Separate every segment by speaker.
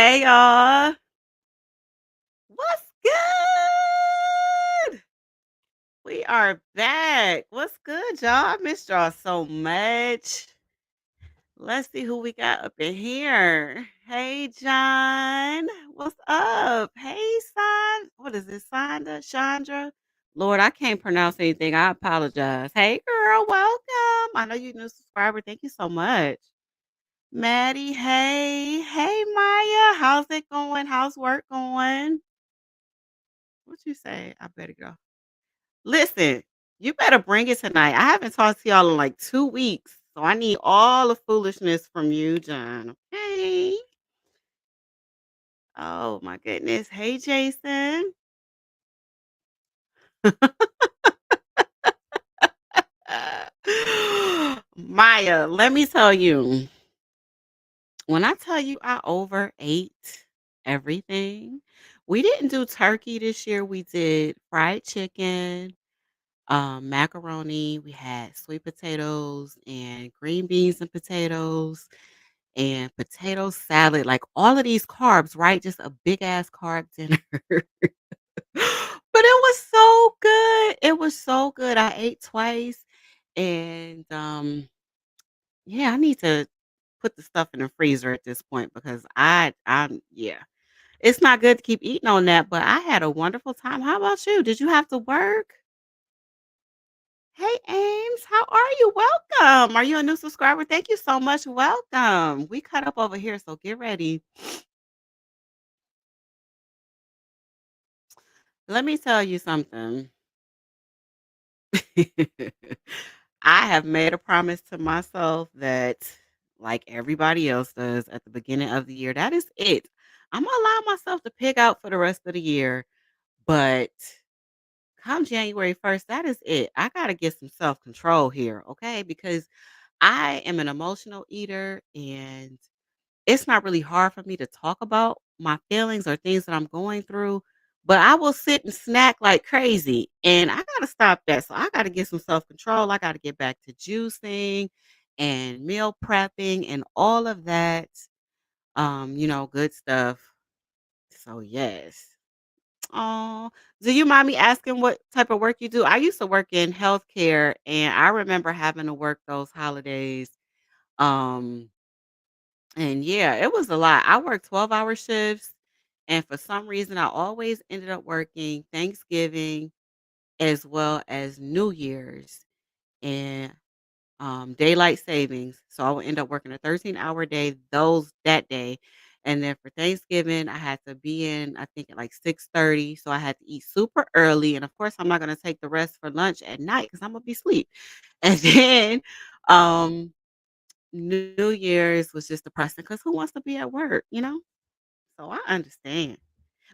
Speaker 1: Hey y'all. What's good? We are back. What's good, y'all? I missed y'all so much. Let's see who we got up in here. Hey, John. What's up? Hey, Son. What is this, Sonda? Chandra? Lord, I can't pronounce anything. I apologize. Hey, girl. Welcome. I know you're a new subscriber. Thank you so much. Maddie, hey. Hey, Maya. How's it going? How's work going? What you say? I better go. Listen, you better bring it tonight. I haven't talked to y'all in like 2 weeks, so I need all the foolishness from you, John. Okay. Oh my goodness. Hey, Jason. Maya, let me tell you. When I tell you I overate everything, we didn't do turkey this year. We did fried chicken, macaroni. We had sweet potatoes and green beans and potatoes and potato salad, like all of these carbs, right? Just a big ass carb dinner. But it was so good. It was so good. I ate twice and yeah, I need to put the stuff in the freezer at this point because I'm yeah. It's not good to keep eating on that, but I had a wonderful time. How about you? Did you have to work? Hey, Ames, how are you? Welcome. Are you a new subscriber? Thank you so much. Welcome. We cut up over here, so get ready. Let me tell you something. I have made a promise to myself that, like everybody else does at the beginning of the year, that is it. I'm gonna allow myself to pig out for the rest of the year, but come January 1st, that is it. I gotta get some self control here, okay? Because I am an emotional eater and it's not really hard for me to talk about my feelings or things that I'm going through, but I will sit and snack like crazy, and I gotta stop that. So I gotta get some self-control. I gotta get back to juicing and meal prepping and all of that, good stuff. So yes. Oh, do you mind me asking what type of work you do? I used to work in healthcare, and I remember having to work those holidays. Um, And yeah, it was a lot. I worked 12-hour shifts, and for some reason, I always ended up working Thanksgiving as well as New Year's and daylight savings. So I would end up working a 13-hour day that day. And then for Thanksgiving, I had to be in, I think at like 6:30. So I had to eat super early. And of course, I'm not gonna take the rest for lunch at night because I'm gonna be asleep. And then um New Year's was just depressing because who wants to be at work, you know? So I understand.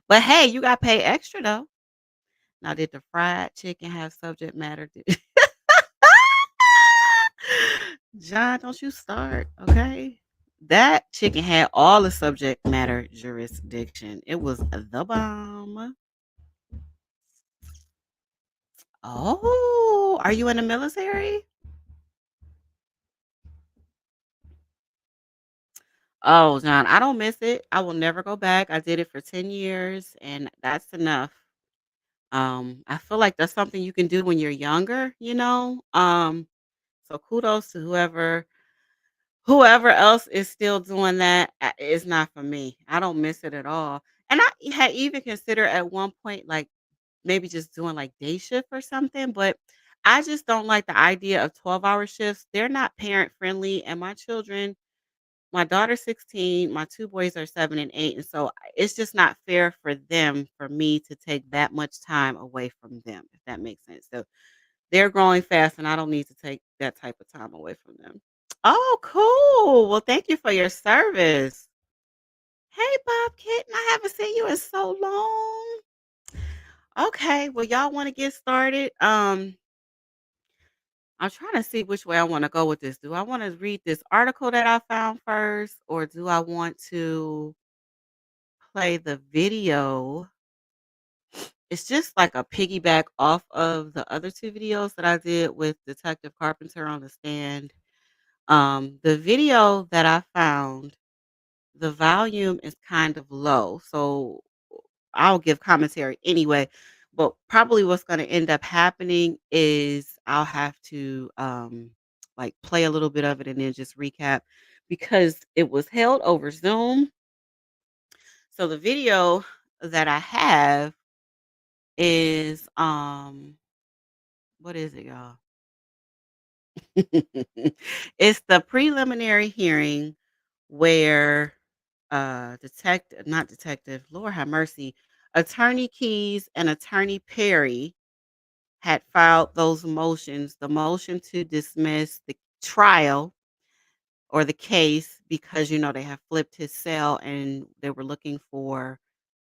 Speaker 1: But hey, you got paid extra though. Now did the fried chicken have subject matter? John, don't you start, okay? That chicken had all the subject matter jurisdiction. It was the bomb. Oh, are you in the military? Oh, John, I don't miss it. I will never go back. I did it for 10 years and that's enough. I feel like that's something you can do when you're younger, you know? So kudos to whoever else is still doing that. It's not for me. I don't miss it at all. And I had even considered at one point, like maybe just doing like day shift or something, but I just don't like the idea of 12-hour shifts. They're not parent friendly. And my daughter's 16, my 2 boys are 7 and 8, and so it's just not fair for them for me to take that much time away from them, if that makes sense. So, they're growing fast, and I don't need to take that type of time away from them. Oh, cool. Well, thank you for your service. Hey, Bob Kitten, I haven't seen you in so long. Okay, well, y'all wanna get started? I'm trying to see which way I wanna go with this. Do I wanna read this article that I found first, or do I want to play the video? It's just like a piggyback off of the other 2 videos that I did with Detective Carpenter on the stand. The video that I found the volume is kind of low. So I'll give commentary anyway. But probably what's going to end up happening is I'll have to like play a little bit of it and then just recap because it was held over Zoom. So the video that I have is what is it, y'all? It's the preliminary hearing where detective not detective, Lord have mercy, Attorney Keys and Attorney Perry had filed those motions, the motion to dismiss the trial or the case because they have flipped his cell and they were looking for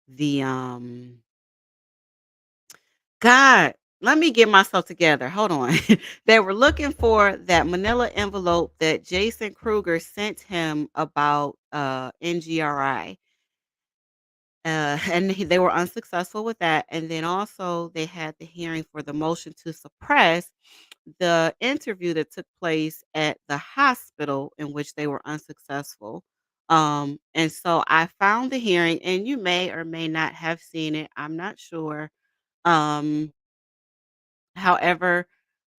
Speaker 1: the God, let me get myself together. Hold on. They were looking for that manila envelope that Jason Kruger sent him about NGRI. And they were unsuccessful with that. And then also they had the hearing for the motion to suppress the interview that took place at the hospital in which they were unsuccessful. And so I found the hearing, and you may or may not have seen it. I'm not sure. Um, However,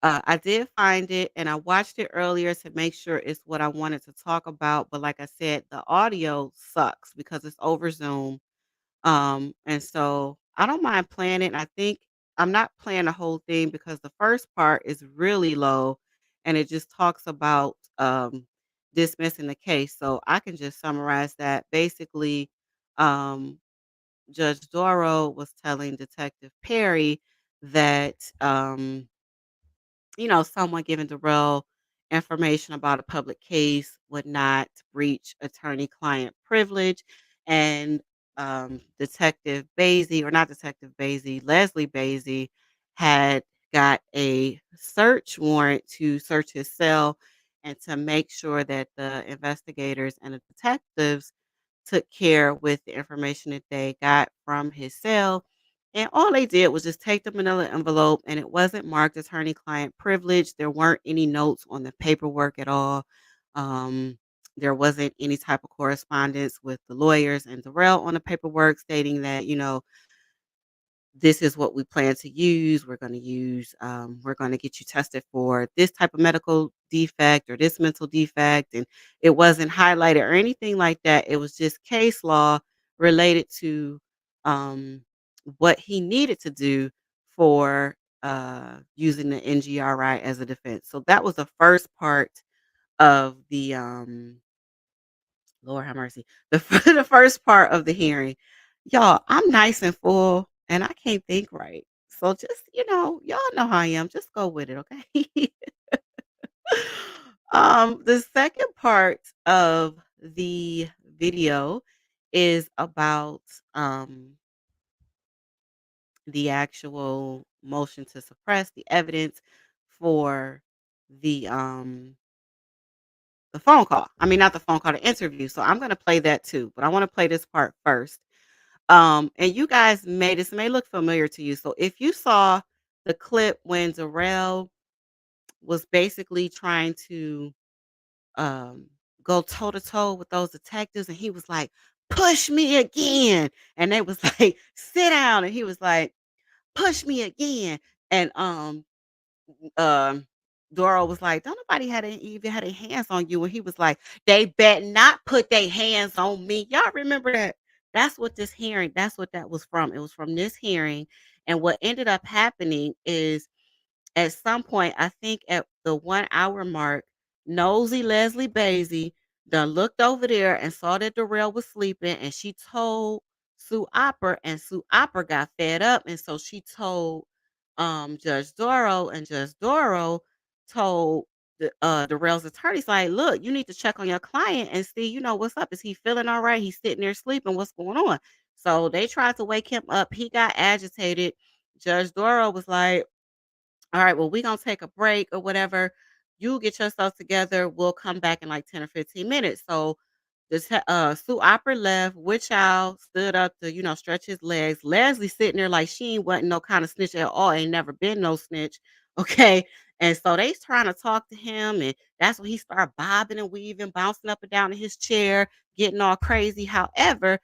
Speaker 1: I did find it and I watched it earlier to make sure it's what I wanted to talk about. But like I said, the audio sucks because it's over Zoom. And so I don't mind playing it. I think I'm not playing the whole thing because the first part is really low and it just talks about dismissing the case. So I can just summarize that. Basically, um, Judge Doro was telling Detective Perry that someone giving Darrell information about a public case would not breach attorney-client privilege. And Detective Basie, or not Detective Basie, Leslie Basie had got a search warrant to search his cell and to make sure that the investigators and the detectives took care with the information that they got from his cell. And all they did was just take the manila envelope and it wasn't marked attorney client privilege. There weren't any notes on the paperwork at all. There wasn't any type of correspondence with the lawyers and Darrell on the paperwork stating that, this is what we plan to use. We're going to get you tested for this type of medical defect or this mental defect. And it wasn't highlighted or anything like that. It was just case law related to um, what he needed to do for using the NGRI as a defense. So that was the first part of the Lord have mercy. The first part of the hearing. Y'all, I'm nice and full, and I can't think right. So just, y'all know how I am. Just go with it, okay? The second part of the video is about the actual motion to suppress the evidence for the the phone call. I mean, not the phone call, the interview. So I'm gonna play that too, but I want to play this part first. And you guys may look familiar to you. So if you saw the clip when Darrell was basically trying to um go toe to toe with those detectives, and he was like, "Push me again," and they was like, "Sit down," and he was like, "Push me again," and um, Dora was like, "Don't nobody had even had their hands on you," and he was like, "They bet not put their hands on me." Y'all remember that? That's what that was from. It was from this hearing, and what ended up happening is at some point, I think at the 1 hour mark, nosy Leslie Basie done looked over there and saw that Darrell was sleeping, and she told Sue Opper, and Sue Opper got fed up, and so she told Judge Doro, and Judge Doro told Darrell's attorneys, like, look, you need to check on your client and see, what's up. Is he feeling all right? He's sitting there sleeping. What's going on? So they tried to wake him up. He got agitated. Judge Doro was like, all right, well, we're gonna take a break or whatever. You get yourself together. We'll come back in like 10 or 15 minutes. So Sue Opera left. Child stood up to, stretch his legs. Leslie sitting there like she ain't wasn't no kind of snitch at all. Ain't never been no snitch. Okay. And so they trying to talk to him, and that's when he started bobbing and weaving, bouncing up and down in his chair, getting all crazy. However,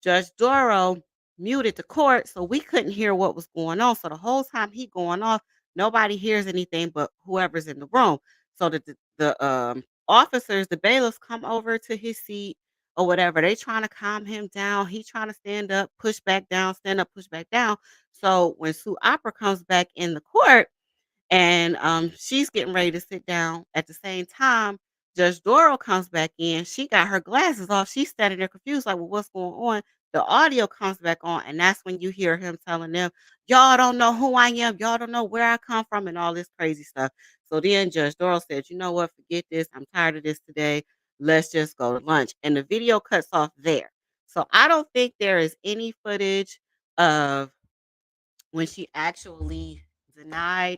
Speaker 1: Judge Doro muted the court, so we couldn't hear what was going on. So the whole time he going off, nobody hears anything but whoever's in the room. So the officers, the bailiffs come over to his seat or whatever. They trying to calm him down. He trying to stand up, push back down, stand up, push back down. So when Sue Opera comes back in the court, and, she's getting ready to sit down. At the same time, Judge Doral comes back in. She got her glasses off. She's standing there confused, like, "Well, what's going on?" The audio comes back on, and that's when you hear him telling them, "Y'all don't know who I am. Y'all don't know where I come from," and all this crazy stuff. So then Judge Doral said, "You know what? Forget this. I'm tired of this today. Let's just go to lunch." And the video cuts off there. So I don't think there is any footage of when she actually denied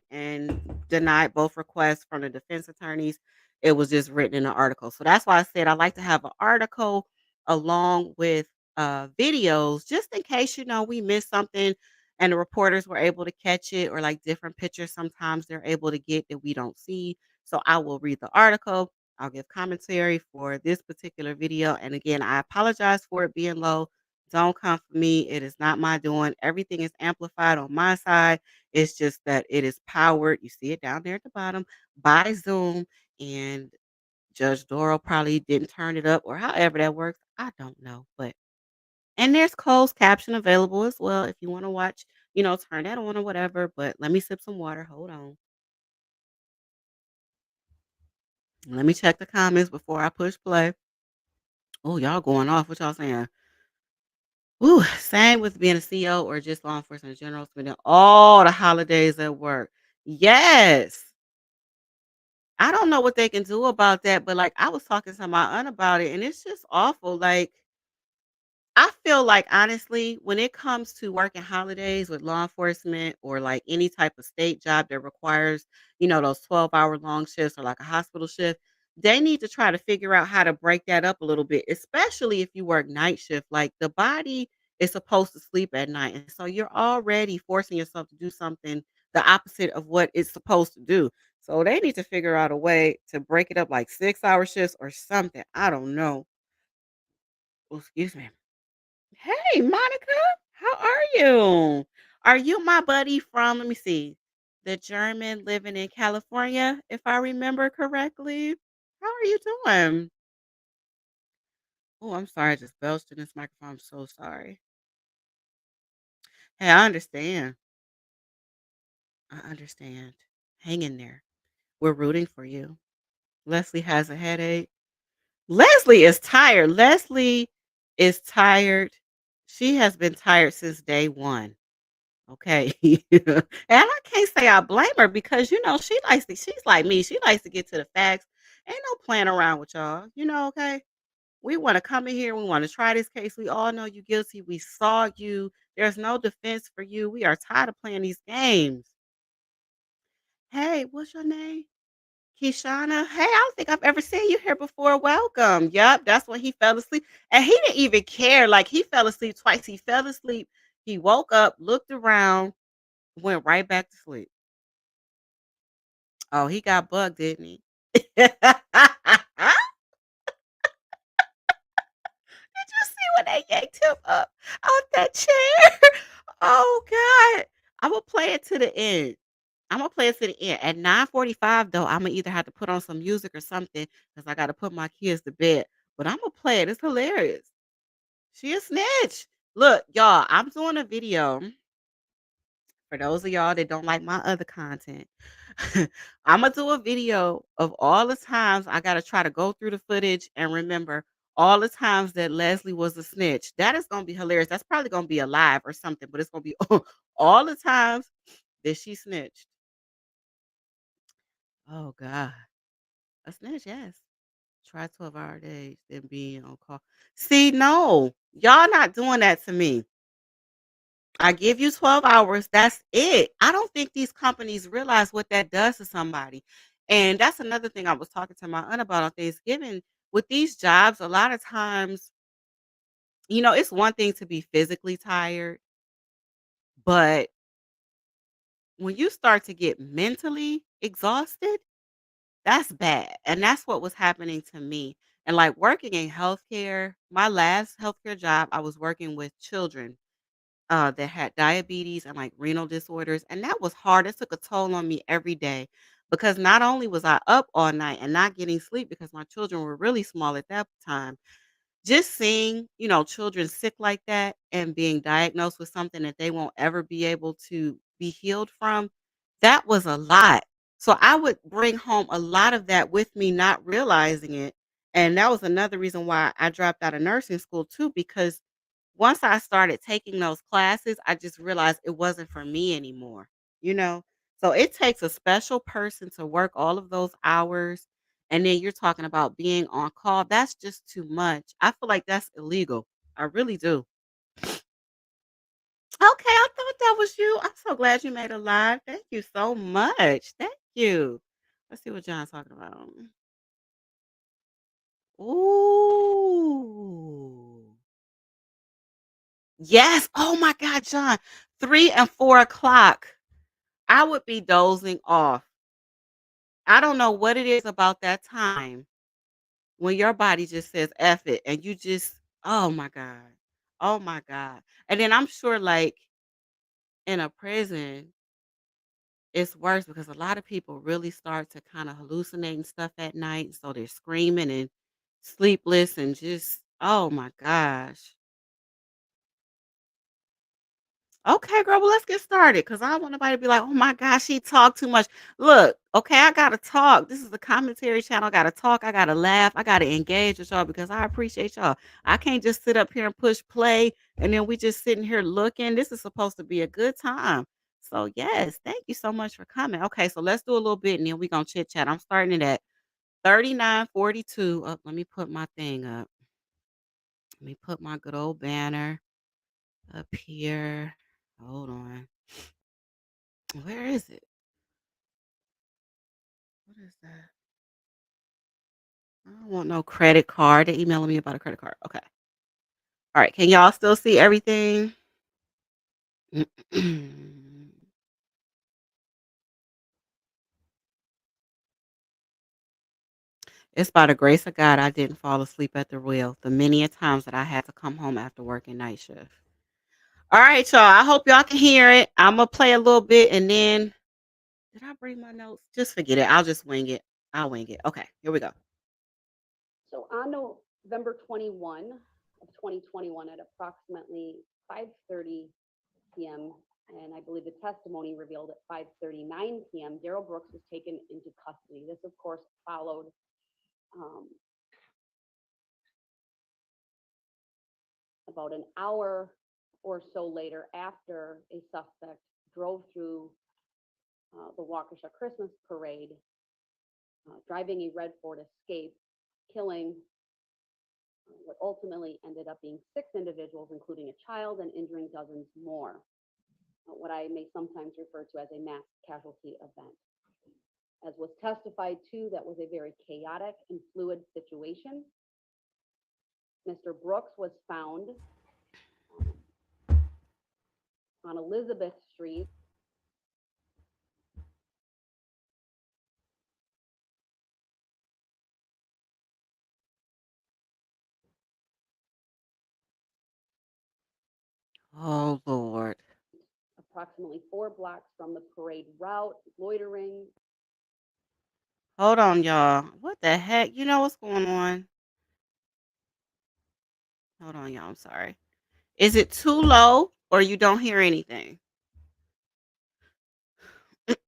Speaker 1: both requests from the defense attorneys. It was just written in an article. So that's why I said I like to have an article along with videos just in case, we missed something and the reporters were able to catch it, or like different pictures sometimes they're able to get that we don't see. So I will read the article. I'll give commentary for this particular video. And again, I apologize for it being low. Don't come for me. It is not my doing. Everything is amplified on my side. It's just that it is powered. You see it down there at the bottom by Zoom. And Judge Doral probably didn't turn it up, or however that works. I don't know. And there's closed caption available as well if you want to watch, turn that on or whatever. But let me sip some water. Hold on. Let me check the comments before I push play. Oh, y'all going off. What y'all saying? Ooh, same with being a CEO or just law enforcement in general, spending all the holidays at work. Yes. I don't know what they can do about that, but, like, I was talking to my aunt about it, and it's just awful. Like, I feel like, honestly, when it comes to working holidays with law enforcement or like any type of state job that requires, those 12-hour long shifts or like a hospital shift, they need to try to figure out how to break that up a little bit, especially if you work night shift. Like the body is supposed to sleep at night. And so you're already forcing yourself to do something the opposite of what it's supposed to do. So they need to figure out a way to break it up like 6-hour shifts or something. I don't know. Oh, excuse me. Hey, Monica, how are you? Are you my buddy from, let me see, the German living in California, if I remember correctly? How are you doing? Oh, I'm sorry, I just belched in this microphone. I'm so sorry. Hey, I understand. I understand. Hang in there. We're rooting for you. Leslie has a headache. Leslie is tired. Leslie is tired. She has been tired since day one. Okay. And I can't say I blame her because, she's like me. She likes to get to the facts. Ain't no playing around with y'all, okay? We want to come in here. We want to try this case. We all know you guilty. We saw you. There's no defense for you. We are tired of playing these games. Hey, what's your name? Kishana. Hey, I don't think I've ever seen you here before. Welcome. Yup, that's when he fell asleep. And he didn't even care. Like he fell asleep twice. He fell asleep. He woke up, looked around, went right back to sleep. Oh, he got bugged, didn't he? Did you see when they yanked him up out that chair? Oh god. Imma play it to the end. Imma play it to the end. At 9:45 though, Imma either have to put on some music or something because I gotta put my kids to bed. But Imma play it. It's hilarious. She a snitch. Look, y'all, I'm doing a video. For those of y'all that don't like my other content, Imma do a video of all the times I gotta try to go through the footage and remember all the times that Leslie was a snitch. That is gonna be hilarious. That's probably gonna be a live or something, but it's gonna be all the times that she snitched. Oh god. A snitch, yes. Try 12-hour days, then being on call. See, no, y'all not doing that to me. I give you 12 hours, that's it. I don't think these companies realize what that does to somebody. And that's another thing I was talking to my aunt about on Thanksgiving. With these jobs, a lot of times, it's one thing to be physically tired, but when you start to get mentally exhausted, that's bad, and that's what was happening to me. And, like, working in healthcare, my last healthcare job, I was working with children, that had diabetes and, like, renal disorders, and that was hard. It took a toll on me every day because not only was I up all night and not getting sleep because my children were really small at that time, just seeing, children sick like that and being diagnosed with something that they won't ever be able to be healed from, that was a lot. So I would bring home a lot of that with me, not realizing it. And that was another reason why I dropped out of nursing school too, because once I started taking those classes, I just realized it wasn't for me anymore, you know? So it takes a special person to work all of those hours. And then you're talking about being on call. That's just too much. I feel like that's illegal. I really do. Okay, I thought that was you. I'm so glad you made a live. Thank you so much. Thank you. Let's see what John's talking about. Ooh. Yes. Oh my God, John. 3 and 4 o'clock. I would be dozing off. I don't know what it is about that time when your body just says F it and you just, oh my God. Oh my God. And then I'm sure, like, in a prison, it's worse because a lot of people really start to kind of hallucinate and stuff at night. So they're screaming and sleepless and just, oh my gosh. Okay, girl, well, let's get started because I don't want nobody to be like, oh my gosh, she talked too much. Look, okay, I gotta talk. This is a commentary channel. I gotta talk. I gotta laugh. I gotta engage with y'all because I appreciate y'all. I can't just sit up here and push play and then we just sitting here looking. This is supposed to be a good time. So yes, thank you so much for coming. Okay, so let's do a little bit and then we gonna chit chat. I'm starting it at 39:42. Up, let me put my thing up. Let me put my good old banner up here. Hold on. Where is it? What is that? I don't want no credit card. They emailing me about a credit card. Okay. All right. Can y'all still see everything? It's by the grace of God I didn't fall asleep at the wheel the many a times that I had to come home after working night shift. All right, y'all. I hope y'all can hear it. I'm gonna play a little bit and then did I bring my notes? Just forget it. I'll just wing it. I'll wing it. Okay, here we go. So on November 21 of 2021 at approximately 5:30 p.m., and I believe the testimony revealed at 5:39 p.m., Darrell Brooks was taken into custody. This, of course, followed um, about an hour or so later after a suspect drove through the Waukesha Christmas parade, driving a red Ford Escape, killing what ultimately ended up being 6 individuals, including a child, and injuring dozens more. What I may sometimes refer to as a mass casualty event. As was testified to, that was a very chaotic and fluid situation. Mr. Brooks was found on Elizabeth Street. Oh, Lord. Approximately 4 blocks from the parade route, loitering. Hold on, y'all. What the heck? You know what's going on? Hold on, y'all. I'm sorry. Is it too low or you don't hear anything?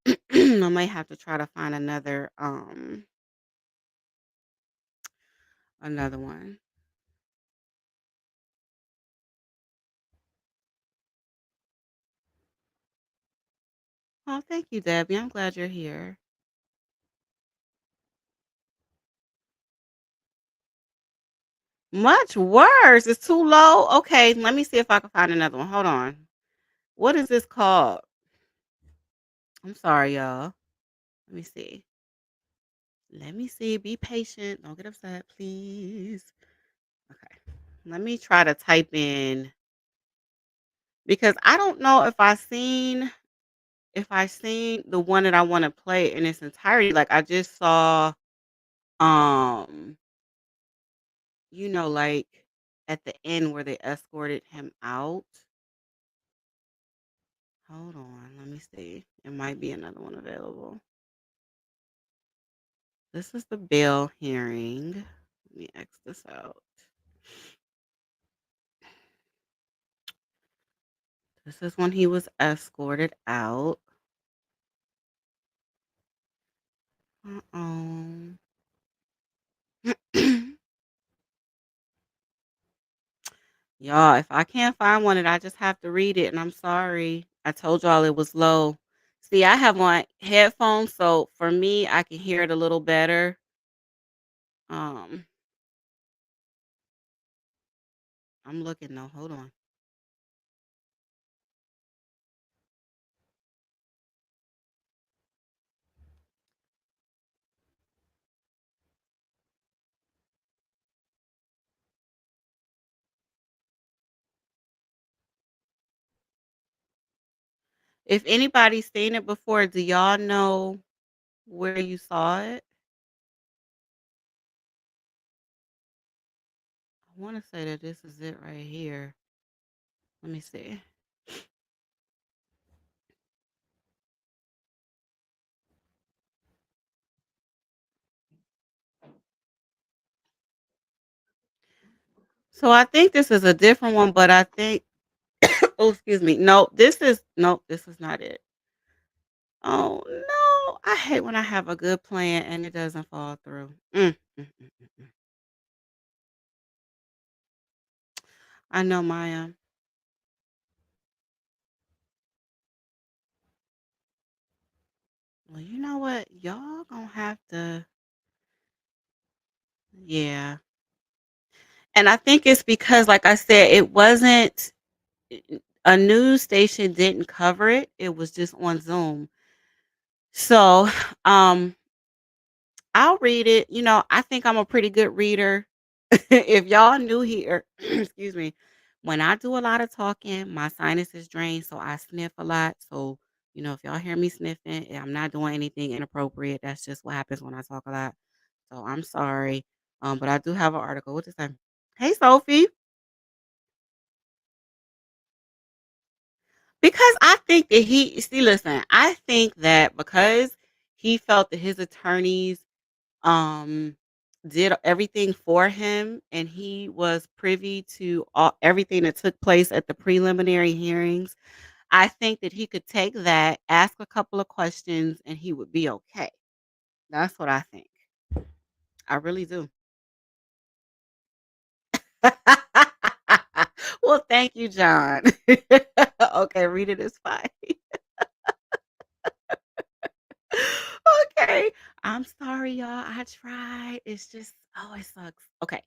Speaker 1: I might have to try to find another one. Oh, thank you, Debbie. I'm glad you're here. Much worse. It's too low. Okay, let me see if I can find another one. Hold on. What is this called? I'm sorry, y'all. Let me see. Let me see. Be patient. Don't get upset, please. Okay. Let me try to type in because I don't know if I seen the one that I wanna play in its entirety. Like, I just saw, um, like, at the end where they escorted him out. Hold on, let me see. It might be another one available. This is the bail hearing. Let me X this out. This is when he was escorted out. Uh-oh. Y'all, if I can't find one, and I just have to read it, and I'm sorry. I told y'all it was low. See, I have on headphones, so for me, I can hear it a little better. Um, I'm looking though. Hold on. If anybody's seen it before, do y'all know where you saw it? I want to say that this is it right here. Let me see. So I think this is a different one, but I think oh, excuse me. No, this is not it. Oh no. I hate when I have a good plan and it doesn't fall through. Mm. I know Maya. Well, you know what? Y'all gonna have to, yeah. And I think it's because, like I said, it wasn't a news station didn't cover it. It was just on Zoom. So, um, I'll read it. I think I'm a pretty good reader. If y'all knew here, excuse me, when I do a lot of talking, my sinus is drained, so I sniff a lot. So, if y'all hear me sniffing, I'm not doing anything inappropriate. That's just what happens when I talk a lot. So I'm sorry. But I do have an article. What is that? Hey, Sophie. Because I think that listen, I think that because he felt that his attorneys um did everything for him and he was privy to everything that took place at the preliminary hearings, I think that he could take that, ask a couple of questions, and he would be okay. That's what I think. I really do. Well, thank you, John. Okay, read it is fine. Okay. I'm sorry, y'all. I tried. It's just, oh, it sucks. Okay.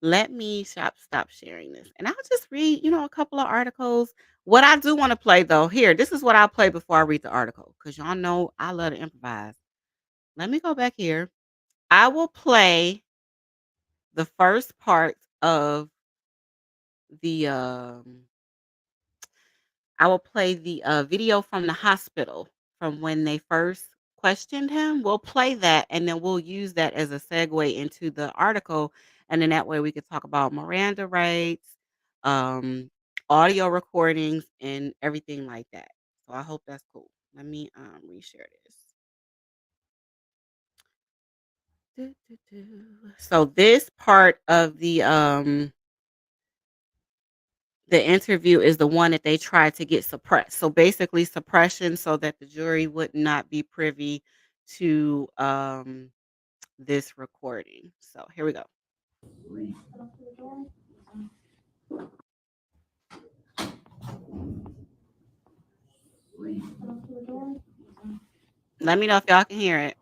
Speaker 1: Let me stop sharing this. And I'll just read, a couple of articles. What I do want to play though, here, this is what I'll play before I read the article. Because y'all know I love to improvise. Let me go back here. I will play the first part of the I will play the video from the hospital from when they first questioned him. We'll play that and then we'll use that as a segue into the article. And then that way we could talk about Miranda rights, um, audio recordings, and everything like that. So I hope that's cool. Let me reshare this. Do, do, do. So this part of the interview is the one that they tried to get suppressed. So basically suppression so that the jury would not be privy to this recording. So here we go. Let me know if y'all can hear it.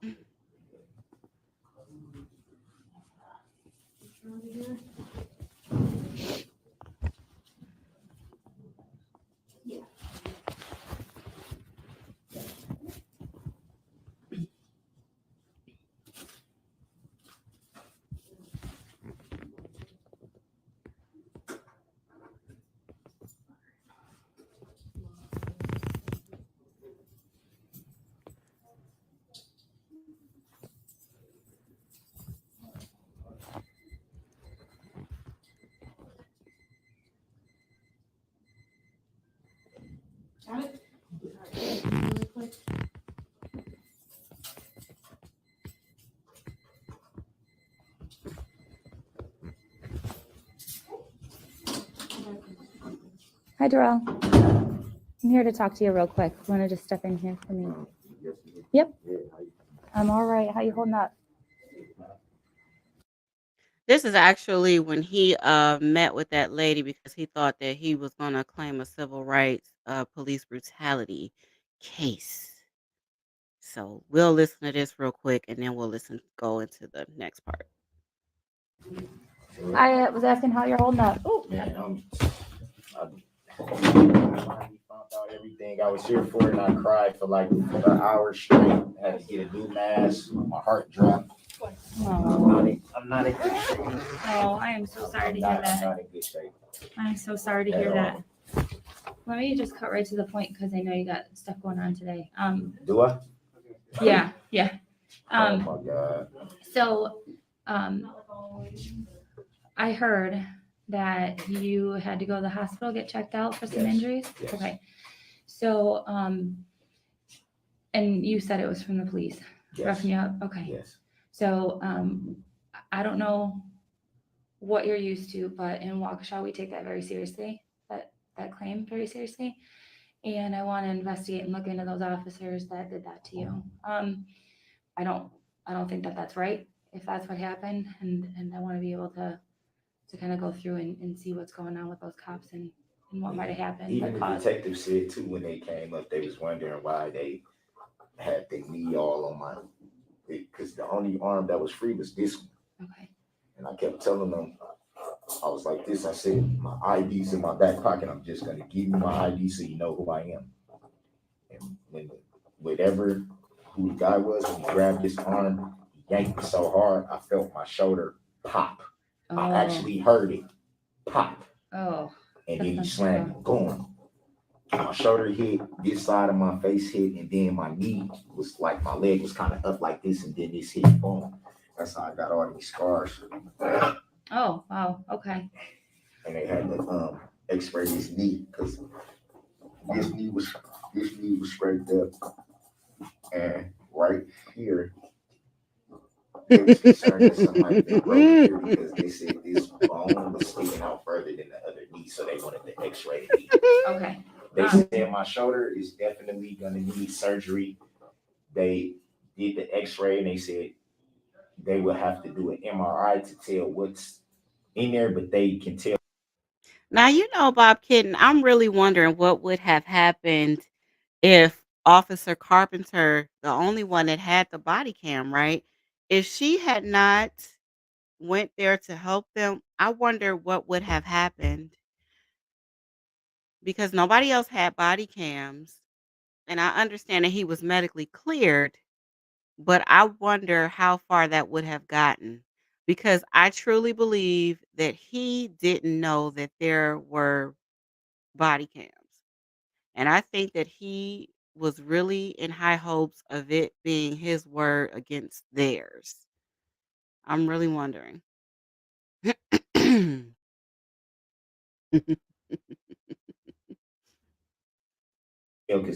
Speaker 2: Hi, Darrell. I'm here to talk to you real quick. Want to just step in here for me? Yep. I'm all right. How you holding up?
Speaker 1: This is actually when he met with that lady because he thought that he was gonna claim a civil rights police brutality case. So we'll listen to this real quick and then we'll go into the next part.
Speaker 2: I was asking how you're holding up. Oh,
Speaker 3: Man, I finally found out everything I was here for, and I cried for like an hour straight. I had to get a new mask. My heart dropped. I'm not in good shape.
Speaker 2: Oh, I am so sorry to hear
Speaker 3: I'm
Speaker 2: that.
Speaker 3: not in good shape.
Speaker 2: I'm so sorry to hear that. Let me just cut right to the point because I know you got stuff going on today.
Speaker 3: Do I?
Speaker 2: Yeah.
Speaker 3: Oh my God.
Speaker 2: So, I heard that you had to go to the hospital get checked out for some
Speaker 3: Yes.
Speaker 2: injuries.
Speaker 3: Yes.
Speaker 2: Okay. So, and you said it was from the police
Speaker 3: Yes.
Speaker 2: roughing you up. Okay.
Speaker 3: Yes.
Speaker 2: So, I don't know what you're used to, but in Waukesha, we take that very seriously. That claim very seriously. And I want to investigate and look into those officers that did that to you. I don't think that that's right if that's what happened, and I want to be able to kind of go through and see what's going on with those cops and what might have happened.
Speaker 3: Even the detective said too when they came up, they was wondering why they had their knee all on my, because the only arm that was free was this one.
Speaker 2: Okay.
Speaker 3: And I kept telling them, I was like this. I said, my ID's in my back pocket. I'm just gonna give you my ID so you know who I am. And when whatever who the guy was, when he grabbed this arm, he yanked me so hard, I felt my shoulder pop.
Speaker 2: Oh.
Speaker 3: I actually heard it pop.
Speaker 2: Oh.
Speaker 3: And then he slammed me, boom. My shoulder hit, this side of my face hit, and then my knee was like, my leg was kind of up like this, and then this hit, boom. That's how I got all these scars.
Speaker 2: Oh, wow. Okay.
Speaker 3: And they had to x-ray this knee because this knee was scraped up, and right here they was concerned that somebody been broken here because they said this bone was sticking out further than the other knee, so they wanted to x-ray the knee.
Speaker 2: Okay.
Speaker 3: They said my shoulder is definitely gonna need surgery. They did the x-ray and they said they will have to do an MRI to tell what's in there, but they can tell.
Speaker 1: Now, Bob Kitten, I'm really wondering what would have happened if Officer Carpenter, the only one that had the body cam, right? If she had not went there to help them, I wonder what would have happened because nobody else had body cams. And I understand that he was medically cleared, but I wonder how far that would have gotten because I truly believe that he didn't know that there were body cams. And I think that he was really in high hopes of it being his word against theirs. I'm really wondering.
Speaker 3: Because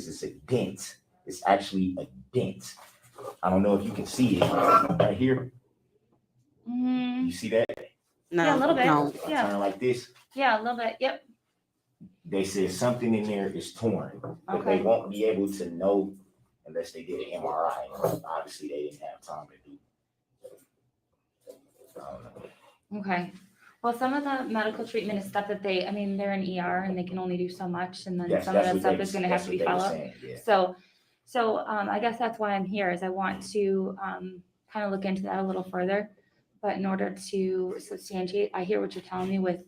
Speaker 3: it's a dent. It's actually a dent. I don't know if you can see it right here. You see that?
Speaker 1: No,
Speaker 2: yeah, a little bit.
Speaker 1: no.
Speaker 2: Yeah.
Speaker 3: Turn like this.
Speaker 2: Yeah, a little bit. Yep.
Speaker 3: They said something in there is torn, but they won't be able to know unless they did an MRI. Obviously, they didn't have time to do.
Speaker 2: Okay. Well, some of the medical treatment is stuff that they're in ER and they can only do so much, and then some of that stuff is going to have to be followed. Yeah. So I guess that's why I'm here, is I want to kind of look into that a little further. But in order to substantiate, I hear what you're telling me with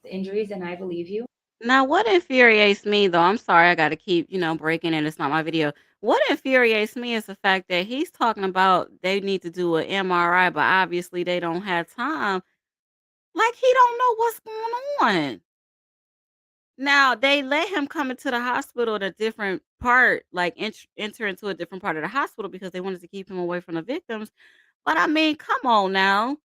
Speaker 2: the injuries, and I believe you.
Speaker 1: Now, what infuriates me, though, I'm sorry, I got to keep, breaking in. It's not my video. What infuriates me is the fact that he's talking about they need to do an MRI, but obviously they don't have time. Like he don't know what's going on. Now, they let him come into the hospital at a different part, like enter into a different part of the hospital because they wanted to keep him away from the victims. But I mean, come on now.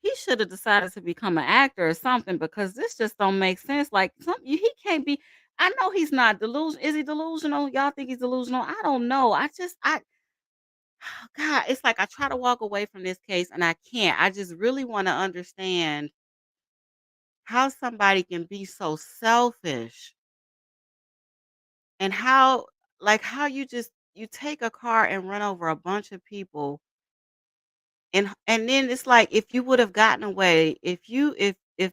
Speaker 1: He should have decided to become an actor or something because this just don't make sense. Like he can't be. I know he's not delusional. Is he delusional? Y'all think he's delusional? I don't know. God, it's like I try to walk away from this case and I can't. I just really want to understand how somebody can be so selfish and how how you just you take a car and run over a bunch of people and then it's like if you would have gotten away, if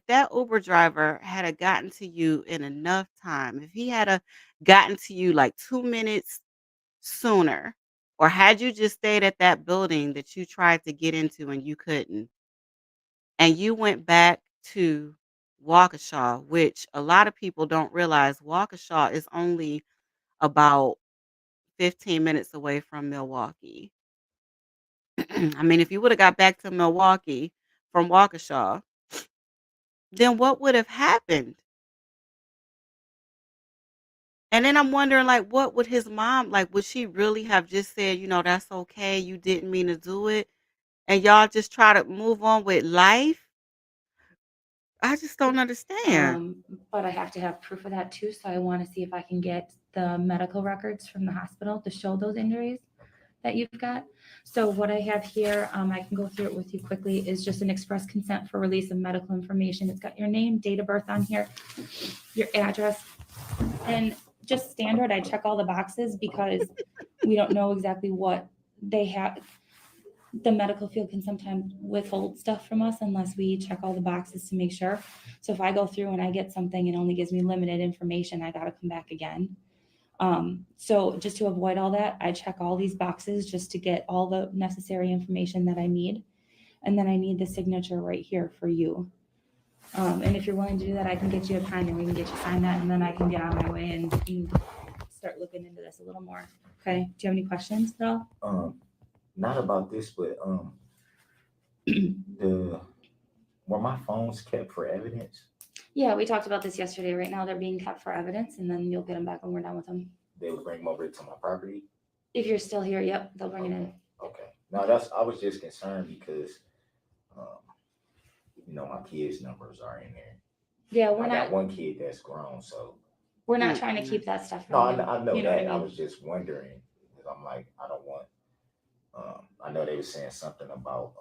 Speaker 1: that Uber driver had a gotten to you in enough time, if he had a gotten to you like 2 minutes sooner, or had you just stayed at that building that you tried to get into and you couldn't, and you went back to Waukesha, which a lot of people don't realize Waukesha is only about 15 minutes away from Milwaukee. I mean, if you would have got back to Milwaukee from Waukesha, then what would have happened? And then I'm wondering, like, what would his mom like? Would she really have just said, that's okay, you didn't mean to do it, and y'all just try to move on with life? I just don't understand.
Speaker 2: Um, but I have to have proof of that too. So I want to see if I can get the medical records from the hospital to show those injuries that you've got. So what I have here, I can go through it with you quickly, is just an express consent for release of medical information. It's got your name, date of birth on here, your address, and just standard. I check all the boxes because we don't know exactly what they have. The medical field can sometimes withhold stuff from us unless we check all the boxes to make sure. So if I go through and I get something and only gives me limited information, I got to come back again. So just to avoid all that, I check all these boxes just to get all the necessary information that I need. And then I need the signature right here for you. And if you're willing to do that, I can get you a pen and we can get you signed that, and then I can get on my way and start looking into this a little more. Okay. Do you have any questions at all?
Speaker 3: Not about this, but the were my phones kept for evidence?
Speaker 2: Yeah, we talked about this yesterday. Right now, they're being kept for evidence, and then you'll get them back when we're done with them.
Speaker 3: They would bring them over to my property.
Speaker 2: If you're still here, yep, they'll bring it in.
Speaker 3: Okay. No, that's I was just concerned because, um, my kids' numbers are in there.
Speaker 2: Yeah,
Speaker 3: I got one kid that's grown, so
Speaker 2: we're not trying to keep that stuff
Speaker 3: no,
Speaker 2: from you.
Speaker 3: I know
Speaker 2: You know
Speaker 3: that.
Speaker 2: what I
Speaker 3: I
Speaker 2: mean?
Speaker 3: was just wondering because I'm like, I don't want. I know they were saying something about,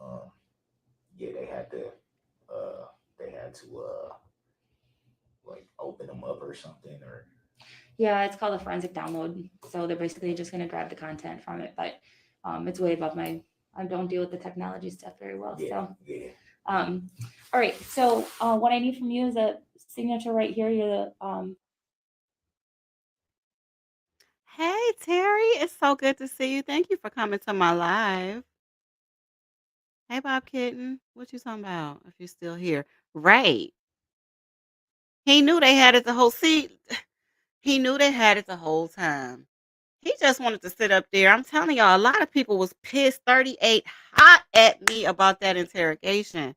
Speaker 3: yeah, they had to, like open them up or something, or
Speaker 2: Yeah, it's called a forensic download. So they're basically just going to grab the content from it, but it's way above my. I don't deal with the technology stuff very well.
Speaker 3: yeah,
Speaker 2: So,
Speaker 3: yeah.
Speaker 2: All right. So what I need from you is a signature right here. You're the
Speaker 1: Hey, Terry, it's so good to see you. Thank you for coming to my live. Hey, Bob Kitten, what you talking about? If you're still here, right? He knew they had it the whole seat. He knew they had it the whole time. He just wanted to sit up there. I'm telling y'all, a lot of people was pissed 38 hot at me about that interrogation.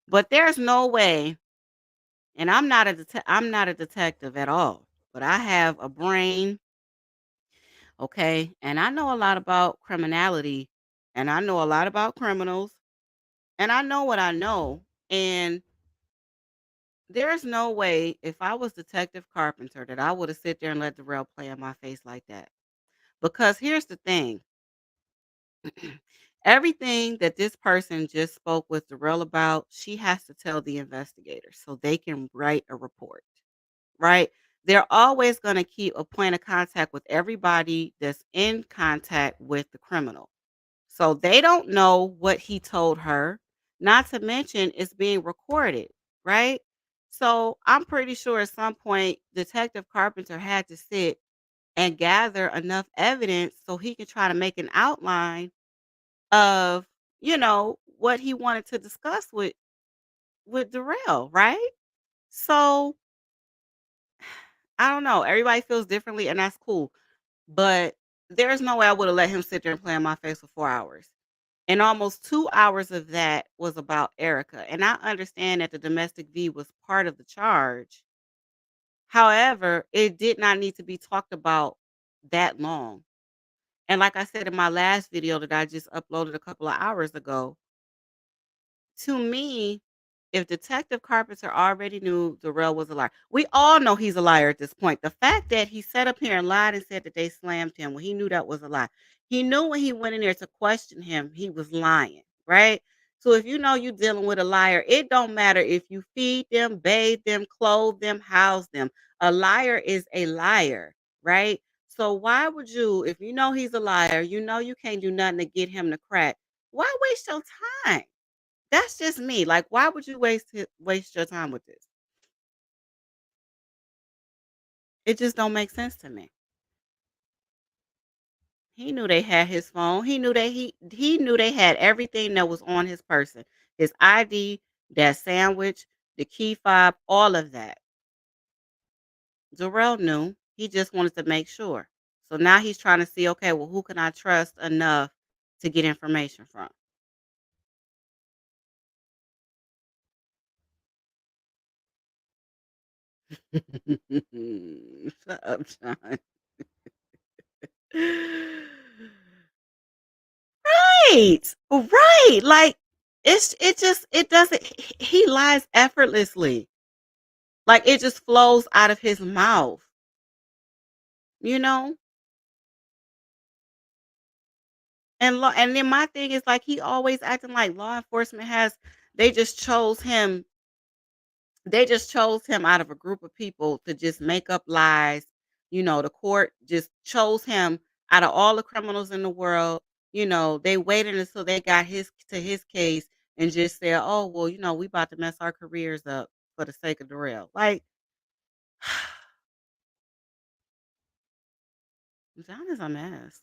Speaker 1: But there's no way, and I'm not a detective at all, but I have a brain, okay? And I know a lot about criminality, and I know a lot about criminals, and I know what I know. And there's no way if I was Detective Carpenter that I would have sit there and let Darrell play in my face like that. Because here's the thing. Everything that this person just spoke with Darrell about, she has to tell the investigators so they can write a report, right? They're always going to keep a point of contact with everybody that's in contact with the criminal. So they don't know what he told her, not to mention it's being recorded, right? So I'm pretty sure at some point Detective Carpenter had to sit and gather enough evidence so he could try to make an outline of, what he wanted to discuss with Darrell, right? So I don't know. Everybody feels differently, and that's cool. But there's no way I would have let him sit there and play in my face for 4 hours. And almost 2 hours of that was about Erica. And I understand that the domestic V was part of the charge. However, it did not need to be talked about that long. And like I said in my last video that I just uploaded a couple of hours ago, to me, if Detective Carpenter already knew Darrell was a liar, we all know he's a liar at this point. The fact that he sat up here and lied and said that they slammed him when he knew that was a lie. He knew when he went in there to question him, he was lying, right? So if you know you dealing with a liar, it don't matter if you feed them, bathe them, clothe them, house them. A liar is a liar, right? So why would you, if you know he's a liar, you know you can't do nothing to get him to crack, why waste your time? That's just me. Like, why would you waste your time with this? It just don't make sense to me. He knew they had his phone. He knew that he knew they had everything that was on his person. His ID, that sandwich, the key fob, all of that. Darrell knew. He just wanted to make sure. So now he's trying to see, okay, well, who can I trust enough to get information from? Shut up, John. Right. Right. Like it doesn't he lies effortlessly. Like it just flows out of his mouth, you know? And then my thing is like he always acting like law enforcement has they just chose him they just chose him out of a group of people to just make up lies. You know, the court just chose him out of all the criminals in the world. You know, they waited until they got his case and just said, "Oh, well, we about to mess our careers up for the sake of Darrell." Like, John is a mess.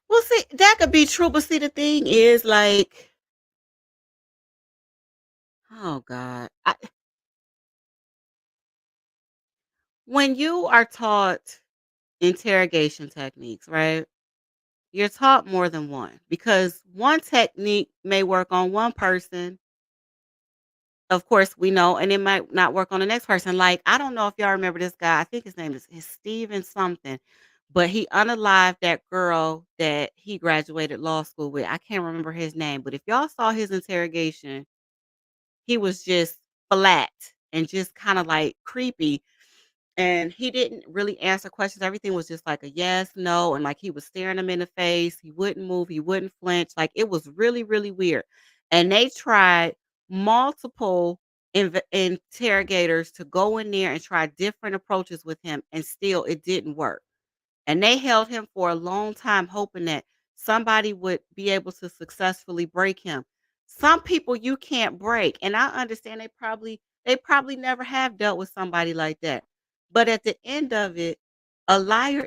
Speaker 1: Well, see, that could be true, but see, the thing is, like, oh God, when you are taught interrogation techniques, right? You're taught more than one because one technique may work on one person, of course, we know, and it might not work on the next person. Like, I don't know if y'all remember this guy. I think his name is Steven something, but he unalived that girl that he graduated law school with. I can't remember his name, but if y'all saw his interrogation, he was just flat and just kind of like creepy. And he didn't really answer questions. Everything was just like a yes, no, and like he was staring him in the face. He wouldn't move. He wouldn't flinch. Like it was really, really weird. And they tried multiple interrogators to go in there and try different approaches with him, and still it didn't work. And they held him for a long time, hoping that somebody would be able to successfully break him. Some people you can't break, and I understand they probably never have dealt with somebody like that. But at the end of it, a liar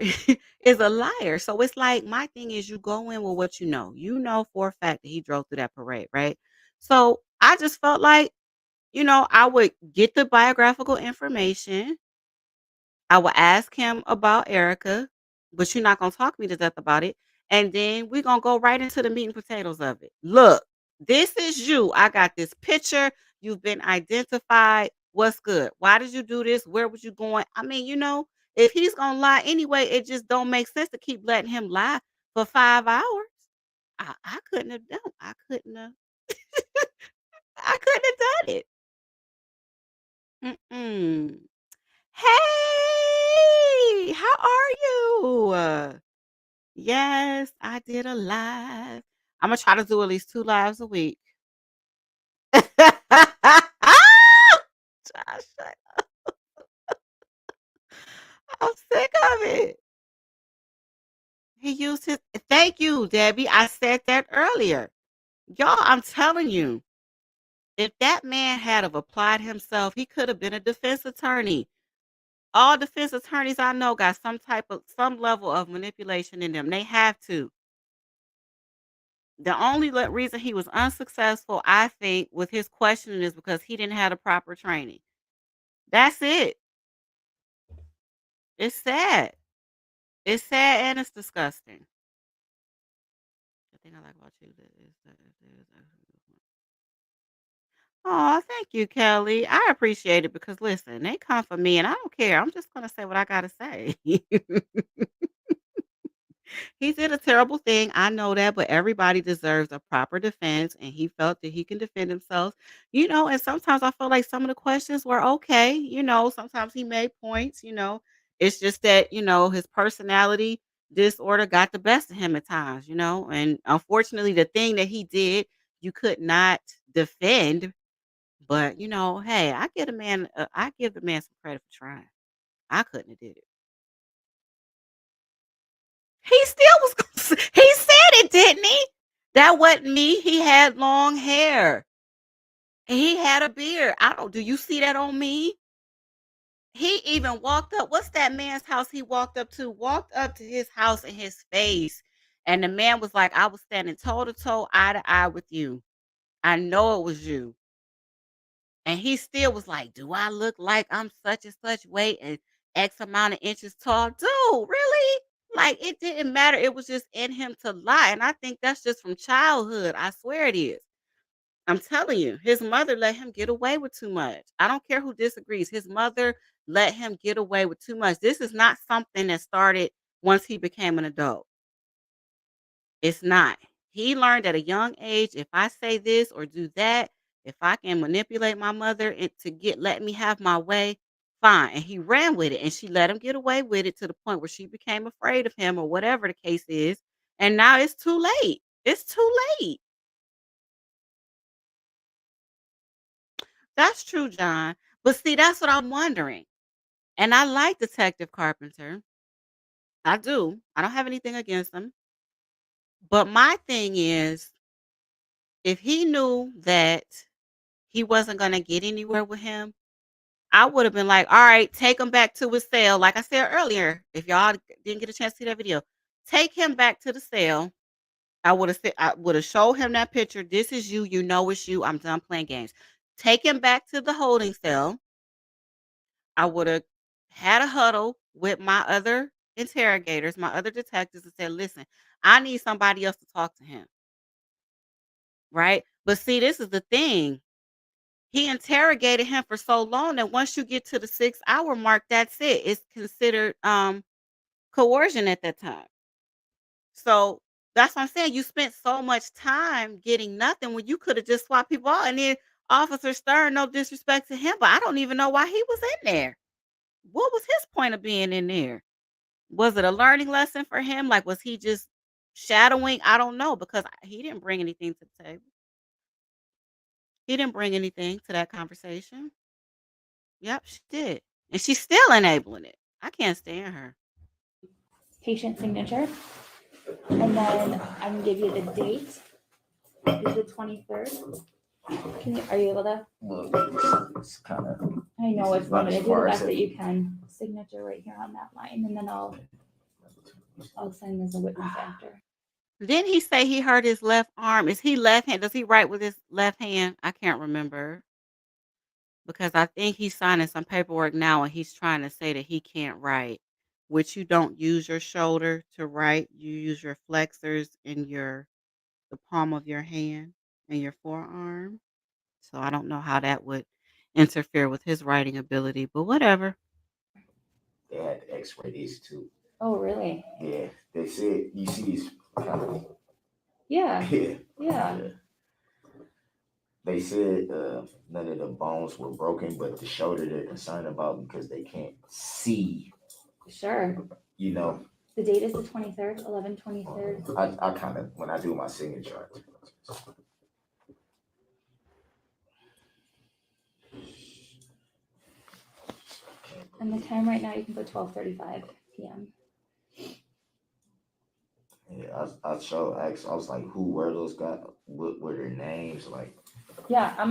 Speaker 1: is a liar. So it's like my thing is you go in with what you know. You know for a fact that he drove through that parade, right? So I just felt like, I would get the biographical information. I will ask him about Erica, but you're not gonna talk me to death about it. And then we're gonna go right into the meat and potatoes of it. Look, this is you. I got this picture. You've been identified. What's good? Why did you do this? Where was you going? I mean, if he's gonna lie anyway, it just don't make sense to keep letting him lie for 5 hours. I couldn't have done. I couldn't have. I couldn't have done it. Mm-mm. Hey, how are you? Yes, I did a live. Imma try to do at least 2 lives a week. Josh, I'm sick of it. He used his thank you, Debbie. I said that earlier. Y'all, I'm telling you, if that man had have applied himself, he could have been a defense attorney. All defense attorneys I know got some level of manipulation in them. They have to. The only reason he was unsuccessful, I think, with his questioning is because he didn't have the proper training. That's it. It's sad. It's sad and it's disgusting. The thing I like about you is that oh, thank you, Kelly. I appreciate it because listen, they come for me and I don't care. I'm just gonna say what I gotta say. He did a terrible thing. I know that, but everybody deserves a proper defense, and he felt that he can defend himself. And sometimes I feel like some of the questions were okay. Sometimes he made points. It's just that, his personality. disorder got the best of him at times, and unfortunately the thing that he did, you could not defend, but hey, I give the man some credit for trying. I couldn't have did it. He still was he said it, didn't he? That wasn't me. He had long hair. And he had a beard. I don't Do you see that on me? He even walked up. What's that man's house he walked up to? Walked up to his house in his face. And the man was like, I was standing toe to toe, eye to eye with you. I know it was you. And he still was like, do I look like I'm such and such weight and X amount of inches tall? Dude, really? Like, it didn't matter. It was just in him to lie. And I think that's just from childhood. I swear it is. I'm telling you, his mother let him get away with too much. I don't care who disagrees. His mother let him get away with too much. This is not something that started once he became an adult. It's not. He learned at a young age, if I say this or do that, if I can manipulate my mother to let me have my way, fine. And he ran with it, and she let him get away with it to the point where she became afraid of him or whatever the case is. And now it's too late. It's too late. That's true, John. But see, that's what I'm wondering. And I like Detective Carpenter. I do. I don't have anything against him. But my thing is, if he knew that he wasn't going to get anywhere with him, I would have been like, all right, take him back to his cell. Like I said earlier, if y'all didn't get a chance to see that video, take him back to the cell. I would have showed him that picture. This is you. You know it's you. I'm done playing games. Take him back to the holding cell. I would have had a huddle with my other interrogators, my other detectives, and said, listen, I need somebody else to talk to him. Right. But see, this is the thing. He interrogated him for so long that once you get to the 6 hour mark, that's it. It's considered coercion at that time. So that's what I'm saying. You spent so much time getting nothing when you could have just swapped people out. And then Officer Stern, no disrespect to him, but I don't even know why he was in there. What was his point of being in there? Was it a learning lesson for him? Like, was he just shadowing? I don't know, because he didn't bring anything to the table. He didn't bring anything to that conversation. Yep, she did. And she's still enabling it. I can't stand her.
Speaker 2: Patient signature. And then I can give you the date. It's the 23rd. Are you able to?
Speaker 3: Well, it's kind of.
Speaker 2: I know it's
Speaker 3: not
Speaker 2: limited.
Speaker 3: as
Speaker 2: Do the
Speaker 3: far
Speaker 2: best
Speaker 3: as
Speaker 2: that
Speaker 3: it-
Speaker 2: you can. Signature right here on that line, and then I'll sign as a witness after.
Speaker 1: Didn't he say he hurt his left arm? Is he left hand? Does he write with his left hand? I can't remember. Because I think he's signing some paperwork now and he's trying to say that he can't write, which you don't use your shoulder to write. You use your flexors and the palm of your hand and your forearm. So I don't know how that would interfere with his writing ability, but whatever.
Speaker 3: They had to X-ray this too.
Speaker 2: Oh, really?
Speaker 3: Yeah, they said you see these.
Speaker 2: Yeah.
Speaker 3: Yeah.
Speaker 2: Yeah.
Speaker 3: They said none of the bones were broken, but the shoulder they're concerned about because they can't see.
Speaker 2: Sure.
Speaker 3: You know,
Speaker 2: The date is the 23rd, 11/23rd.
Speaker 3: I kind of when I do my signature.
Speaker 2: And the time right now, you can put 12:35 p.m.
Speaker 3: Yeah, I showed. I was like, who were those guys? What were their names? Like,
Speaker 2: Yeah, I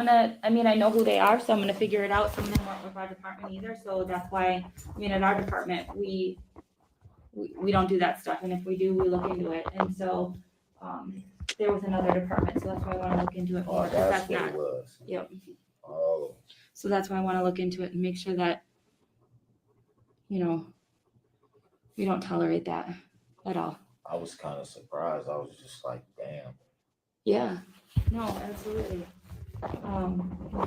Speaker 2: mean, I know who they are, so I'm gonna figure it out. Some of them weren't with our department either, so that's why, at our department, we don't do that stuff, and if we do, we look into it. And so, there was another department, so that's why I wanna look into it more,
Speaker 3: oh,
Speaker 2: because
Speaker 3: that's
Speaker 2: that's
Speaker 3: what
Speaker 2: not,
Speaker 3: it was.
Speaker 2: yep.
Speaker 3: Oh,
Speaker 2: So that's why I wanna look into it and make sure that, we don't tolerate that at all.
Speaker 3: I was kind of surprised. I was just like, damn.
Speaker 2: Yeah, no, absolutely. Like I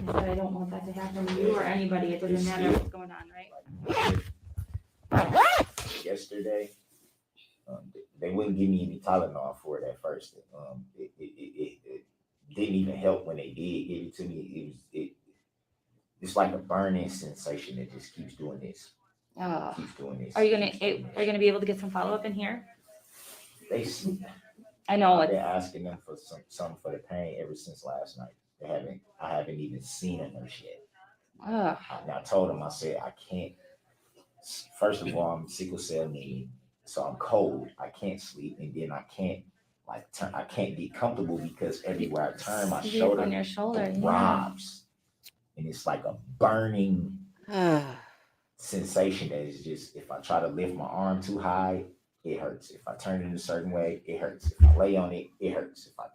Speaker 2: said, I don't want that to happen to you or anybody. It doesn't matter what's going on, right?
Speaker 3: Yesterday, they wouldn't give me any Tylenol for it at first. It didn't even help when they did give it to me. It's like a burning sensation that just keeps doing this. Keeps doing this.
Speaker 2: Are you gonna be able to get some follow up in here?
Speaker 3: They,
Speaker 2: I know
Speaker 3: I've
Speaker 2: it's
Speaker 3: been asking them for something for the pain ever since last night. I haven't even seen a nurse yet.
Speaker 2: ugh,
Speaker 3: I told them, I said, I can't. First of all, I'm sickle cell anemia, so I'm cold. I can't sleep, and then I can't I can't get comfortable because everywhere I turn, my
Speaker 2: sleep on
Speaker 3: shoulder
Speaker 2: your shoulder. Yeah.
Speaker 3: throbs, and it's like a burning sensation that is just. If I try to lift my arm too high, it hurts. If I turn it a certain way, it hurts. If I lay on it, it hurts. If I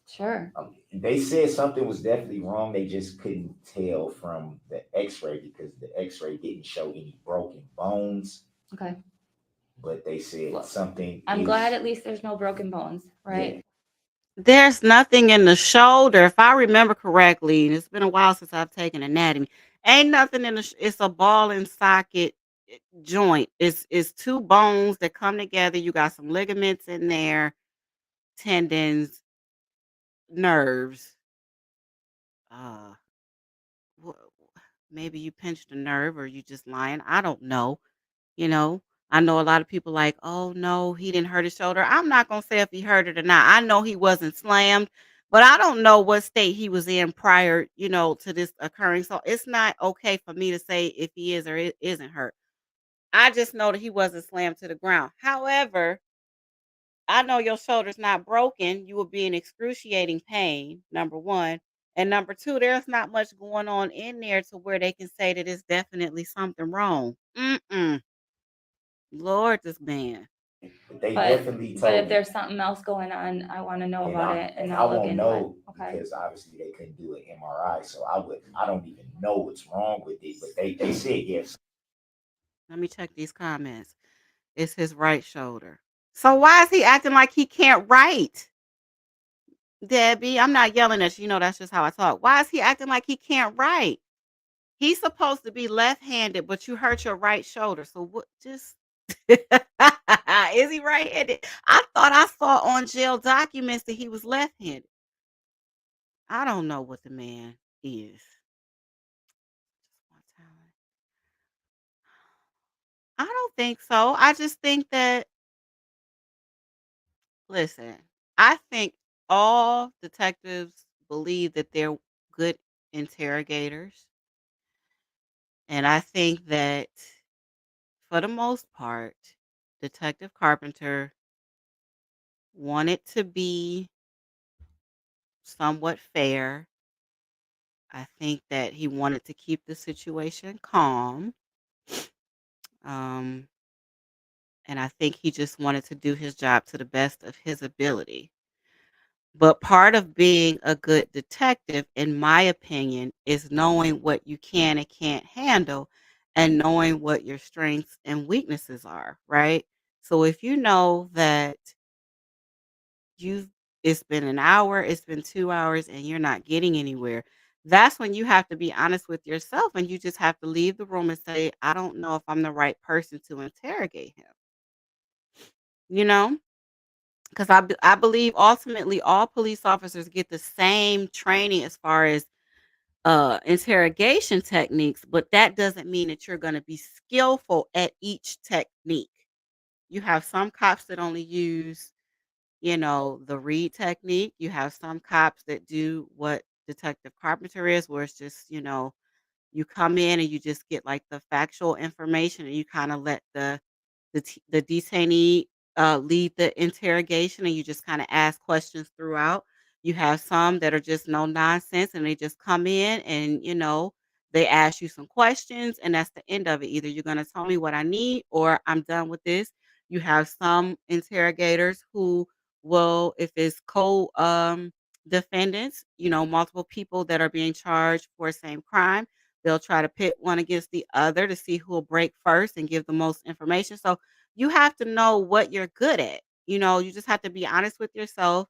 Speaker 2: Sure.
Speaker 3: They said something was definitely wrong. They just couldn't tell from the X-ray because the X-ray didn't show any broken bones.
Speaker 2: Okay.
Speaker 3: But they said
Speaker 2: Well,
Speaker 3: something
Speaker 2: I'm
Speaker 3: is.
Speaker 2: glad at least there's no broken bones, right?
Speaker 3: Yeah,
Speaker 1: There's nothing in the shoulder, if I remember correctly, and it's been a while since I've taken anatomy. Ain't nothing in the it's a ball and socket joint. It's two bones that come together. You got some ligaments in there, tendons, nerves. Uh, wh- maybe you pinched a nerve or you just lying. I don't know. You know, I know a lot of people like, oh no, he didn't hurt his shoulder. I'm not gonna say if he hurt it or not. I know he wasn't slammed, but I don't know what state he was in prior, to this occurring. So it's not okay for me to say if he is or isn't hurt. I just know that he wasn't slammed to the ground. However, I know your shoulder's not broken. You will be in excruciating pain, number one. And number two, there's not much going on in there to where they can say that it's definitely something wrong. Mm-mm. Lord, this man.
Speaker 3: but they
Speaker 2: But
Speaker 3: definitely
Speaker 2: but
Speaker 3: told
Speaker 2: if
Speaker 3: me,
Speaker 2: there's something else going on, I want to know
Speaker 3: and
Speaker 2: about it and
Speaker 3: I
Speaker 2: I'll look
Speaker 3: won't
Speaker 2: into it.
Speaker 3: know
Speaker 2: Okay.
Speaker 3: because obviously they couldn't do an MRI, so I don't even know what's wrong with it. But they said yes.
Speaker 1: Let me check these comments. It's his right shoulder. So why is he acting like he can't write? Debbie, I'm not yelling at you. That's just how I talk. Why is he acting like he can't write? He's supposed to be left-handed, but you hurt your right shoulder. So what just is he right-handed? I thought I saw on jail documents that he was left-handed. I don't know what the man is. I don't think so. I just think that listen, I think all detectives believe that they're good interrogators. And I think that for the most part, Detective Carpenter wanted to be somewhat fair. I think that he wanted to keep the situation calm. Um, and I think he just wanted to do his job to the best of his ability. But part of being a good detective, in my opinion, is knowing what you can and can't handle and knowing what your strengths and weaknesses are, right? So if you know that you've it's been an hour, it's been 2 hours and you're not getting anywhere, that's when you have to be honest with yourself and you just have to leave the room and say, I don't know if I'm the right person to interrogate him, you know? Because I believe ultimately all police officers get the same training as far as interrogation techniques, but that doesn't mean that you're going to be skillful at each technique. You have some cops that only use, the read technique. You have some cops that do what Detective Carpenter is, where it's just, you come in and you just get like the factual information and you kind of let the detainee lead the interrogation and you just kind of ask questions throughout. You have some that are just no nonsense and they just come in and they ask you some questions and that's the end of it. Either you're going to tell me what I need or I'm done with this. You have some interrogators who will, if it's defendants, multiple people that are being charged for the same crime, they'll try to pit one against the other to see who will break first and give the most information. So you have to know what you're good at. You just have to be honest with yourself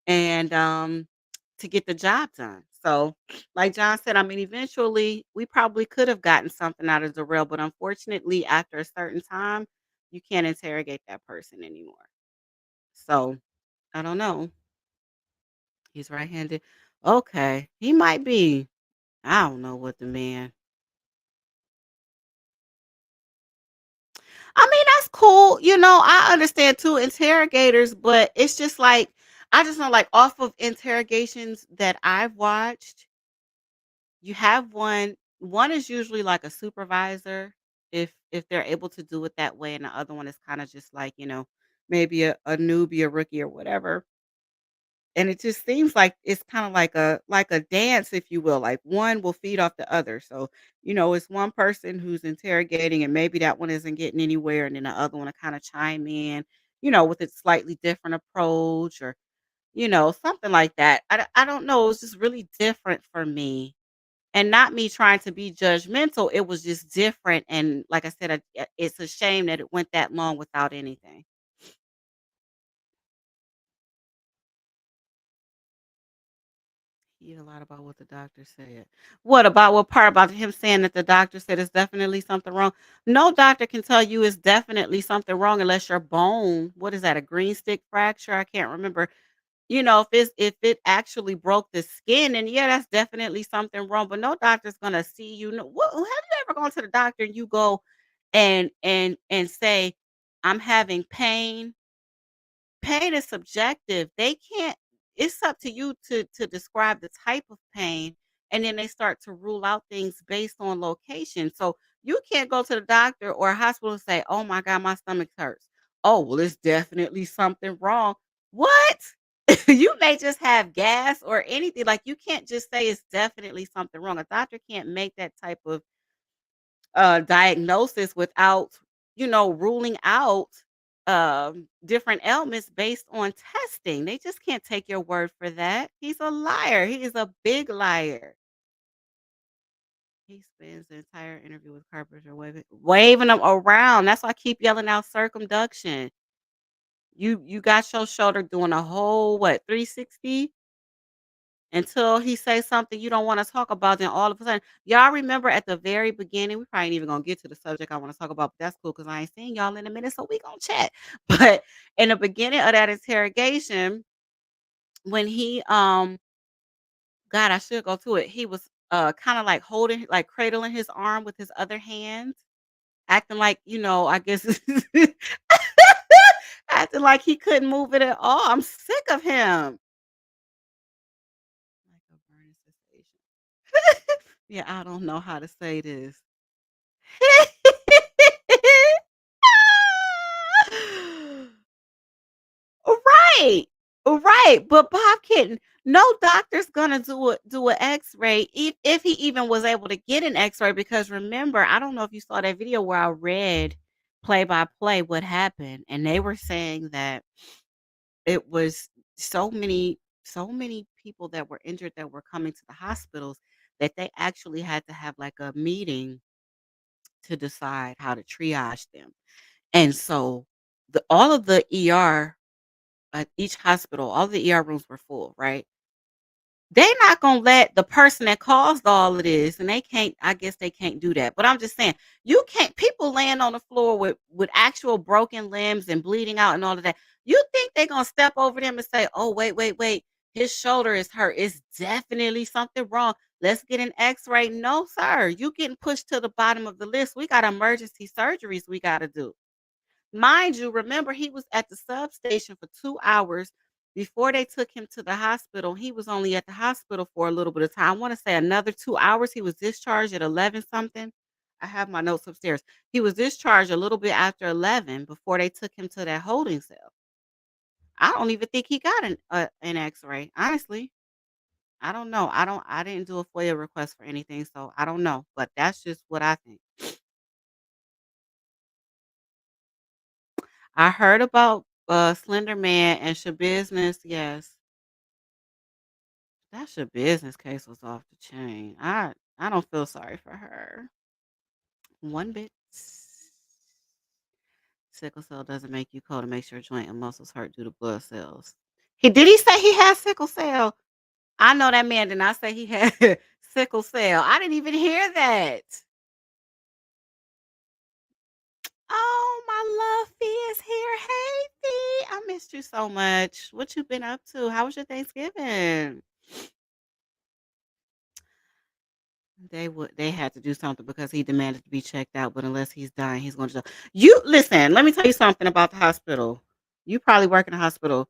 Speaker 1: and to get the job done. So, like John said, I mean, eventually we probably could have gotten something out of Darrell, but unfortunately, after a certain time, you can't interrogate that person anymore. So, I don't know. He's right-handed. Okay, he might be. I don't know what the man. I mean, that's cool. I understand 2 interrogators, but it's just like I just know, like, off of interrogations that I've watched, you have one is usually like a supervisor if they're able to do it that way, and the other one is kinda just like, maybe a newbie, a rookie, or whatever. And it just seems like it's kinda like a dance, if you will, like one will feed off the other. So, it's one person who's interrogating and maybe that one isn't getting anywhere, and then the other one to kinda chime in, with a slightly different approach or, something like that. I don't know, it's just really different for me. And not me trying to be judgmental, it was just different, and like I said, it's a shame that it went that long without anything. He a lot about what the doctor said. What part about him saying that the doctor said it's definitely something wrong? No doctor can tell you it's definitely something wrong unless your bone, what is that, a green stick fracture? I can't remember. If it actually broke the skin, and yeah, that's definitely something wrong. But no doctor's gonna see you. No, have you ever gone to the doctor and you go and say, I'm having pain? Pain is subjective. They can't It's up to you to describe the type of pain, and then they start to rule out things based on location. So you can't go to the doctor or a hospital and say, "Oh my god, my stomach hurts." "Oh, well, it's definitely something wrong." What? You may just have gas or anything. Like, you can't just say it's definitely something wrong. A doctor can't make that type of diagnosis without, ruling out different ailments based on testing. They just can't take your word for that. He's a liar. He is a big liar. He spends the entire interview with Carpenter waving them around. That's why I keep yelling out circumduction. You got your shoulder doing a whole what, 360 until he says something you don't wanna talk about, then all of a sudden y'all remember at the very beginning, we probably ain't even gonna get to the subject I wanna talk about, but that's cool because I ain't seen y'all in a minute, so we gonna chat. But in the beginning of that interrogation, when God, I should go to it. He was, kinda like holding like cradling his arm with his other hand, acting like, I guess acting like he couldn't move it at all. I'm sick of him. Like a burning sensation. Yeah, I don't know how to say this. Right, right, but Bob Kitten, no doctor's gonna do an X-ray if he even was able to get an X-ray, because remember, I don't know if you saw that video where I read play by play what happened, and they were saying that it was so many people that were injured that were coming to the hospitals that they actually had to have, like, a meeting to decide how to triage them. And so all of the ER at each hospital, all the ER rooms were full, right? They not gonna let the person that caused all of this, and they can't. I guess they can't do that. But I'm just saying, you can't. People laying on the floor with actual broken limbs and bleeding out and all of that. You think they gonna step over them and say, "Oh, wait, wait, wait, his shoulder is hurt. It's definitely something wrong. Let's get an X-ray." No, sir. You getting pushed to the bottom of the list. We got emergency surgeries we got to do. Mind you, remember he was at the substation for 2 hours before they took him to the hospital. He was only at the hospital for a little bit of time. I wanna say another 2 hours. He was discharged at 11 something. I have my notes upstairs. He was discharged a little bit after 11 before they took him to that holding cell. I don't even think he got an X-ray, honestly. I don't know. I didn't do a FOIA request for anything, so I don't know, but that's just what I think. I heard about, Slender Man and Shabizz, yes. That Shabizz case was off the chain. I don't feel sorry for her. One bit. Sickle cell doesn't make you cold. It makes your joint and muscles hurt due to blood cells. Did he say he had sickle cell? I know that man did not say he had sickle cell. I didn't even hear that. Oh, my love Fee is here. Hey, Fee. I missed you so much. What you been up to? How was your Thanksgiving? They had to do something because he demanded to be checked out, but unless he's dying, he's going to die. You listen, let me tell you something about the hospital. You probably work in a hospital.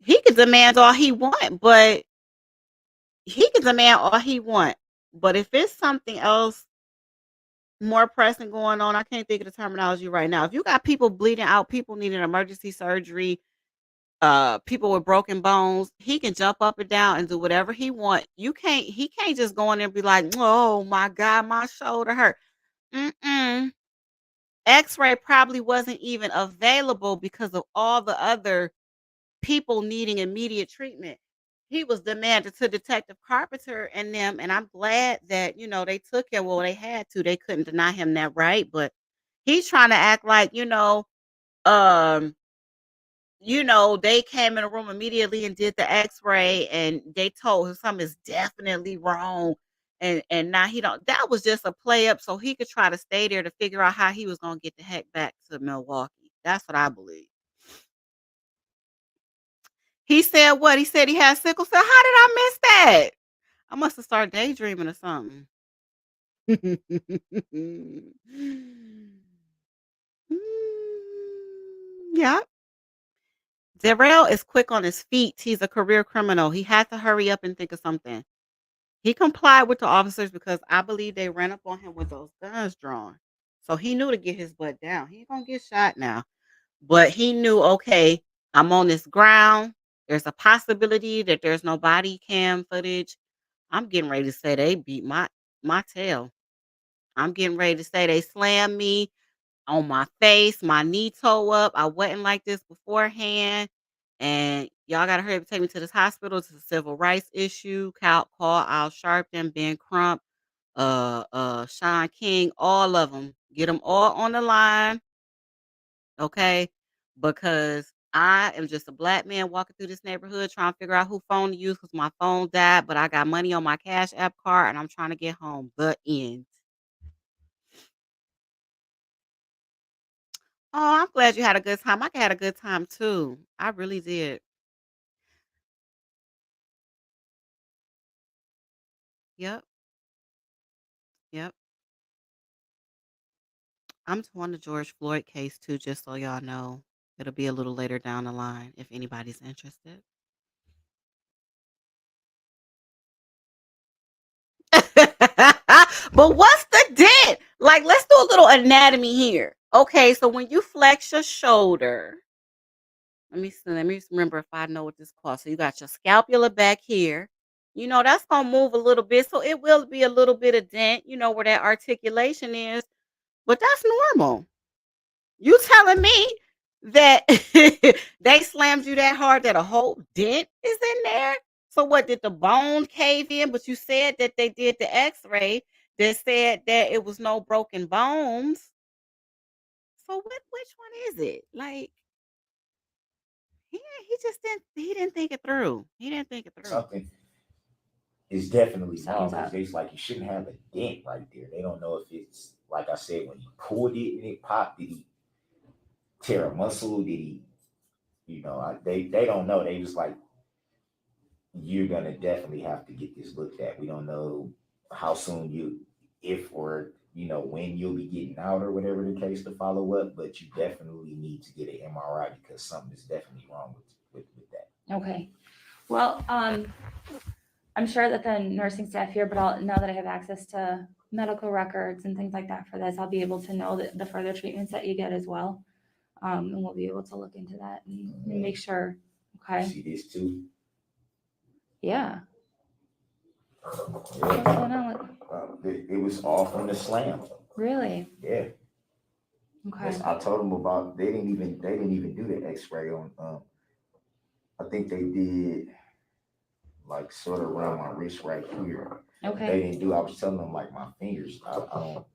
Speaker 1: He could demand all he want, but he can demand all he want. But if it's something else more pressing going on, I can't think of the terminology right now. If you got people bleeding out, people needing emergency surgery, people with broken bones, he can jump up and down and do whatever he want. He can't just go in there and be like, oh my God, my shoulder hurt. Mm-mm. X-ray probably wasn't even available because of all the other people needing immediate treatment. He was demanded to Detective Carpenter and them, and I'm glad that, they took him. Well, they had to. They couldn't deny him that right, but he's trying to act like, um, they came in the room immediately and did the X-ray, and they told him something is definitely wrong. And now he don't. That was just a play up, so he could try to stay there to figure out how he was gonna get the heck back to Milwaukee. That's what I believe. He said what? He said he had sickle cell. How did I miss that? I must have started daydreaming or something. Yeah. Darrell is quick on his feet. He's a career criminal. He had to hurry up and think of something. He complied with the officers because I believe they ran up on him with those guns drawn. So he knew to get his butt down. He ain't gonna get shot now. But he knew, okay, I'm on this ground. There's a possibility that there's no body cam footage. I'm getting ready to say they beat my tail. I'm getting ready to say they slammed me on my face, my knee toe up. I wasn't like this beforehand. And y'all gotta hurry up and take me to this hospital. It's a civil rights issue. Call Al Sharpton, Ben Crump, Sean King, all of them. Get them all on the line, okay? Because I am just a black man walking through this neighborhood trying to figure out who phone to use because my phone died, but I got money on my Cash App card and I'm trying to get home. The end. Oh, I'm glad you had a good time. I had a good time too. I really did. Yep. Yep. I'm on the George Floyd case too, just so y'all know. It'll be a little later down the line if anybody's interested. But what's the dent? Like, let's do a little anatomy here. Okay, so when you flex your shoulder, let me see, let me just remember if I know what this called. So you got your scapula back here. That's gonna move a little bit. So it will be a little bit of dent, where that articulation is, but that's normal. You telling me that they slammed you that hard that a whole dent is in there? So what, did the bone cave in? But you said that they did the X-ray that said that it was no broken bones. So which one is it? Like he didn't think it through. He didn't think it through.
Speaker 3: Something is definitely wrong
Speaker 2: Sounds
Speaker 3: because
Speaker 2: up.
Speaker 3: they like you shouldn't have a dent right there. They don't know if it's like I said when he pulled it and it popped. Did he tear a muscle? Did he? They don't know. They just like you're gonna definitely have to get this looked at. We don't know how soon if or when you'll be getting out or whatever the case to follow up, but you definitely need to get an MRI because something is definitely wrong with that.
Speaker 2: Okay. Well, I'm sure that the nursing staff here, but now that I have access to medical records and things like that for this, I'll be able to know the further treatments that you get as well. And we'll be able to look into that and make sure. Okay.
Speaker 3: See this too?
Speaker 2: Yeah. What's
Speaker 3: Yeah.
Speaker 2: going on with
Speaker 3: It was all from the slam.
Speaker 2: really?
Speaker 3: Yeah.
Speaker 2: Okay.
Speaker 3: Yes, I told them about they didn't even do the X-ray on I think they did like sort of around my wrist right here.
Speaker 2: Okay.
Speaker 3: They didn't do. I was telling them like my fingers. I don't.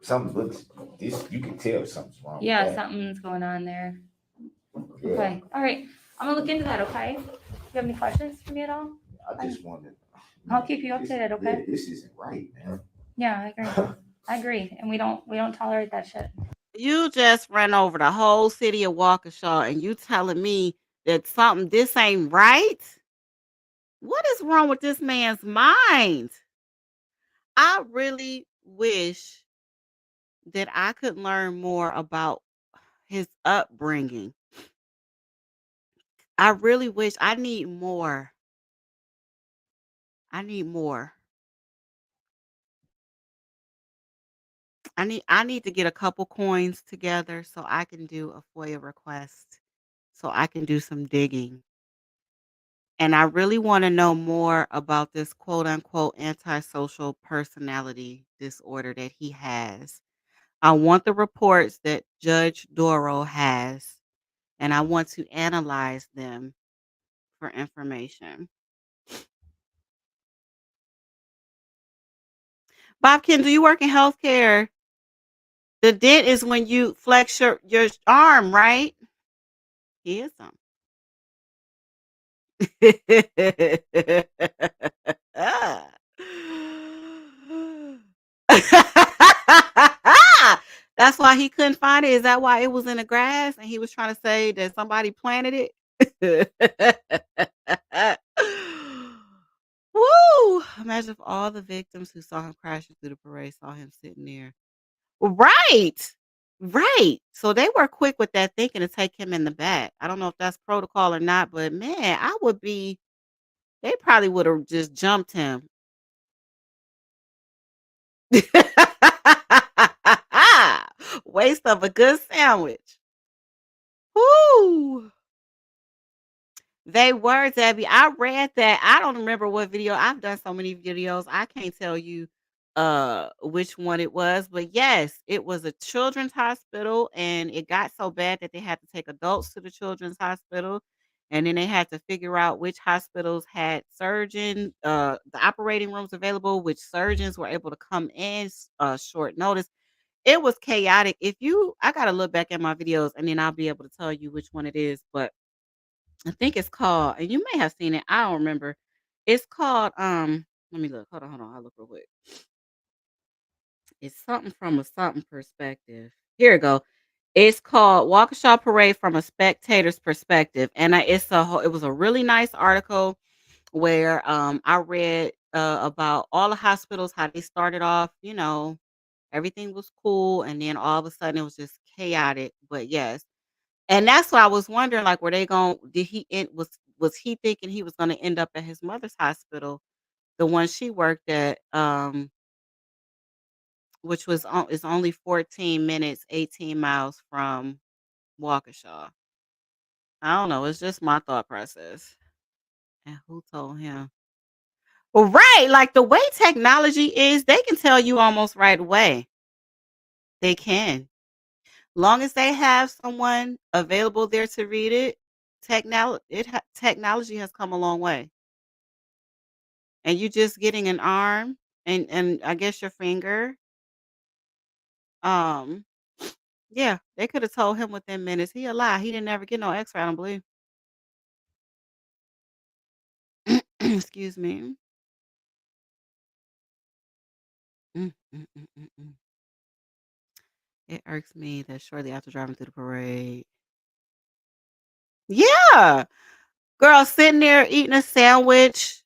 Speaker 3: Something looks. This you can tell something's wrong.
Speaker 2: Yeah,
Speaker 3: with that.
Speaker 2: something's going on there.
Speaker 3: Yeah.
Speaker 2: Okay. All right. I'm gonna look into that. Okay. Do you have any questions for me at all?
Speaker 3: I just wanted.
Speaker 2: I'll keep you updated. Okay.
Speaker 3: Yeah, this isn't right, man.
Speaker 2: Yeah, I agree. I agree, and we don't tolerate that shit.
Speaker 1: You just ran over the whole city of Waukesha and you telling me that this ain't right? What is wrong with this man's mind? I really wish that I could learn more about his upbringing. I really wish I need more. I need more. I need to get a couple coins together so I can do a FOIA request, so I can do some digging. And I really want to know more about this quote unquote antisocial personality disorder that he has. I want the reports that Judge Doro has, and I want to analyze them for information. Bobkin, do you work in healthcare? The dent is when you flex your arm, right? He is some. That's why he couldn't find it. Is that why it was in the grass and he was trying to say that somebody planted it? Woo! Imagine if all the victims who saw him crashing through the parade saw him sitting there. Right. Right. So they were quick with that thinking to take him in the back. I don't know if that's protocol or not, but man, I would be they probably would have just jumped him. Waste of a good sandwich. Whoo! They were, Debbie. I read that. I don't remember what video. I've done so many videos. I can't tell you which one it was, but yes, it was a children's hospital and it got so bad that they had to take adults to the children's hospital and then they had to figure out which hospitals had surgeon the operating rooms available, which surgeons were able to come in short notice. It was chaotic. If you I got to look back at my videos and then I'll be able to tell you which one it is, but I think it's called, and you may have seen it. I don't remember. It's called, let me look. Hold on. I'll look real quick. It's something from a something perspective. Here we go. It's called Waukesha Parade from a Spectator's Perspective. And it was a really nice article where I read about all the hospitals, how they started off, everything was cool. And then all of a sudden it was just chaotic. But yes. And that's why I was wondering, like, were they going did he end was he thinking he was gonna end up at his mother's hospital, the one she worked at, which is only 14 minutes, 18 miles from Waukesha. I don't know, it's just my thought process. And who told him? Well, right, like, the way technology is, they can tell you almost right away. They can. Long as they have someone available there to read it, technology has come a long way. And you just getting an arm and I guess your finger, um, yeah, they coulda told him within minutes. He a lie. He didn't ever get no X-ray, I don't believe. Excuse me. Mm. It irks me that shortly after driving through the parade. Yeah. Girl sitting there eating a sandwich,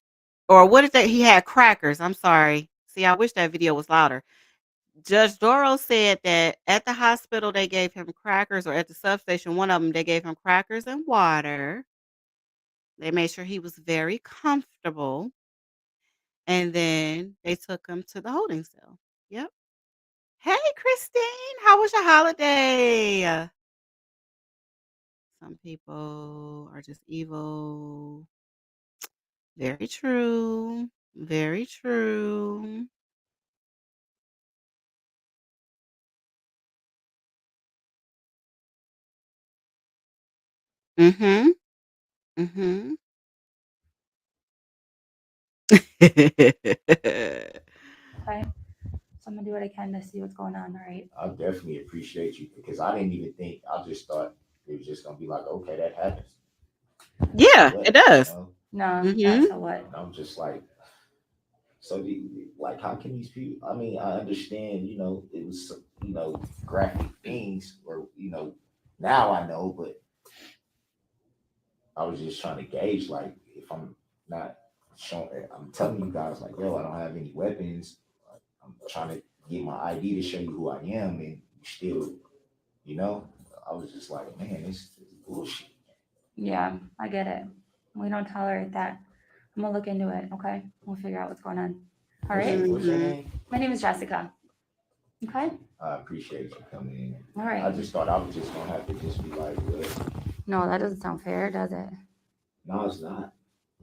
Speaker 1: or what is that? He had crackers, I'm sorry. See, I wish that video was louder. Judge Doro said that at the hospital, they gave him crackers, or at the substation, one of them, they gave him crackers and water. They made sure he was very comfortable, and then they took him to the holding cell. Yep. Hey, Christine, how was your holiday? Some people are just evil. Very true. Very true. Mhm. Mhm.
Speaker 2: Okay. So I'm gonna do what I can to see what's going on. All right.
Speaker 3: I definitely appreciate you because I didn't even think. I just thought it was just gonna be like, okay, that happens. So
Speaker 1: Yeah, it
Speaker 3: what?
Speaker 1: does.
Speaker 2: No, not
Speaker 1: Mhm.
Speaker 2: so what.
Speaker 3: And I'm just like, so like, how can these people? I mean, I understand. It was graphic things, or now I know, but I was just trying to gauge, like, if I'm not showing, I'm telling you guys, like, yo, I don't have any weapons. I'm trying to get my ID to show you who I am, and you still, you know, I was just like, man, this bullshit.
Speaker 2: Yeah, I get it. We don't tolerate that. I'm gonna look into it, okay? We'll figure out what's going on. All right?
Speaker 3: What's your
Speaker 1: Mhm.
Speaker 3: name?
Speaker 2: My name is Jessica. Okay?
Speaker 3: I appreciate you coming in.
Speaker 2: All
Speaker 3: I
Speaker 2: right.
Speaker 3: just thought I was just gonna have to just be like, well,
Speaker 2: No, that doesn't sound fair, does it?
Speaker 3: no, it's not.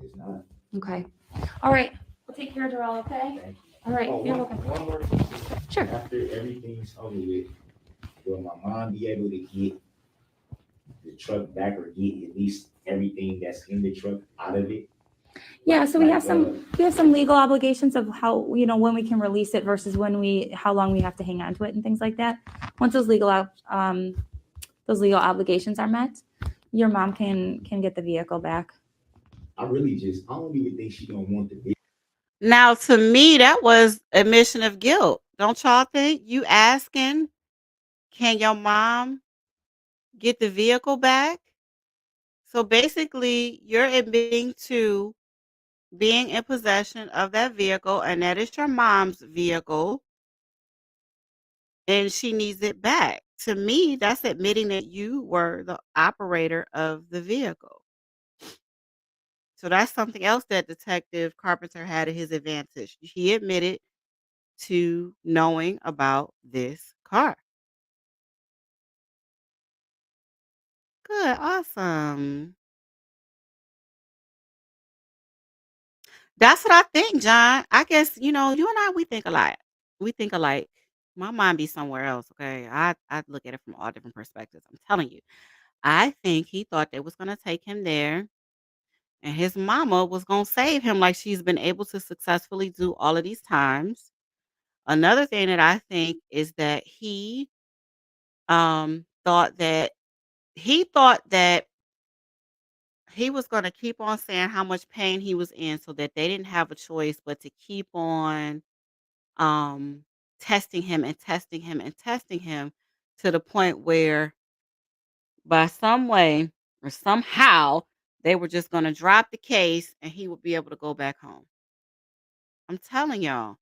Speaker 3: It's not.
Speaker 2: Okay. All right. We'll take care of Darrell, okay?
Speaker 3: Thank you.
Speaker 2: All right.
Speaker 3: Oh,
Speaker 2: You're
Speaker 3: one,
Speaker 2: welcome.
Speaker 3: one more thing.
Speaker 2: Sure.
Speaker 3: After everything's over with, will my mom be able to get the truck back or get at least everything that's in the truck out of it?
Speaker 2: Yeah, so we
Speaker 3: Like,
Speaker 2: have some legal obligations of how, you know, when we can release it versus how long we have to hang on to it and things like that. Once those legal obligations are met, your mom can get the vehicle back.
Speaker 3: I don't even think she gonna want the big.
Speaker 1: Now, to me, that was admission of guilt. Don't y'all think? You asking, can your mom get the vehicle back? So basically, you're admitting to being in possession of that vehicle, and that is your mom's vehicle, and she needs it back. To me, that's admitting that you were the operator of the vehicle. So that's something else that Detective Carpenter had at his advantage. He admitted to knowing about this car. Good, awesome. That's what I think, John. I guess, you and I, we think alike. We think alike. My mind be somewhere else, okay? I look at it from all different perspectives. I'm telling you. I think he thought they was gonna take him there, and his mama was gonna save him like she's been able to successfully do all of these times. Another thing that I think is that thought that he thought that he was gonna keep on saying how much pain he was in so that they didn't have a choice but to keep on um testing him and testing him and testing him to the point where by some way or somehow they were just going to drop the case and he would be able to go back home. I'm telling y'all.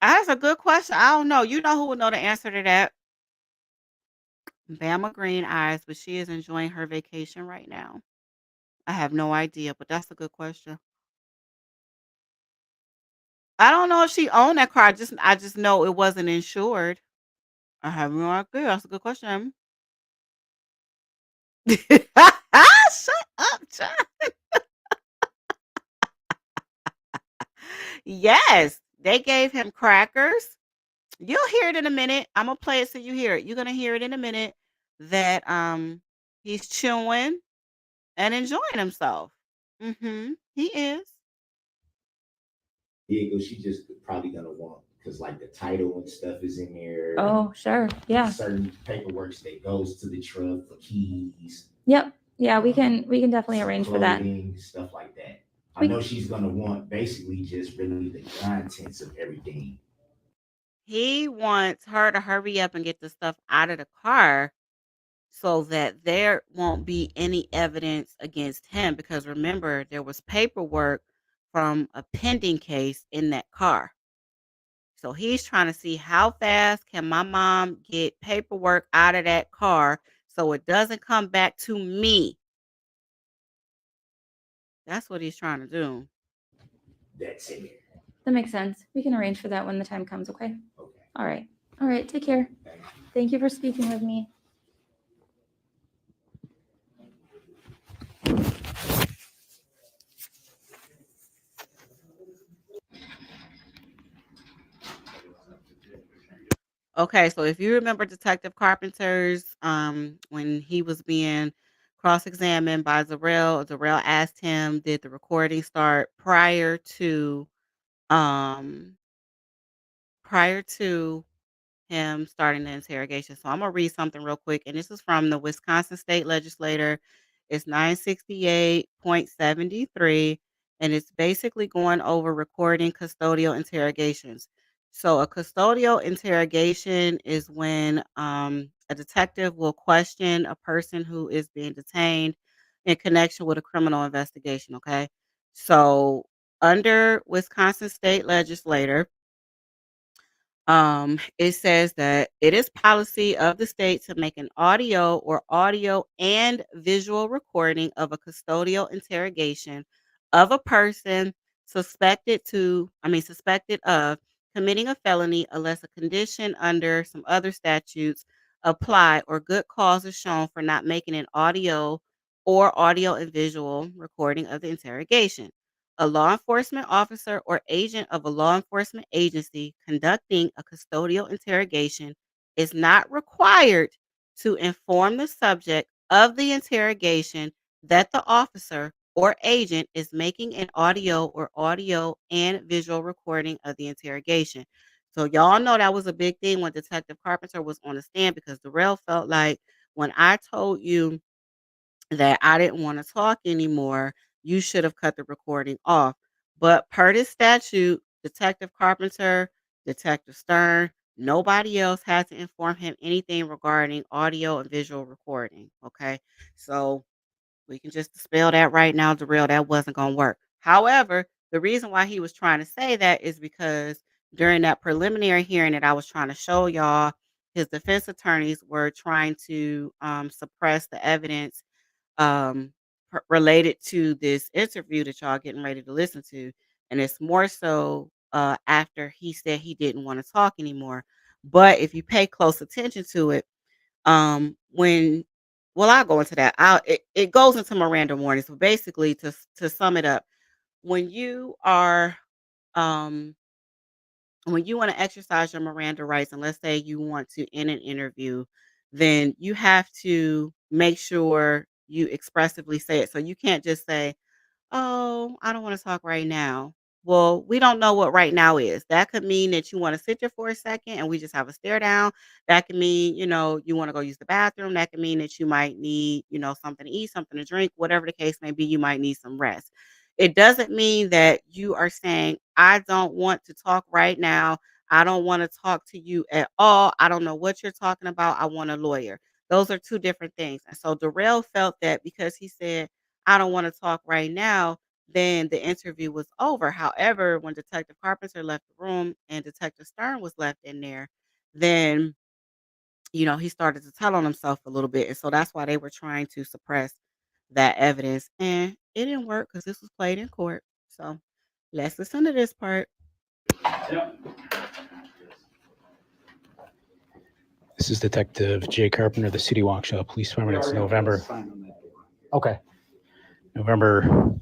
Speaker 1: That's a good question. I don't know. You know who would know the answer to that? Bama Green Eyes, but she is enjoying her vacation right now. I have no idea, but that's a good question. I don't know if she owned that car. I just know it wasn't insured. I have no idea. That's a good question. Shut up, John. Yes, they gave him crackers. You'll hear it in a minute. I'm gonna play it so you hear it. You're gonna hear it in a minute that he's chewing and enjoying himself. He is.
Speaker 3: Vehicle, she just probably gonna want because like the title and stuff is in there.
Speaker 2: Oh, sure. Yeah.
Speaker 3: Certain paperwork that goes to the truck, the keys.
Speaker 2: Yep. Yeah, we can definitely
Speaker 3: some
Speaker 2: arrange for that.
Speaker 3: clothing, stuff like that. I
Speaker 2: We
Speaker 3: know she's gonna want basically just really the contents of everything.
Speaker 1: He wants her to hurry up and get the stuff out of the car so that there won't be any evidence against him because remember there was paperwork from a pending case in that car. So he's trying to see how fast can my mom get paperwork out of that car so it doesn't come back to me. That's what he's trying to do.
Speaker 3: That's in there.
Speaker 2: That makes sense. We can arrange for that when the time comes, okay?
Speaker 3: Okay.
Speaker 2: All right. All right. Take care.
Speaker 3: Thank you.
Speaker 2: Thank you for speaking with me.
Speaker 1: Okay, so if you remember Detective Carpenter's when he was being cross-examined by Darrell asked him, did the recording start um prior to him starting the interrogation. So I'm gonna read something real quick, and this is from the Wisconsin State Legislator. It's 968.73, and it's basically going over recording custodial interrogations. So a custodial interrogation is when a detective will question a person who is being detained in connection with a criminal investigation. Okay, so under Wisconsin state legislator, it says that it is policy of the state to make an audio or audio and visual recording of a custodial interrogation of a person suspected of committing a felony unless a condition under some other statutes apply or good cause is shown for not making an audio or audio and visual recording of the interrogation. A law enforcement officer or agent of a law enforcement agency conducting a custodial interrogation is not required to inform the subject of the interrogation that the officer or agent is making an audio or audio and visual recording of the interrogation. So y'all know that was a big thing when Detective Carpenter was on the stand, because Darrell felt like, when I told you that I didn't want to talk anymore, you should have cut the recording off. But per this statute, Detective Carpenter, Detective Stern, nobody else had to inform him anything regarding audio and visual recording. Okay. So we can just dispel that right now, Darrell. That wasn't going to work. However, the reason why he was trying to say that is because during that preliminary hearing that I was trying to show y'all, his defense attorneys were trying to suppress the evidence um related to this interview that y'all getting ready to listen to. And it's more so after he said he didn't want to talk anymore. But if you pay close attention to it, when well, I'll go into that. It goes into Miranda warnings. So basically, to sum it up, when you are um when you want to exercise your Miranda rights, and let's say you want to end an interview, then you have to make sure you expressively say it. So you can't just say, "Oh, I don't wanna talk right now." Well, we don't know what right now is. That could mean that you wanna sit there for a second and we just have a stare down. That could mean, you wanna go use the bathroom. That could mean that you might need, something to eat, something to drink, whatever the case may be, you might need some rest. It doesn't mean that you are saying, "I don't want to talk right now. I don't wanna talk to you at all. I don't know what you're talking about. I want a lawyer." Those are 2 different things. And so Darrell felt that because he said, "I don't wanna talk right now," then the interview was over. However, when Detective Carpenter left the room and Detective Stern was left in there, then, he started to tell on himself a little bit. And so that's why they were trying to suppress that evidence. And it didn't work because this was played in court. So let's listen to this part.
Speaker 4: This is Detective Jay Carpenter, the City Waukesha Police Department. It's November. Okay. November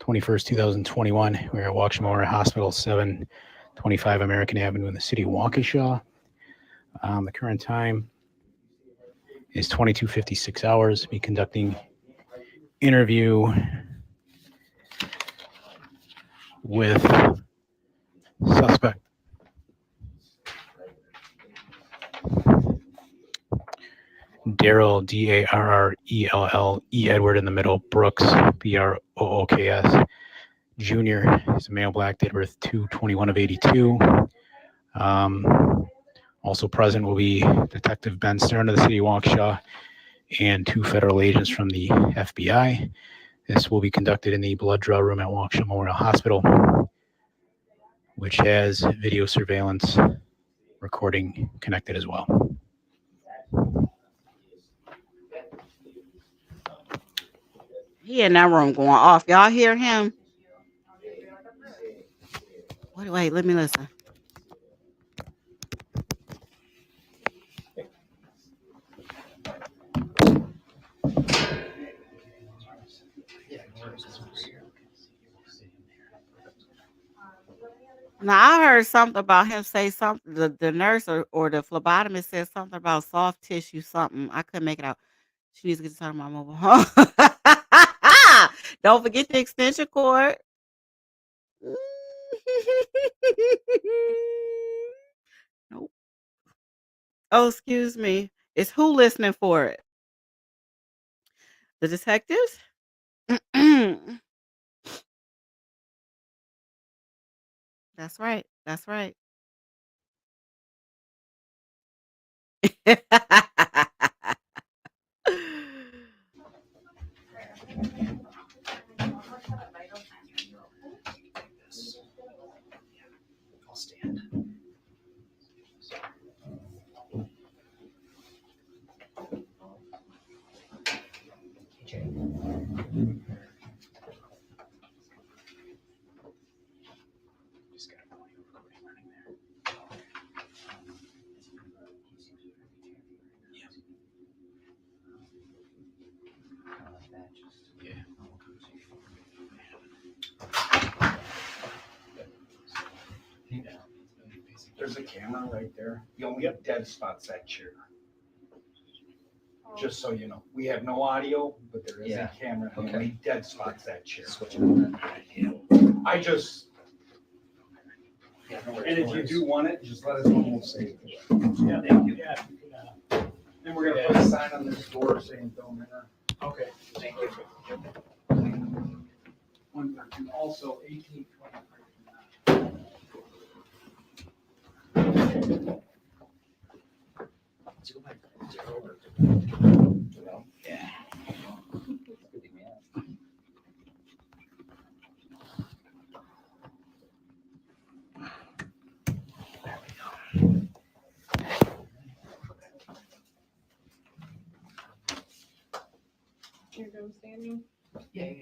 Speaker 4: 21st, 2021. We're at Waukesha Memorial Hospital, 725 American Avenue in the city of Waukesha. The current time is 22:56 hours. Be conducting interview with suspect Darrell, Darrell, Edward in the middle, Brooks, Brooks, Jr. He's a male, black, date of birth 2/21 of 82. Also present will be Detective Ben Stern of the City of Waukesha and 2 federal agents from the FBI. This will be conducted in the blood draw room at Waukesha Memorial Hospital, which has video surveillance recording connected as well.
Speaker 1: He in that room going off. Y'all hear him? Wait, let me listen. Now I heard something about him say something. The nurse or the phlebotomist said something about soft tissue something. I couldn't make it out. She needs to get to talk to my mobile home. Don't forget the extension cord. Nope. Oh, excuse me. Is who listening for it? The detectives? That's right. That's right.
Speaker 4: Okay. Just got an audio recording running there. Yeah. There's a camera right there. The only dead spot's that chair. Just so you know, we have no audio, but there is a camera. The only dead spot's that chair. I just. And if you do want it, just let us know. We'll say. Yeah, thank you. Yeah. And we're gonna put a sign on this door saying don't enter. Okay, thank you. 113, also 1820. Yeah.
Speaker 5: Here goes Daniel.
Speaker 4: Yeah.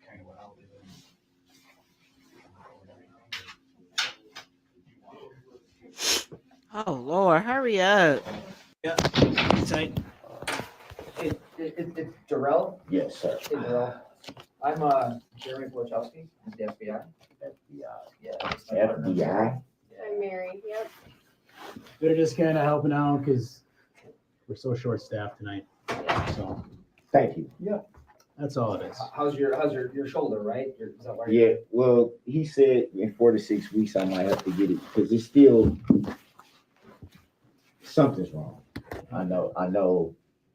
Speaker 4: Kind of what I'll do.
Speaker 1: Oh Lord, hurry up.
Speaker 4: Yeah. Tight.
Speaker 6: It's Darrell.
Speaker 3: Yes, sir.
Speaker 6: Hey, Darrell. I'm Jeremy Wojciechowski. I'm the FBI. Yeah. that's my partner.
Speaker 3: FBI.
Speaker 5: I'm Mary. Yep.
Speaker 4: They're just kind of helping out because we're so short-staffed tonight. So
Speaker 3: Thank you.
Speaker 4: that's all it is.
Speaker 6: How's your shoulder, right? Is that why
Speaker 3: Yeah, well, he said in 4 to 6 weeks I might have to get it because it's still something's wrong. I know.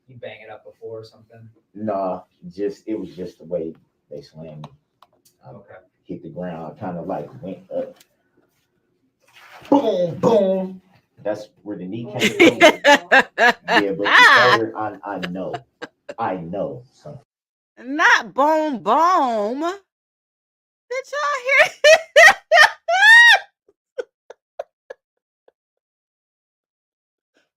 Speaker 6: you bang it up before or something?
Speaker 3: Nah, it was just the way they slammed me. I
Speaker 6: Okay.
Speaker 3: hit the ground. I kind of like went up. Boom, boom. That's where the knee came from. Yeah, but the other, I know something.
Speaker 1: Not boom boom. Did y'all hear?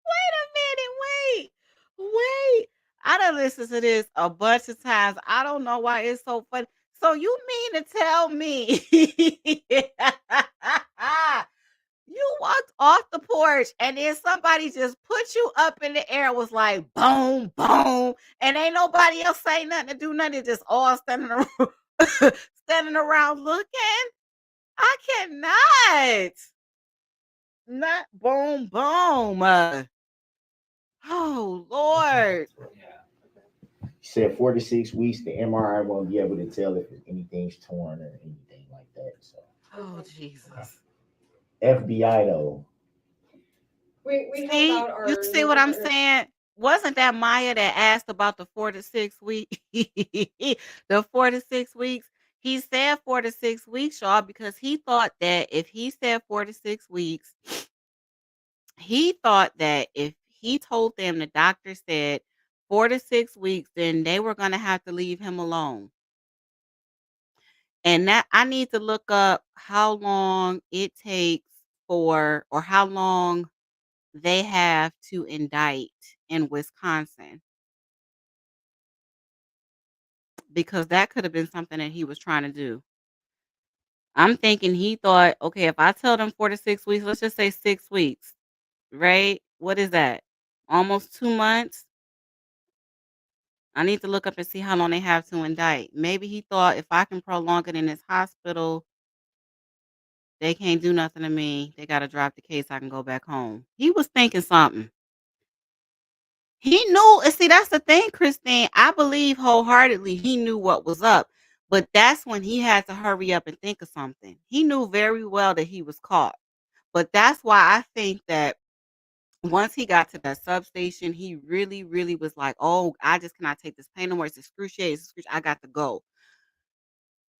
Speaker 1: Wait a minute. Wait. I done listened to this a bunch of times. I don't know why it's so funny. So you mean to tell me you walked off the porch and then somebody just put you up in the air, was like boom, boom, and ain't nobody else say nothing to do nothing, just all standing around, standing around looking? I cannot. Not boom, boom. Oh, Lord.
Speaker 6: Yeah.
Speaker 3: He said 4 to 6 weeks, the MRI won't be able to tell if anything's torn or anything like that. So
Speaker 1: Oh, Jesus.
Speaker 3: FBI though.
Speaker 5: We help
Speaker 1: See,
Speaker 5: out our.
Speaker 1: you see what I'm saying? Wasn't that Maya that asked about the 4 to 6 weeks? The 4 to 6 weeks. He said 4 to 6 weeks, y'all, because he thought that if he said 4 to 6 weeks, he thought that if he told them the doctor said 4 to 6 weeks, then they were going to have to leave him alone. And that I need to look up how long it takes for, or how long they have to indict in Wisconsin, because that could have been something that he was trying to do. I'm thinking he thought, okay, if I tell them 4 to 6 weeks, let's just say 6 weeks, right? What is that? Almost 2 months. I need to look up and see how long they have to indict. Maybe he thought if I can prolong it in this hospital, they can't do nothing to me. They got to drop the case. I can go back home. He was thinking something. He knew, and see, that's the thing, Christine. I believe wholeheartedly he knew what was up, but that's when he had to hurry up and think of something. He knew very well that he was caught, but that's why I think that once he got to that substation, he really, really was like, "Oh, I just cannot take this pain no more. It's excruciating. It's excruciating. I got to go."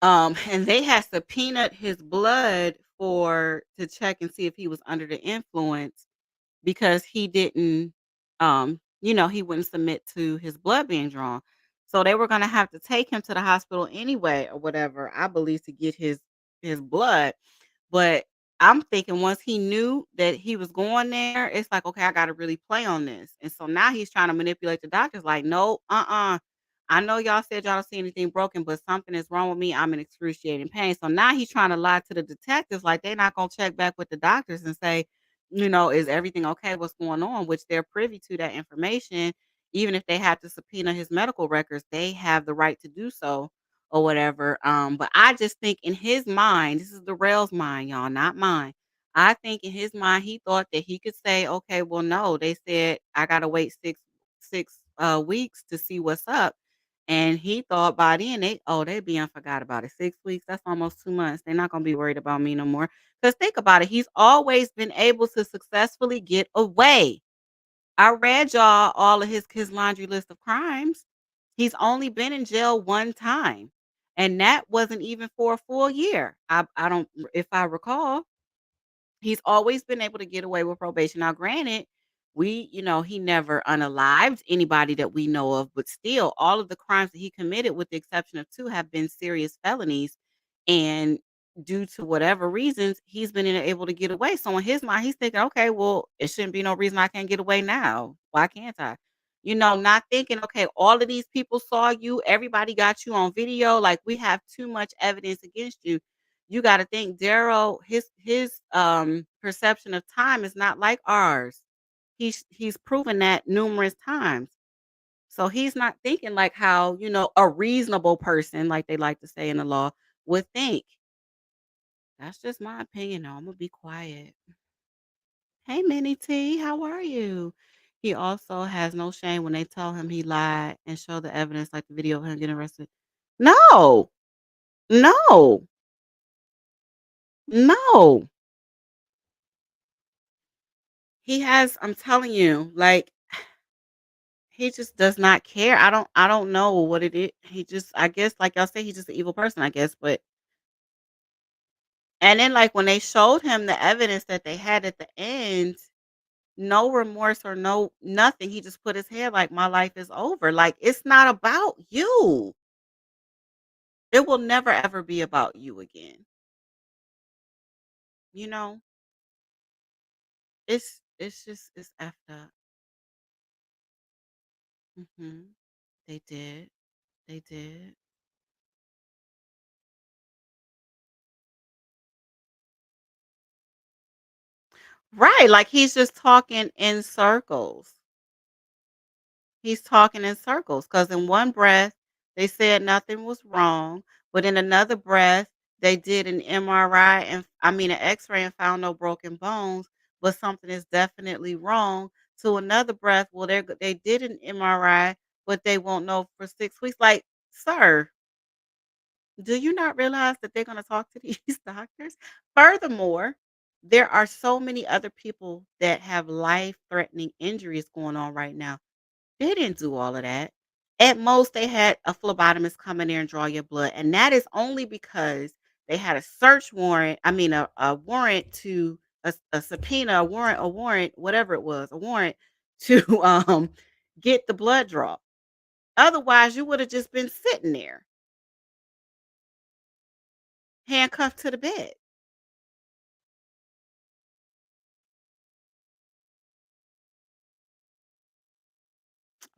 Speaker 1: And they had subpoenaed his blood for to check and see if he was under the influence because he didn't, he wouldn't submit to his blood being drawn. So they were gonna have to take him to the hospital anyway or whatever, I believe, to get his blood. But I'm thinking once he knew that he was going there, it's like, okay, I gotta really play on this. And so now he's trying to manipulate the doctors, like, no, I know y'all said y'all don't see anything broken, but something is wrong with me. I'm in excruciating pain. So now he's trying to lie to the detectives, like they're not gonna check back with the doctors and say, is everything okay? What's going on? Which they're privy to that information. Even if they have to subpoena his medical records, they have the right to do so or whatever. But I just think in his mind, this is Darrell's mind, y'all, not mine. I think in his mind, he thought that he could say, okay, well, no, they said I gotta wait six weeks to see what's up. And he thought by then they be forgot about it. 6 weeks, that's almost 2 months. They're not gonna be worried about me no more. Because think about it, he's always been able to successfully get away. I read y'all all of his laundry list of crimes. He's only been in jail one time, and that wasn't even for a full year. I don't if I recall. He's always been able to get away with probation. Now, granted, he never unalived anybody that we know of, but still, all of the crimes that he committed, with the exception of two, have been serious felonies. And due to whatever reasons, he's been able to get away. So in his mind, he's thinking, okay, well, it shouldn't be no reason I can't get away now. Why can't I? Not thinking, okay, all of these people saw you, everybody got you on video. Like we have too much evidence against you. You gotta think Darrow, his perception of time is not like ours. He's proven that numerous times. So he's not thinking like how, a reasonable person, like they like to say in the law, would think. That's just my opinion, though. Imma be quiet. Hey, Minnie T, how are you? He also has no shame when they tell him he lied and show the evidence like the video of him getting arrested. No, no, no. He has I'm telling you, like, he just does not care. I don't know what it is. He just I guess, like y'all say, he's just an evil person, I guess, but and then, like, when they showed him the evidence that they had at the end, no remorse or no nothing. He just put his head like, "My life is over." Like, it's not about you. It will never ever be about you again. You know? It's just it's effed up. Mhm. They did. They did. Right, like, he's just talking in circles. He's talking in circles because in one breath, they said nothing was wrong, but in another breath, they did an MRI and an X-ray and found no broken bones, but something is definitely wrong. To another breath, well, they did an MRI, but they won't know for 6 weeks. Like, sir, do you not realize that they're gonna talk to these doctors? Furthermore, there are so many other people that have life-threatening injuries going on right now. They didn't do all of that. At most, they had a phlebotomist come in there and draw your blood, and that is only because they had a search warrant. A warrant to a subpoena, a warrant, whatever it was, a warrant to get the blood draw. Otherwise, you would have just been sitting there, handcuffed to the bed.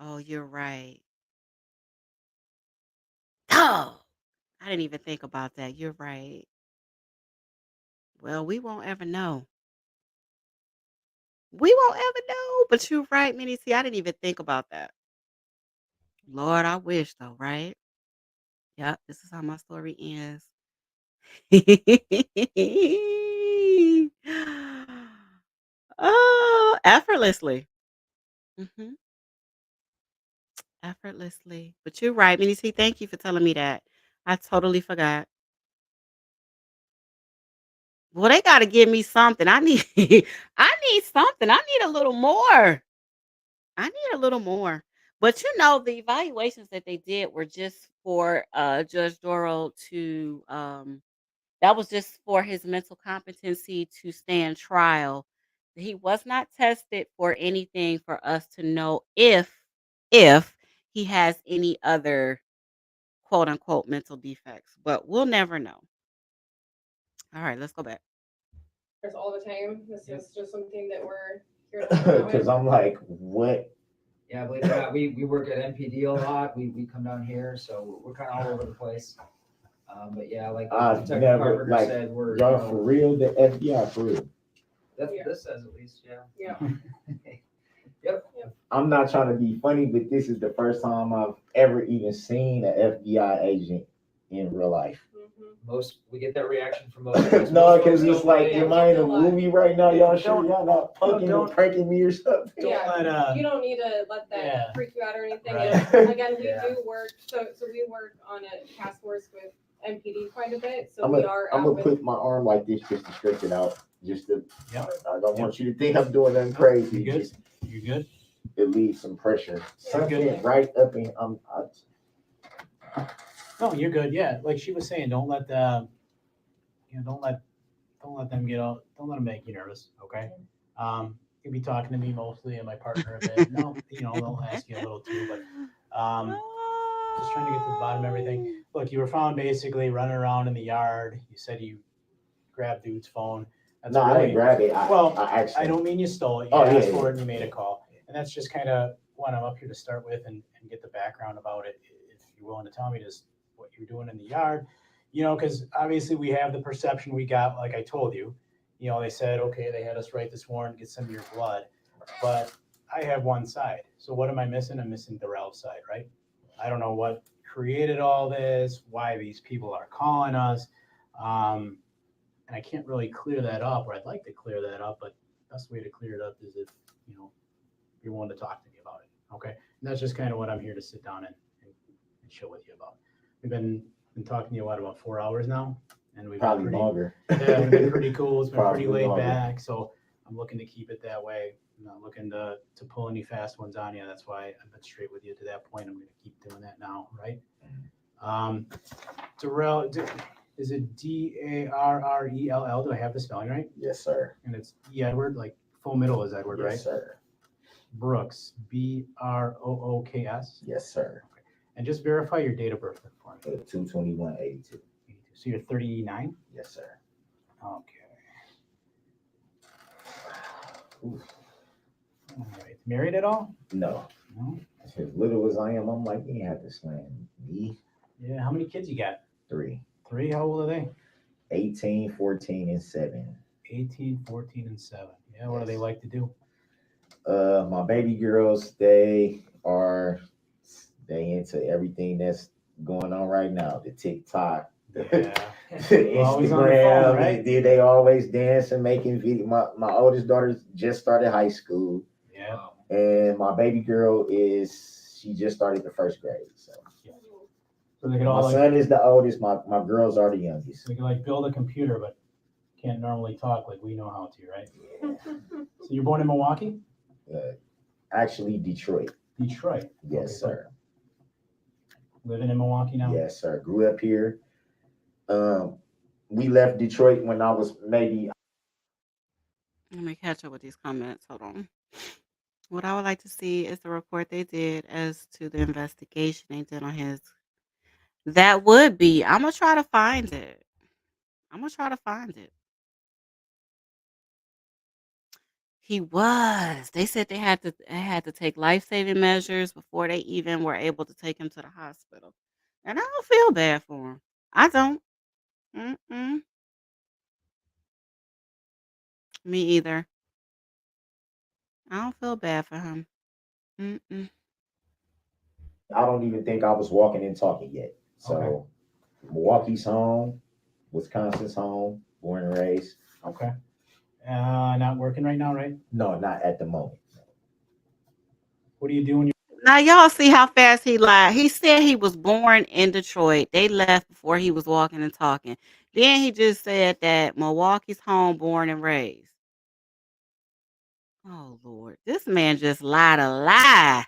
Speaker 1: Oh, you're right. Oh, I didn't even think about that. You're right. Well, we won't ever know. We won't ever know. But you're right, Minnie. See, I didn't even think about that. Lord, I wish though, right? Yep, this is how my story ends. Oh, effortlessly. Hmm. Effortlessly. But you're right, Minnie. See, thank you for telling me that. I totally forgot. Well, they gotta give me something. I need I need something. I need a little more. I need a little more. But the evaluations that they did were just for Judge Doral to that was just for his mental competency to stand trial. He was not tested for anything for us to know if he has any other quote unquote mental defects, but we'll never know. All right, let's go back.
Speaker 5: all the time. This
Speaker 6: Yep.
Speaker 5: is just something that we're here to learn about.
Speaker 3: Because I'm like, what?
Speaker 6: Yeah, believe it or not, we work at MPD a lot. We come down here, so we're kind of all over the place. But yeah, like
Speaker 3: I've
Speaker 6: Detective
Speaker 3: never,
Speaker 6: Carpenter
Speaker 3: like,
Speaker 6: said, we're
Speaker 3: y'all for real, the FBI for real.
Speaker 6: that's
Speaker 5: Yeah.
Speaker 6: what this says at least. Yeah.
Speaker 5: Yeah.
Speaker 6: Yep.
Speaker 3: I'm not trying to be funny, but this is the first time I've ever even seen an FBI agent in real life.
Speaker 6: Most we get that reaction from most. Most
Speaker 3: No,
Speaker 6: folks
Speaker 3: because it's
Speaker 6: don't
Speaker 3: like,
Speaker 6: believe
Speaker 3: am
Speaker 6: it.
Speaker 3: I in a movie right now? Y'all sure
Speaker 4: Don't-
Speaker 3: y'all not fucking
Speaker 4: don't-
Speaker 3: and pranking me or something?
Speaker 4: Don't
Speaker 5: Yeah.
Speaker 4: let
Speaker 5: You don't need to let that
Speaker 4: Yeah.
Speaker 5: freak you out or anything.
Speaker 4: Right.
Speaker 5: And again, we
Speaker 6: Yeah.
Speaker 5: do work. So we work on a task force with MPD quite a bit. So
Speaker 3: I'm
Speaker 5: we
Speaker 3: gonna
Speaker 5: are
Speaker 3: I'm
Speaker 5: out
Speaker 3: gonna
Speaker 5: with.
Speaker 3: put my arm like this just to stretch it out. Just to,
Speaker 4: Yep.
Speaker 3: I don't want you to think I'm doing nothing crazy.
Speaker 4: You good?
Speaker 3: Just
Speaker 4: You good?
Speaker 3: it leaves some pressure.
Speaker 5: Yeah.
Speaker 3: Something right up in
Speaker 4: No, you're good. Yeah, like she was saying, don't let don't let them don't let them make you nervous. Okay. You'll be talking to me mostly and my partner a bit. No, they'll ask you a little too, but just trying to get to the bottom of everything. Look, you were found basically running around in the yard. You said you grabbed dude's phone. That's
Speaker 3: no, I
Speaker 4: really,
Speaker 3: didn't grab it.
Speaker 4: I
Speaker 3: actually
Speaker 4: don't mean you stole it. You
Speaker 3: Oh, yeah,
Speaker 4: asked for
Speaker 3: yeah.
Speaker 4: it and you made a call. And that's just kind of what I'm up here to start with and get the background about it. If you're willing to tell me just what you're doing in the yard, because obviously we have the perception we got, like I told you. They said, okay, they had us write this warrant, get some of your blood. But I have one side. So what am I missing? I'm missing Darrell's side, right? I don't know what created all this, why these people are calling us. And I can't really clear that up, or I'd like to clear that up, but the best way to clear it up is if, you're willing to talk to me about it. Okay. And that's just kind of what I'm here to sit down and chill with you about. We've been talking to you, about 4 hours now? And we've
Speaker 3: Probably
Speaker 4: been pretty,
Speaker 3: longer.
Speaker 4: yeah, we've been pretty cool. It's been pretty
Speaker 3: Probably
Speaker 4: laid
Speaker 3: longer.
Speaker 4: back. So I'm looking to keep it that way. I'm not looking to pull any fast ones on you. That's why I've been straight with you to that point. I'm going to keep doing that now, right? Darrell, is it Darrell? Do I have the spelling right?
Speaker 3: Yes, sir.
Speaker 4: And it's E. Edward, like full middle is Edward, right?
Speaker 3: Yes, sir.
Speaker 4: Brooks, Brooks.
Speaker 3: Yes, sir.
Speaker 4: Okay. And just verify your date of birth for me.
Speaker 3: 2/21/82.
Speaker 4: So you're 39?
Speaker 3: Yes, sir.
Speaker 4: Okay. All right. Married at all?
Speaker 3: No.
Speaker 4: No?
Speaker 3: As little as I am, I'm like, you ain't have to slam me.
Speaker 4: Yeah. How many kids you got?
Speaker 3: 3.
Speaker 4: 3? How old are they?
Speaker 3: 18, 14, and 7.
Speaker 4: 18, 14, and 7. Yeah. What do they
Speaker 3: Yes.
Speaker 4: like to do?
Speaker 3: My baby girls, they into everything that's going on right now. The TikTok,
Speaker 4: Yeah.
Speaker 3: the
Speaker 4: Always on the
Speaker 3: Instagram,
Speaker 4: phone, right?
Speaker 3: they always dance and making video. My oldest daughter just started high school,
Speaker 4: Yeah.
Speaker 3: and my baby girl she just started the first grade. So
Speaker 4: So they could
Speaker 3: my
Speaker 4: all
Speaker 3: son is the oldest. My girls are the youngest.
Speaker 4: so they could build a computer, but can't normally talk like we know how to, right?
Speaker 3: Yeah.
Speaker 4: So you're born in Milwaukee?
Speaker 3: Actually, Detroit.
Speaker 4: Detroit.
Speaker 3: Yes,
Speaker 4: Okay, so
Speaker 3: sir.
Speaker 4: living in Milwaukee now?
Speaker 3: Yes, sir. Grew up here. We left Detroit when I was maybe.
Speaker 1: Let me catch up with these comments. Hold on. What I would like to see is the report they did as to the investigation they did on his. That would be. I'm gonna try to find it. I'm gonna try to find it. He was. They said they had to take life-saving measures before they even were able to take him to the hospital. And I don't feel bad for him. I don't. Mm-mm. Me either. I don't feel bad for him. Mm-mm.
Speaker 3: I don't even think I was walking and talking yet. So
Speaker 4: Okay.
Speaker 3: Milwaukee's home, Wisconsin's home, born and raised.
Speaker 4: Okay. Not working right now, right?
Speaker 3: No, not at the moment.
Speaker 4: What do you do when
Speaker 1: Now y'all see how fast he lied. He said he was born in Detroit. They left before he was walking and talking. Then he just said that Milwaukee's home, born and raised. Oh Lord, this man just lied a lie.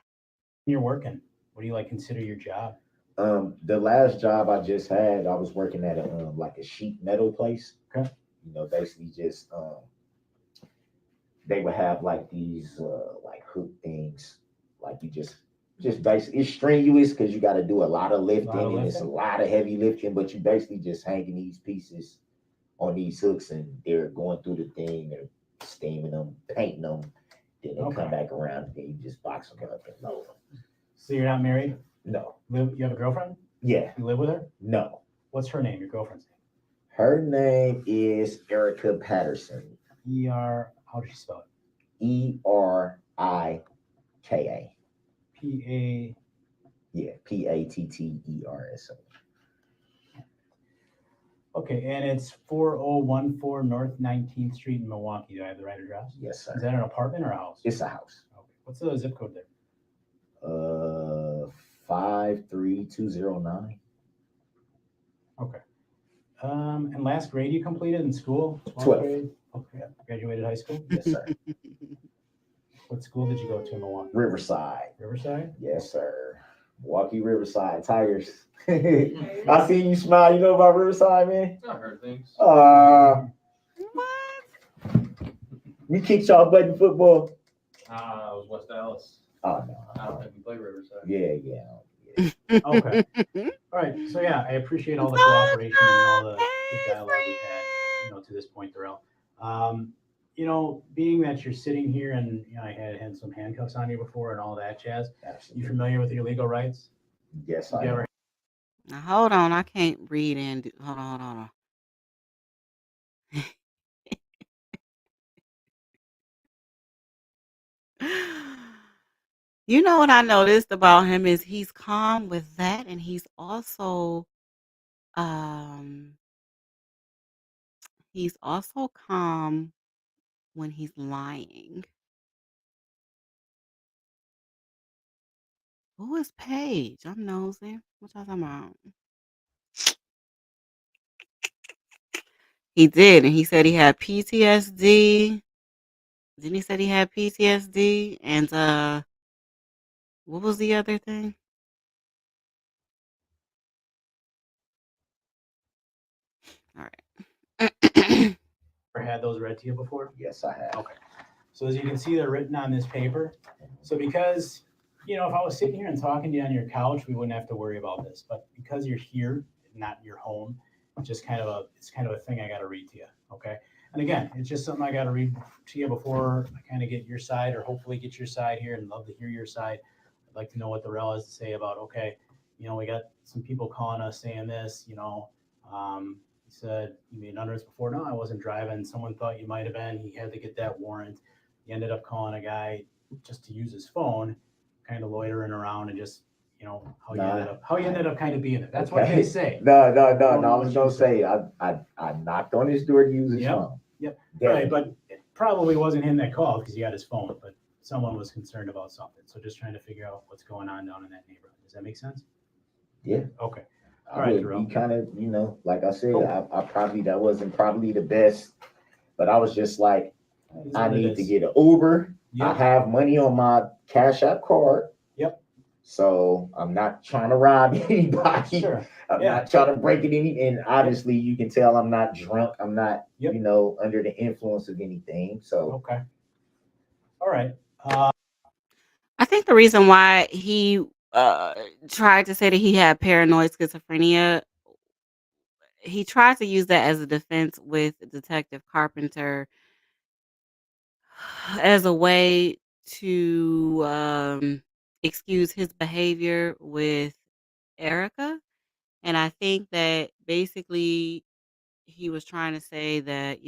Speaker 4: you're working? What do you like consider your job?
Speaker 3: The last job I just had, I was working at a like a sheet metal place.
Speaker 4: Okay.
Speaker 3: You know, basically just they would have like these like hook things, like you just basically it's strenuous because you got to do a lot of lifting and it's a lot of heavy lifting, but you basically just hanging these pieces on these hooks and they're going through the thing, they're steaming them, painting them, then they come back around and then you just box them up and load them.
Speaker 4: So you're not married?
Speaker 3: No.
Speaker 4: You have a girlfriend?
Speaker 3: Yeah.
Speaker 4: You live with her?
Speaker 3: No.
Speaker 4: What's her name? Your girlfriend's name?
Speaker 3: Her name is Erica Patterson.
Speaker 4: How does she spell it?
Speaker 3: Erika.
Speaker 4: P-A.
Speaker 3: Yeah, Patters.
Speaker 4: Okay, and it's 4014 North 19th Street in Milwaukee. Do I have the right address?
Speaker 3: Yes, sir.
Speaker 4: Is that an apartment or a house?
Speaker 3: It's a house.
Speaker 4: Okay. What's the zip code there?
Speaker 3: 53209.
Speaker 4: Okay. And last grade you completed in school?
Speaker 3: 12th
Speaker 4: grade? Okay. Graduated high school?
Speaker 3: Yes, sir.
Speaker 4: What school did you go to in Milwaukee?
Speaker 3: Riverside.
Speaker 4: Riverside?
Speaker 3: Yes, sir. Milwaukee Riverside Tigers. I seen you smile. You know about Riverside, man?
Speaker 7: I heard things.
Speaker 1: What?
Speaker 3: We kicked y'all butt in football.
Speaker 7: It was West Dallas.
Speaker 3: Oh no.
Speaker 7: I don't think we play Riverside.
Speaker 3: Yeah.
Speaker 4: Okay. All right. So yeah, I appreciate all the cooperation and all the dialogue we've had, to this point, Darrell. Being that you're sitting here and I had some handcuffs on you before and all that jazz.
Speaker 3: Absolutely.
Speaker 4: You familiar with your legal rights?
Speaker 3: Yes,
Speaker 4: I am.
Speaker 1: Now hold on, I can't read and hold on. You know what I noticed about him is he's calm with that, and he's also calm when he's lying. Who is Paige? I'm nosy. What y'all talking about? He did, and he said he had PTSD. Didn't he said he had PTSD? And what was the other thing? All right.
Speaker 4: Ever had those read to you before?
Speaker 3: Yes, I have.
Speaker 4: Okay. So as you can see, they're written on this paper. So because, if I was sitting here and talking to you on your couch, we wouldn't have to worry about this. But because you're here, not your home, it's kind of a thing I got to read to you. Okay. And again, it's just something I got to read to you before I kind of get your side, or hopefully get your side here, and love to hear your side. I'd like to know what Darrell has to say about, okay, we got some people calling us saying this, he said, you made an utterance before. No, I wasn't driving. Someone thought you might have been. He had to get that warrant. He ended up calling a guy just to use his phone, kind of loitering around, and just, how you ended up kind of being there. That's what they say.
Speaker 3: No. I was gonna say I knocked on his door to use his phone.
Speaker 4: Yep. Right, but it probably wasn't him that called because he got his phone, but someone was concerned about something. So just trying to figure out what's going on down in that neighborhood. Does that make sense?
Speaker 3: Yeah.
Speaker 4: Okay.
Speaker 3: All right, be kind of, like I said, I probably, that wasn't probably the best, but I was just like, I need to get an Uber. Yep. I have money on my Cash App card.
Speaker 4: Yep.
Speaker 3: So I'm not trying to rob anybody. Sure. I'm not trying to break it and obviously you can tell I'm not drunk. I'm not, under the influence of anything. So.
Speaker 4: Okay. All right.
Speaker 1: I think the reason why he tried to say that he had paranoid schizophrenia, he tried to use that as a defense with Detective Carpenter as a way to excuse his behavior with Erica. And I think that basically he was trying to say that,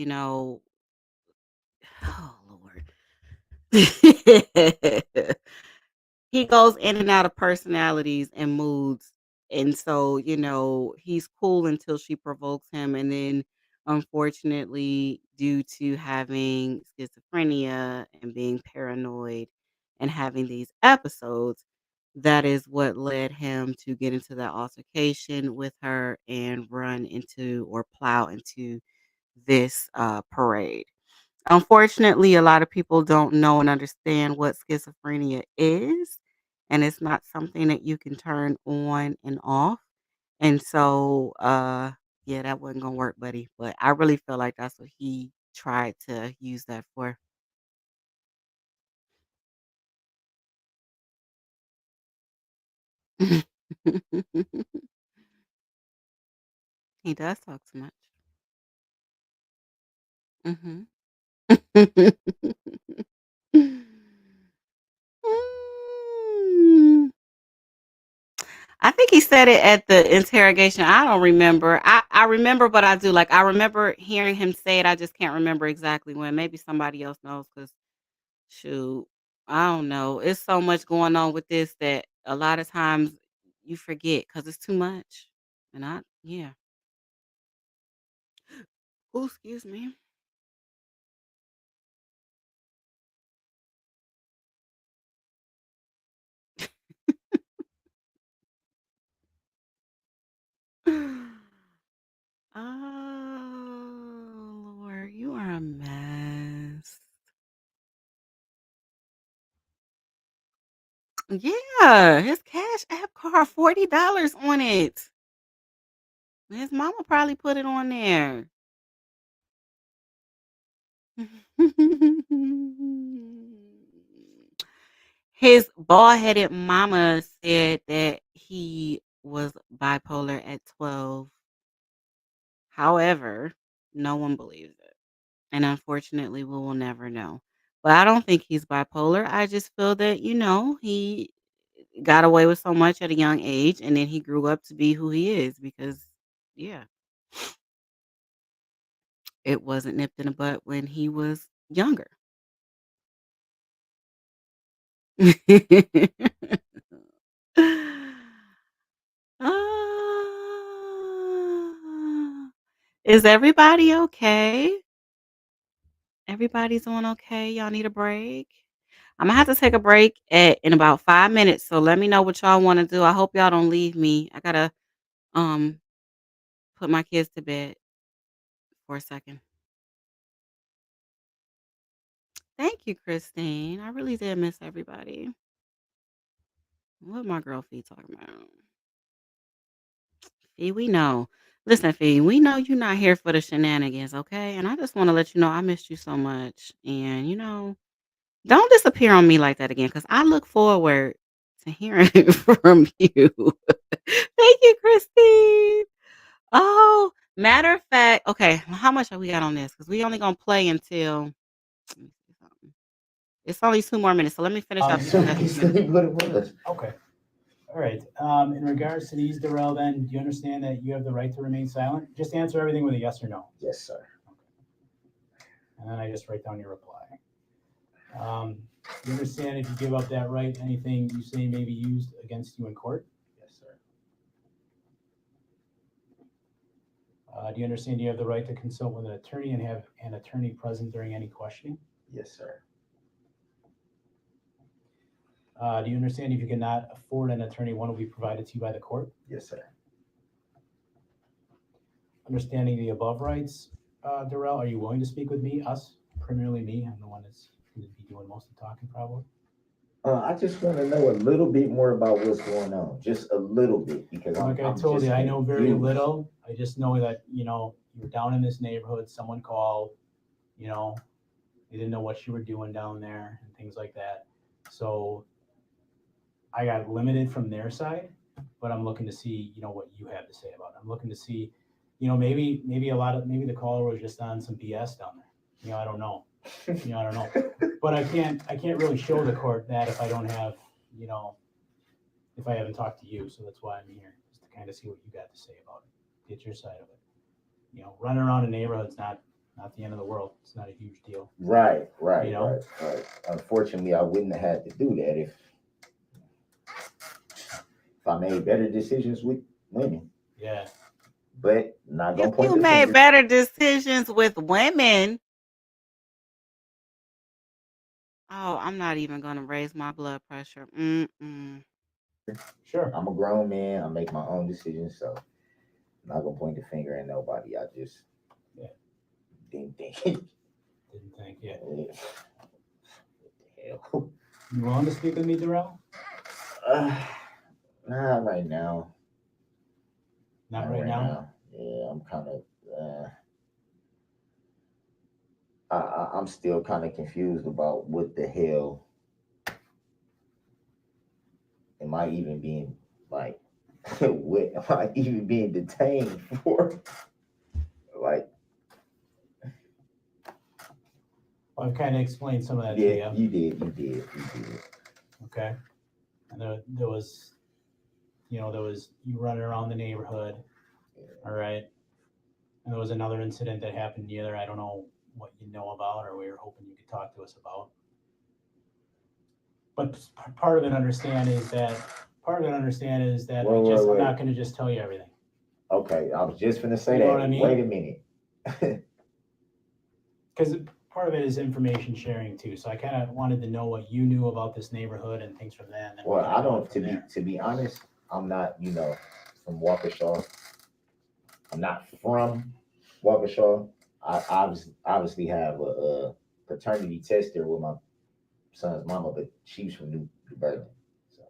Speaker 1: He goes in and out of personalities and moods. And so, he's cool until she provokes him. And then, unfortunately, due to having schizophrenia and being paranoid and having these episodes, that is what led him to get into that altercation with her and run into or plow into this parade. Unfortunately, a lot of people don't know and understand what schizophrenia is, and it's not something that you can turn on and off. And so, yeah, that wasn't gonna work, buddy. But I really feel like that's what he tried to use that for. He does talk too much. Hmm. I think he said it at the interrogation. I don't remember. I remember, but I do. Like, I remember hearing him say it. I just can't remember exactly when. Maybe somebody else knows because, shoot, I don't know. It's so much going on with this that a lot of times you forget because it's too much. And yeah. Oh, excuse me. Oh, Lord, you are a mess. Yeah, his Cash App card, $40 on it. His mama probably put it on there. His bald-headed mama said that he was bipolar at 12. However, no one believes it. And unfortunately, we will never know. But I don't think he's bipolar. I just feel that, he got away with so much at a young age and then he grew up to be who he is because, yeah, it wasn't nipped in the butt when he was younger. Ah. Is everybody okay? Everybody's doing okay? Y'all need a break? Imma have to take a break in about 5 minutes, so let me know what y'all wanna do. I hope y'all don't leave me. I gotta, um, put my kids to bed for a second. Thank you, Christine. I really did miss everybody. What my girl Fee talking about? Fee, we know. Listen, Fee, we know you're not here for the shenanigans, okay? And I just wanna let you know I missed you so much, and, don't disappear on me like that again, cause I look forward to hearing from you. Thank you, Christine. Oh, matter of fact, okay, how much have we got on this? Cause we only gonna play until let me see something. It's only 2 more minutes, so let me finish out these
Speaker 3: So he
Speaker 1: messages.
Speaker 3: said what it was.
Speaker 4: Okay. All right. In regards to these, Darrell, then, do you understand that you have the right to remain silent? Just answer everything with a yes or no.
Speaker 3: Yes, sir.
Speaker 4: And then I just write down your reply. You understand if you give up that right, anything you say may be used against you in court?
Speaker 3: Yes, sir.
Speaker 4: Do you understand you have the right to consult with an attorney and have an attorney present during any questioning?
Speaker 3: Yes, sir.
Speaker 4: Do you understand if you cannot afford an attorney, one will be provided to you by the court?
Speaker 3: Yes, sir.
Speaker 4: Understanding the above rights, Darrell, are you willing to speak with me, us, primarily me? I'm the one that's going to be doing most of the talking probably.
Speaker 3: I just want to know a little bit more about what's going on, just a little bit, because
Speaker 4: Like I
Speaker 3: I'm
Speaker 4: told
Speaker 3: just
Speaker 4: you, I know very
Speaker 3: confused.
Speaker 4: little. I just know that, you're down in this neighborhood, someone called, you know, they didn't know what you were doing down there and things like that. So I got limited from their side, but I'm looking to see, what you have to say about it. I'm looking to see, maybe maybe the caller was just on some BS down there. I don't know. I don't know. But I can't really show the court that if I don't have, if I haven't talked to you. So that's why I'm here, just to kind of see what you got to say about it. Get your side of it. Running around a neighborhood's not not the end of the world. It's not a huge deal.
Speaker 3: Right,
Speaker 4: You
Speaker 3: right,
Speaker 4: know?
Speaker 3: right, right. Unfortunately, I wouldn't have had to do that if I made better decisions with women.
Speaker 4: Yeah.
Speaker 3: But not
Speaker 1: If
Speaker 3: gonna point
Speaker 1: you
Speaker 3: the
Speaker 1: made
Speaker 3: finger.
Speaker 1: better decisions with women, oh, I'm not even gonna raise my blood pressure. Mm-mm.
Speaker 4: Sure.
Speaker 3: I'm a grown man. I make my own decisions, so I'm not gonna point the finger at nobody. I just
Speaker 4: Yeah.
Speaker 3: didn't think.
Speaker 4: Didn't think. Yeah.
Speaker 3: What the hell?
Speaker 4: You willing to speak with me, Darrell?
Speaker 3: Uh, Not right now.
Speaker 4: Not right now.
Speaker 3: Yeah, I'm kind of. I'm still kind of confused about what the hell am I even being like. What am I even being detained for? Like,
Speaker 4: Well, I've kind of explained some of that
Speaker 3: yeah,
Speaker 4: to
Speaker 3: you did, you did, you did.
Speaker 4: Okay. And there was, there was you running around the neighborhood. All right. And there was another incident that happened the other. I don't know what you know about, or we were hoping you could talk to us about. But part of it, understand is that
Speaker 3: Wait,
Speaker 4: I'm
Speaker 3: wait.
Speaker 4: not going to just tell you everything.
Speaker 3: Okay, I was just gonna say
Speaker 4: You know
Speaker 3: that.
Speaker 4: what I mean?
Speaker 3: Wait a minute.
Speaker 4: Because part of it is information sharing too. So I kind of wanted to know what you knew about this neighborhood and things from then. And then we
Speaker 3: Well,
Speaker 4: kinda
Speaker 3: I
Speaker 4: go
Speaker 3: don't.
Speaker 4: from there.
Speaker 3: To be honest, I'm not. From Waukesha. I'm not from Waukesha. I obviously have a paternity test there with my son's mama, but she's from New Berlin. So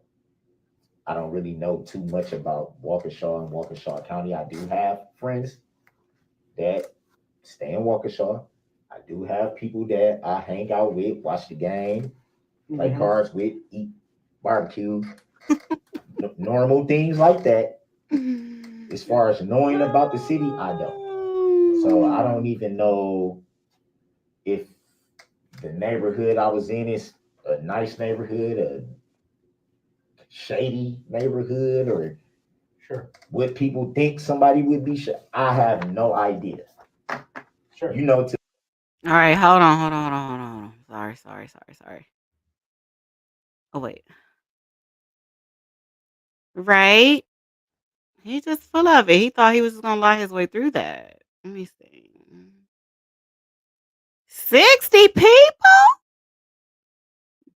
Speaker 3: I don't really know too much about Waukesha and Waukesha County. I do have friends that stay in Waukesha. I do have people that I hang out with, watch the game, play
Speaker 4: Mhm.
Speaker 3: cards with, eat barbecue, normal things like that. As far as knowing about the city, I don't. So I don't even know if the neighborhood I was in is a nice neighborhood, a shady neighborhood, or
Speaker 4: Sure.
Speaker 3: what people think somebody would be. I have no idea.
Speaker 4: Sure.
Speaker 3: To
Speaker 1: All right, hold on. Sorry. Oh wait, right? He just full of it. He thought he was just gonna lie his way through that. Let me see. 60 people?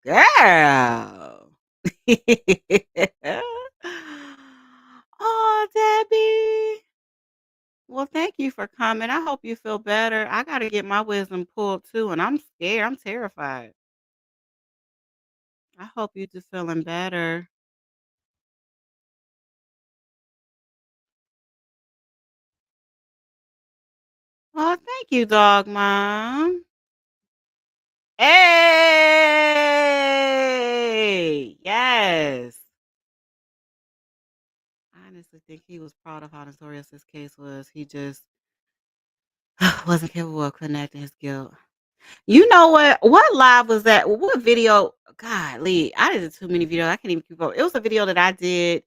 Speaker 1: Girl. Oh, Debbie. Well, thank you for coming. I hope you feel better. I gotta get my wisdom pulled too, and I'm scared. I'm terrified. I hope you just feeling better. Oh, thank you, dog mom. Hey! Yes. I honestly think he was proud of how notorious this case was. He just wasn't capable of connecting his guilt. You know what? What live was that? What video? Golly, I did too many videos. I can't even keep up. It was a video that I did.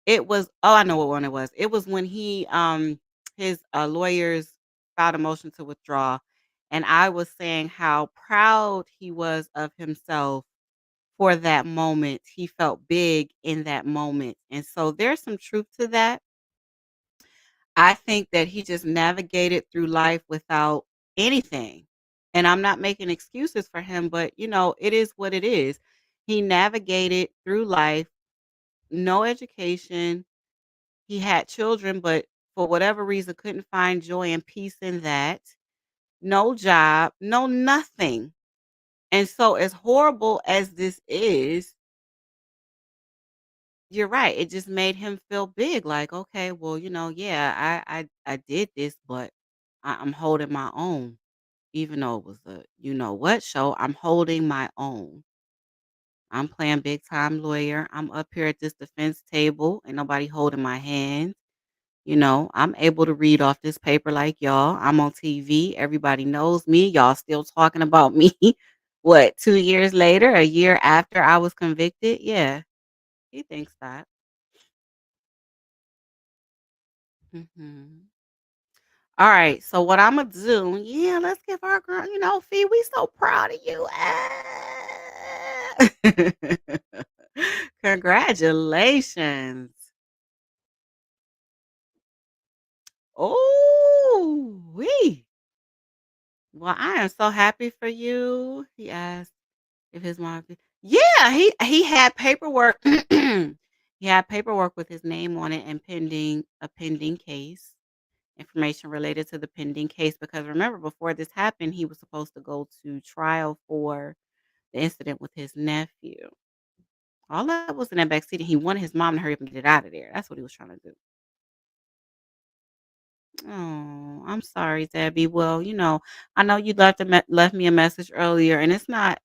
Speaker 1: It was, oh, I know what one it was. It was when his lawyers filed a motion to withdraw, and I was saying how proud he was of himself for that moment. He felt big in that moment. And so there's some truth to that. I think that he just navigated through life without anything. And I'm not making excuses for him, but it is what it is. He navigated through life, no education. He had children, but for whatever reason couldn't find joy and peace in that. No job, no nothing. And so as horrible as this is, you're right. It just made him feel big. Like, okay, well, yeah, I did this, but I'm holding my own, even though it was a what show. I'm holding my own. I'm playing big time lawyer. I'm up here at this defense table. Ain't nobody holding my hand. I'm able to read off this paper like y'all. I'm on TV. Everybody knows me. Y'all still talking about me. What, 2 years later, a year after I was convicted? Yeah, he thinks that. Mhm. All right. So what I'm gonna do? Yeah, let's give our girl. Fee, we so proud of you. Congratulations. Oh, we. Well, I am so happy for you. He asked if his mom. Yeah, he had paperwork. He had paperwork with his name on it and pending case information related to the pending case. Because remember, before this happened, he was supposed to go to trial for the incident with his nephew. All that was in that back seat. And he wanted his mom to hurry up and get out of there. That's what he was trying to do. Oh, I'm sorry, Debbie. Well, I know you left me a message earlier, and it's not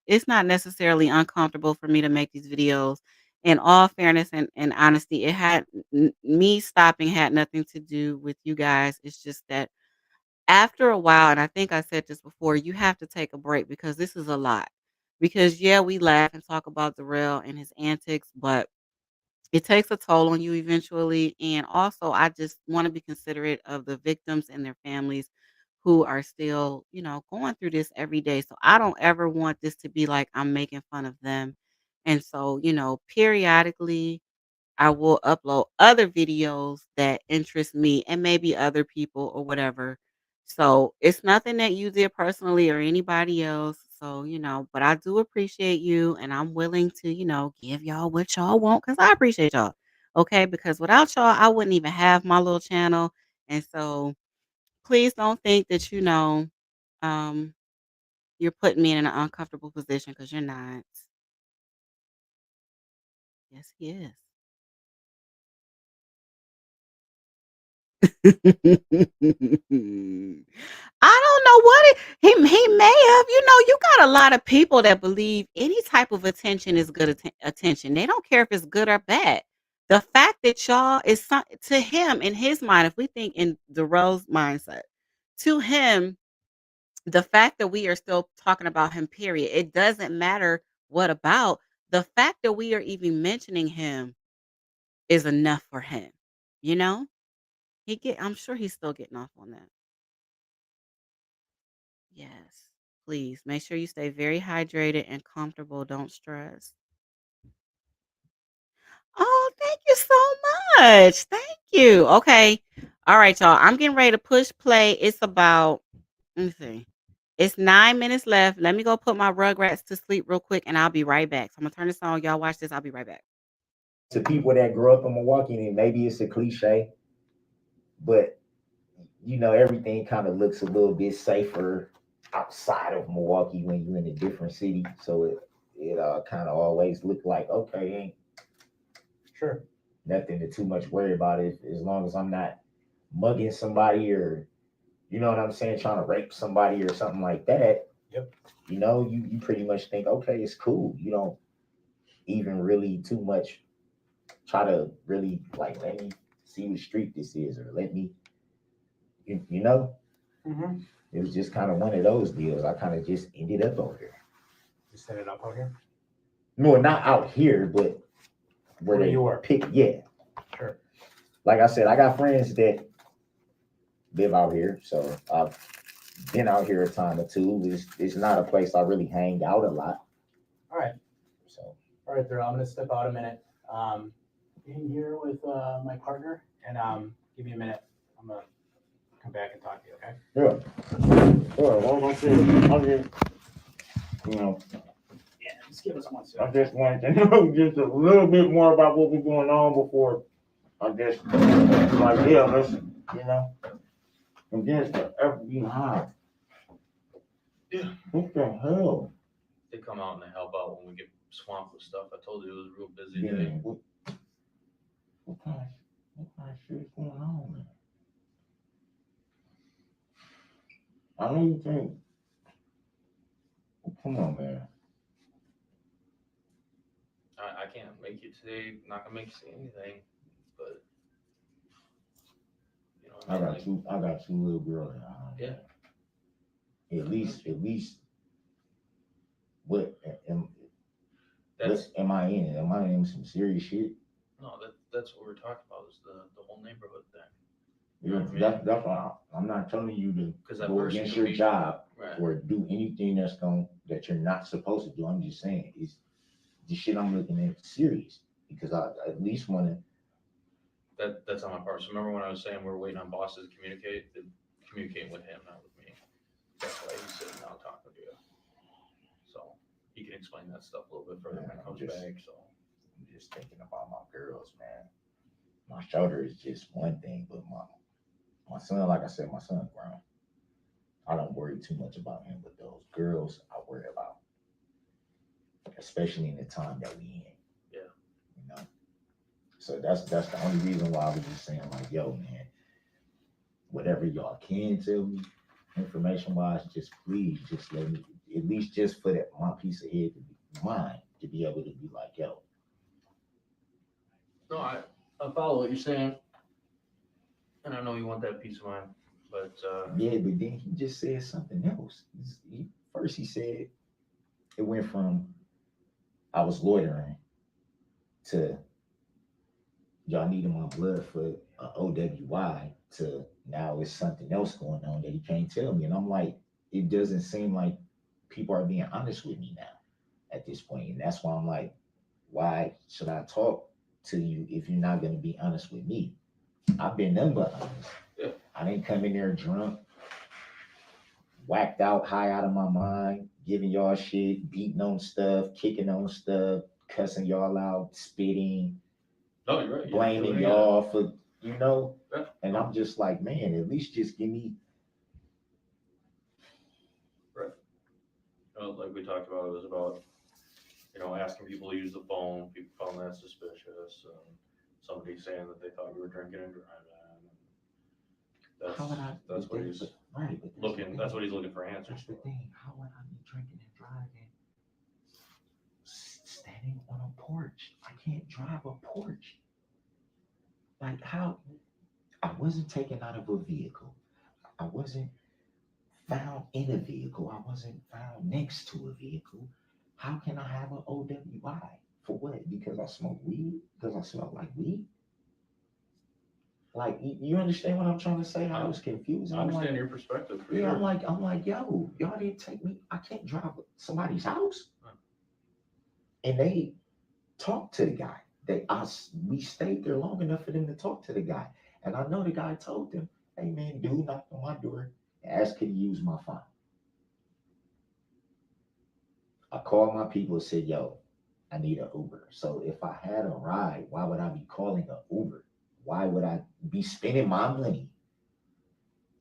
Speaker 1: necessarily uncomfortable for me to make these videos. In all fairness and honesty, me stopping had nothing to do with you guys. It's just that after a while, and I think I said this before, you have to take a break because this is a lot. Because yeah, we laugh and talk about Darrell and his antics, but it takes a toll on you eventually. And also, I just want to be considerate of the victims and their families who are still, going through this every day. So I don't ever want this to be like I'm making fun of them. And so, periodically, I will upload other videos that interest me and maybe other people or whatever. So it's nothing that you did personally or anybody else. So, but I do appreciate you and I'm willing to, give y'all what y'all want because I appreciate y'all. Okay. Because without y'all, I wouldn't even have my little channel. And so please don't think that, um, you're putting me in an uncomfortable position because you're not. Yes, he is. I don't know what he may have. You got a lot of people that believe any type of attention is good attention. They don't care if it's good or bad. The fact that y'all is to him in his mind, if we think in Darrell's mindset, to him, the fact that we are still talking about him, period, it doesn't matter what about. The fact that we are even mentioning him is enough for him. You know? I'm sure he's still getting off on that. Yes. Please make sure you stay very hydrated and comfortable. Don't stress. Oh, thank you so much. Thank you. Okay. All right, y'all. I'm getting ready to push play. Let me see. It's 9 minutes left. Let me go put my rugrats to sleep real quick and I'll be right back. So I'm gonna turn this on. Y'all watch this. I'll be right back.
Speaker 3: To people that grew up in Milwaukee, and maybe it's a cliche, but everything kind of looks a little bit safer outside of Milwaukee when you're in a different city. So it kind of always looked like, okay, ain't
Speaker 4: Sure.
Speaker 3: nothing to too much worry about it as long as I'm not mugging somebody or you know what I'm saying, trying to rape somebody or something like that.
Speaker 4: Yep.
Speaker 3: You pretty much think, okay, it's cool. You don't even really too much try to really like let me see what street this is or let me you know.
Speaker 4: Mm-hmm.
Speaker 3: It was just kind of one of those deals. I kind of just ended up over there.
Speaker 4: Just set it up out here.
Speaker 3: No, not out here, but where
Speaker 4: Where
Speaker 3: they
Speaker 4: you were.
Speaker 3: pick. Yeah,
Speaker 4: Sure.
Speaker 3: like I said, I got friends that live out here, so I've been out here a time or two. It's not a place I really hang out a lot.
Speaker 4: All right.
Speaker 3: So
Speaker 4: All right, Darrell. I'm gonna step out a minute. In here with my partner, and give me a minute. I'm gonna come back and talk to you. Okay.
Speaker 3: yeah, well, like I said, I just
Speaker 4: Yeah. Just give us one
Speaker 3: I
Speaker 4: second.
Speaker 3: just wanted to know just a little bit more about what was going on before I just like yeah, let's and just the FBI.
Speaker 7: Yeah.
Speaker 3: What the hell?
Speaker 7: They come out and they help out when we get swamped with stuff. I told you it was a real busy
Speaker 3: Yeah,
Speaker 7: day.
Speaker 3: what kind of shit is going on, man? I know you think. Come on, man.
Speaker 7: I can't make you say, not gonna make you say anything, but you know what
Speaker 3: I
Speaker 7: I mean?
Speaker 3: got two little girls now.
Speaker 7: Yeah.
Speaker 3: At least, what
Speaker 7: That's
Speaker 3: am I in? Am I in some serious shit?
Speaker 7: no, that's what we're talking about is the whole neighborhood thing. You know what I mean?
Speaker 3: That's why I'm not telling you to
Speaker 7: Because that
Speaker 3: go
Speaker 7: person
Speaker 3: against
Speaker 7: could
Speaker 3: your
Speaker 7: be
Speaker 3: job
Speaker 7: right.
Speaker 3: or do anything that you're not supposed to do. I'm just saying, is the shit I'm looking at serious, because I at least want to.
Speaker 7: That's on my part. So remember when I was saying we're waiting on bosses to communicate? They're communicating with him, not with me. That's why he's sitting down talking to you. So he can explain that stuff a little bit further when
Speaker 3: Yeah,
Speaker 7: it comes
Speaker 3: I'm just-
Speaker 7: back. So
Speaker 3: I'm just thinking about my girls, man. My shoulder is just one thing, but my son, like I said, my son grown. I don't worry too much about him, but those girls I worry about, especially in the time that we in.
Speaker 7: Yeah.
Speaker 3: You know. So that's the only reason why I was just saying, like, yo, man, whatever y'all can tell me, information wise, just please just let me, at least just for that my piece of head to be mine, to be able to be like, yo.
Speaker 7: no, I follow what you're saying, and I know you want that peace of mind, but
Speaker 3: Yeah, but then he just said something else. First he said it went from I was loitering to y'all needed my blood for a OWI to now it's something else going on that he can't tell me. And I'm like, it doesn't seem like people are being honest with me now at this point. And that's why I'm like, why should I talk to you if you're not going to be honest with me? I've been nothing but honest.
Speaker 7: Yeah.
Speaker 3: I didn't come in there drunk, whacked out, high out of my mind, giving y'all shit, beating on stuff, kicking on stuff, cussing y'all out, spitting,
Speaker 7: no, you're right.
Speaker 3: blaming
Speaker 7: You're
Speaker 3: y'all for, you know.
Speaker 7: Yeah.
Speaker 3: And I'm just like, man, at least just give me.
Speaker 7: Right. Like we talked about, it was about, asking people to use the phone. People found that suspicious. Somebody saying that they thought you were drinking and driving. That's what he's
Speaker 3: right,
Speaker 7: looking. That's what he's looking for answers
Speaker 3: That's the
Speaker 7: for.
Speaker 3: thing. How would I be drinking and driving? Standing on a porch. I can't drive a porch. Like how? I wasn't taken out of a vehicle. I wasn't found in a vehicle. I wasn't found next to a vehicle. How can I have an OWI? For what? Because I smoke weed? Because I smell like weed? Like you understand what I'm trying to say? How I was confused.
Speaker 7: I understand your perspective. For
Speaker 3: Yeah,
Speaker 7: sure.
Speaker 3: I'm like, yo, y'all didn't take me. I can't drive somebody's house. And they talked to the guy. We stayed there long enough for them to talk to the guy. And I know the guy told them, hey man, dude knocked on my door and asked could he use my phone. I called my people and said, yo, I need an Uber. So if I had a ride, why would I be calling an Uber? Why would I be spending my money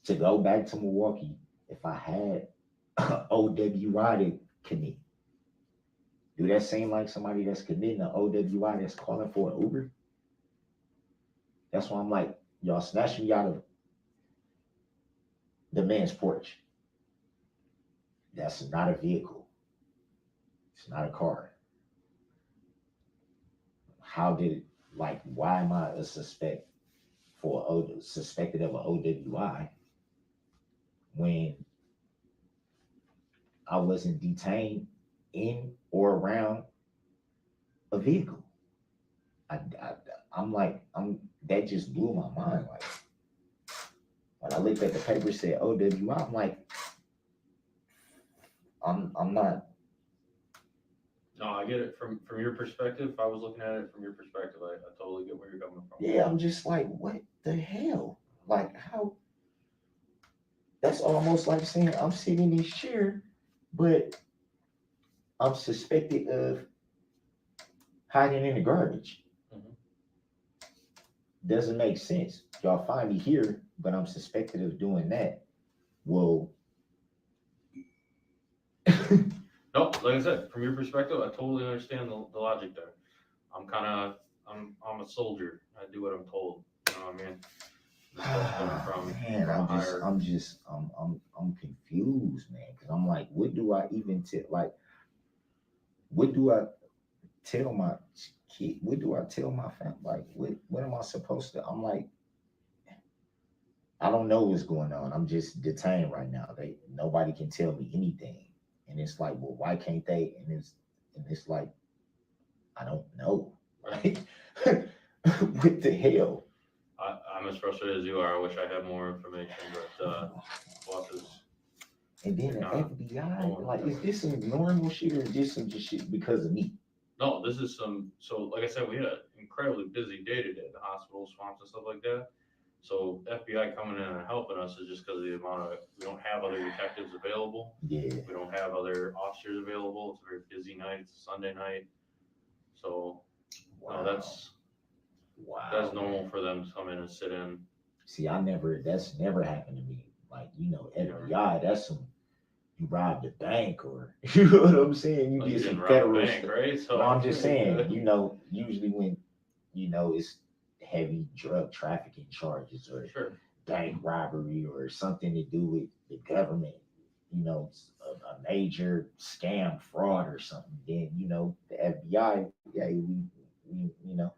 Speaker 3: to go back to Milwaukee if I had OWI to commit? Do that seem like somebody that's committing an OWI that's calling for an Uber? That's why I'm like, y'all snatched me out of the man's porch. That's not a vehicle. It's not a car. How did it, like, why am I a suspected of an OWI when I wasn't detained in or around a vehicle? That just blew my mind. Like when I looked at the paper, said OWI, I'm like, I'm not.
Speaker 7: No, I get it from your perspective. If I was looking at it from your perspective, I totally get where you're coming from.
Speaker 3: Yeah, I'm just like, what the hell? Like how? That's almost like saying I'm sitting in this chair, but I'm suspected of hiding in the garbage. Doesn't make sense. Y'all find me here, but I'm suspected of doing that. Well,
Speaker 7: No, like I said, from your perspective, I totally understand the logic there. I'm a soldier. I do what I'm told. You know what I mean? That's coming from
Speaker 3: man,
Speaker 7: a higher.
Speaker 3: I'm confused, man. Because I'm like, what do I even tell? Like, what do I tell my kid? What do I tell my family? Like, what am I supposed to? I'm like, I don't know what's going on. I'm just detained right now. Nobody can tell me anything. And it's like, well, why can't they? And it's like, I don't know. Like, what the hell?
Speaker 7: I'm I'm as frustrated as you are. I wish I had more information, but bosses.
Speaker 3: And then the
Speaker 7: Nah,
Speaker 3: FBI, like, is this some normal shit or is this some just shit because of me?
Speaker 7: No, this is some. So, like I said, we had an incredibly busy day today. The hospital, swamps, and stuff like that. So, FBI coming in and helping us is just because of the amount of. We don't have other detectives available.
Speaker 3: Yeah.
Speaker 7: We don't have other officers available. It's a very busy night. It's a Sunday night. So,
Speaker 3: Wow.
Speaker 7: no, that's normal for them to come in and sit in.
Speaker 3: See, that's never happened to me. Like, FBI, that's some, you robbed a bank or, you know what I'm saying? You
Speaker 7: Well, you
Speaker 3: did
Speaker 7: didn't
Speaker 3: some
Speaker 7: rob a
Speaker 3: federal
Speaker 7: bank,
Speaker 3: stuff.
Speaker 7: right? So
Speaker 3: No, I'm just saying,
Speaker 7: good.
Speaker 3: usually when, it's heavy drug trafficking charges or
Speaker 7: Sure.
Speaker 3: bank robbery or something to do with the government, a major scam fraud or something, then, the FBI, yeah,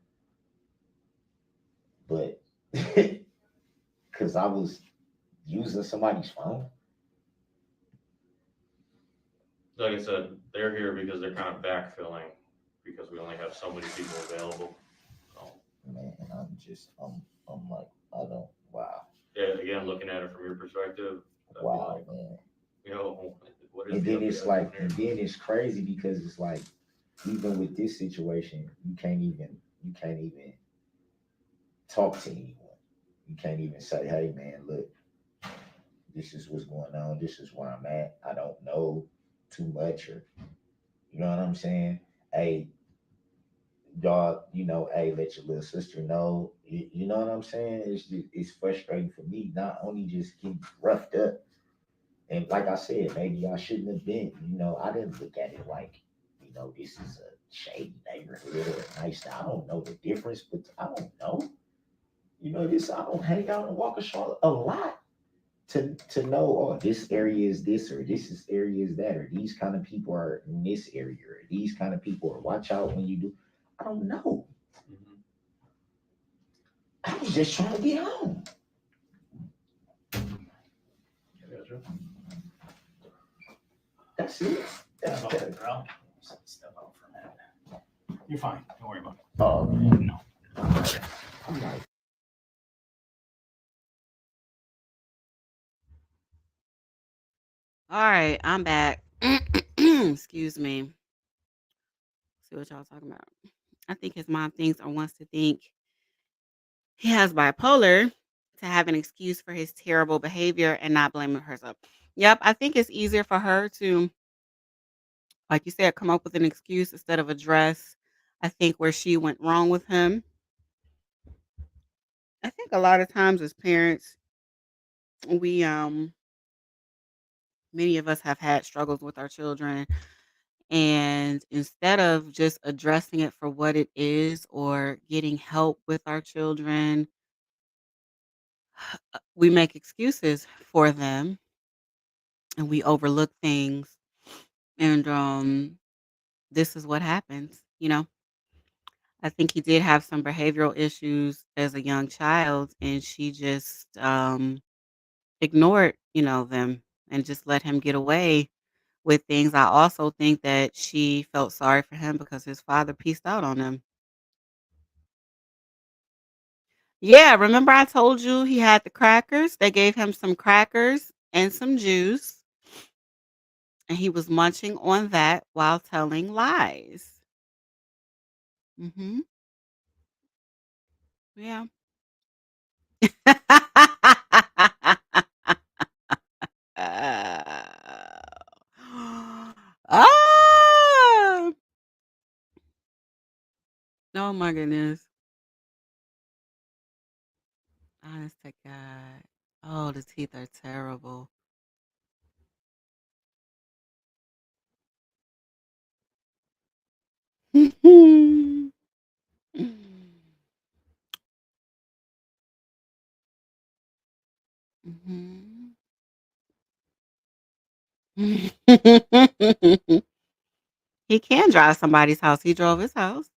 Speaker 3: but because I was using somebody's phone.
Speaker 7: Like I said, they're here because they're kind of backfilling because we only have so many people available. So,
Speaker 3: Man, I'm like, I don't, wow.
Speaker 7: yeah, again, looking at it from your perspective, that'd be
Speaker 3: Wow,
Speaker 7: like,
Speaker 3: man.
Speaker 7: what is
Speaker 3: And
Speaker 7: the
Speaker 3: then
Speaker 7: FBI
Speaker 3: it's
Speaker 7: doing
Speaker 3: like,
Speaker 7: here?
Speaker 3: and then it's crazy because it's like, even with this situation, you can't even talk to anyone. You can't even say, hey man, look, this is what's going on, this is where I'm at. I don't know too much, or you know what I'm saying? Hey, dog, hey, let your little sister know. You know what I'm saying? It's frustrating for me, not only just getting roughed up. And like I said, maybe I shouldn't have been. I didn't look at it like, this is a shady neighborhood or a nice. I don't know the difference, but I don't know. This I don't hang out in Waukesha a lot to know. Oh, this area is this, or area is that, or these kind of people are in this area, or these kind of people, or watch out when you do. I don't know.
Speaker 7: Mhm.
Speaker 3: I was just trying to get home.
Speaker 7: I gotcha.
Speaker 3: That's it. That's
Speaker 4: Step
Speaker 3: it.
Speaker 4: out, step out for a minute. You're fine. Don't worry about it.
Speaker 3: Oh,
Speaker 4: No.
Speaker 3: I'm like,
Speaker 1: All right, I'm back. Excuse me. See what y'all talking about. I think his mom thinks or wants to think he has bipolar to have an excuse for his terrible behavior and not blaming herself. Yep, I think it's easier for her to, like you said, come up with an excuse instead of address, I think, where she went wrong with him. I think a lot of times as parents, we many of us have had struggles with our children, and instead of just addressing it for what it is or getting help with our children, we make excuses for them and we overlook things. And this is what happens. I think he did have some behavioral issues as a young child, and she just ignored them and just let him get away with things. I also think that she felt sorry for him because his father pieced out on him. Yeah, remember I told you he had the crackers? They gave him some crackers and some juice, and he was munching on that while telling lies. Mhm. Yeah. Ah! Oh my goodness. Honest to God. Oh, the teeth are terrible. Mhm. He can drive somebody's house. He drove his house.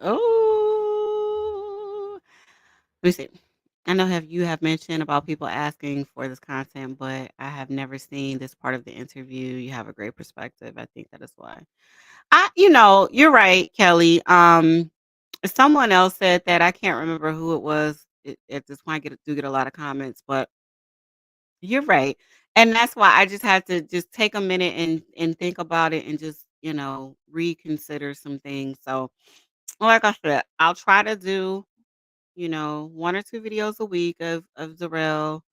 Speaker 1: Oh. Let me see. I know you have mentioned about people asking for this content, but I have never seen this part of the interview. You have a great perspective. I think that is why. You're right, Kelly. Someone else said that. I can't remember who it was. At this point, I get a lot of comments, but you're right. And that's why I just had to just take a minute and think about it and just, reconsider some things. So, like I said, I'll try to do, one or two videos a week of Darrell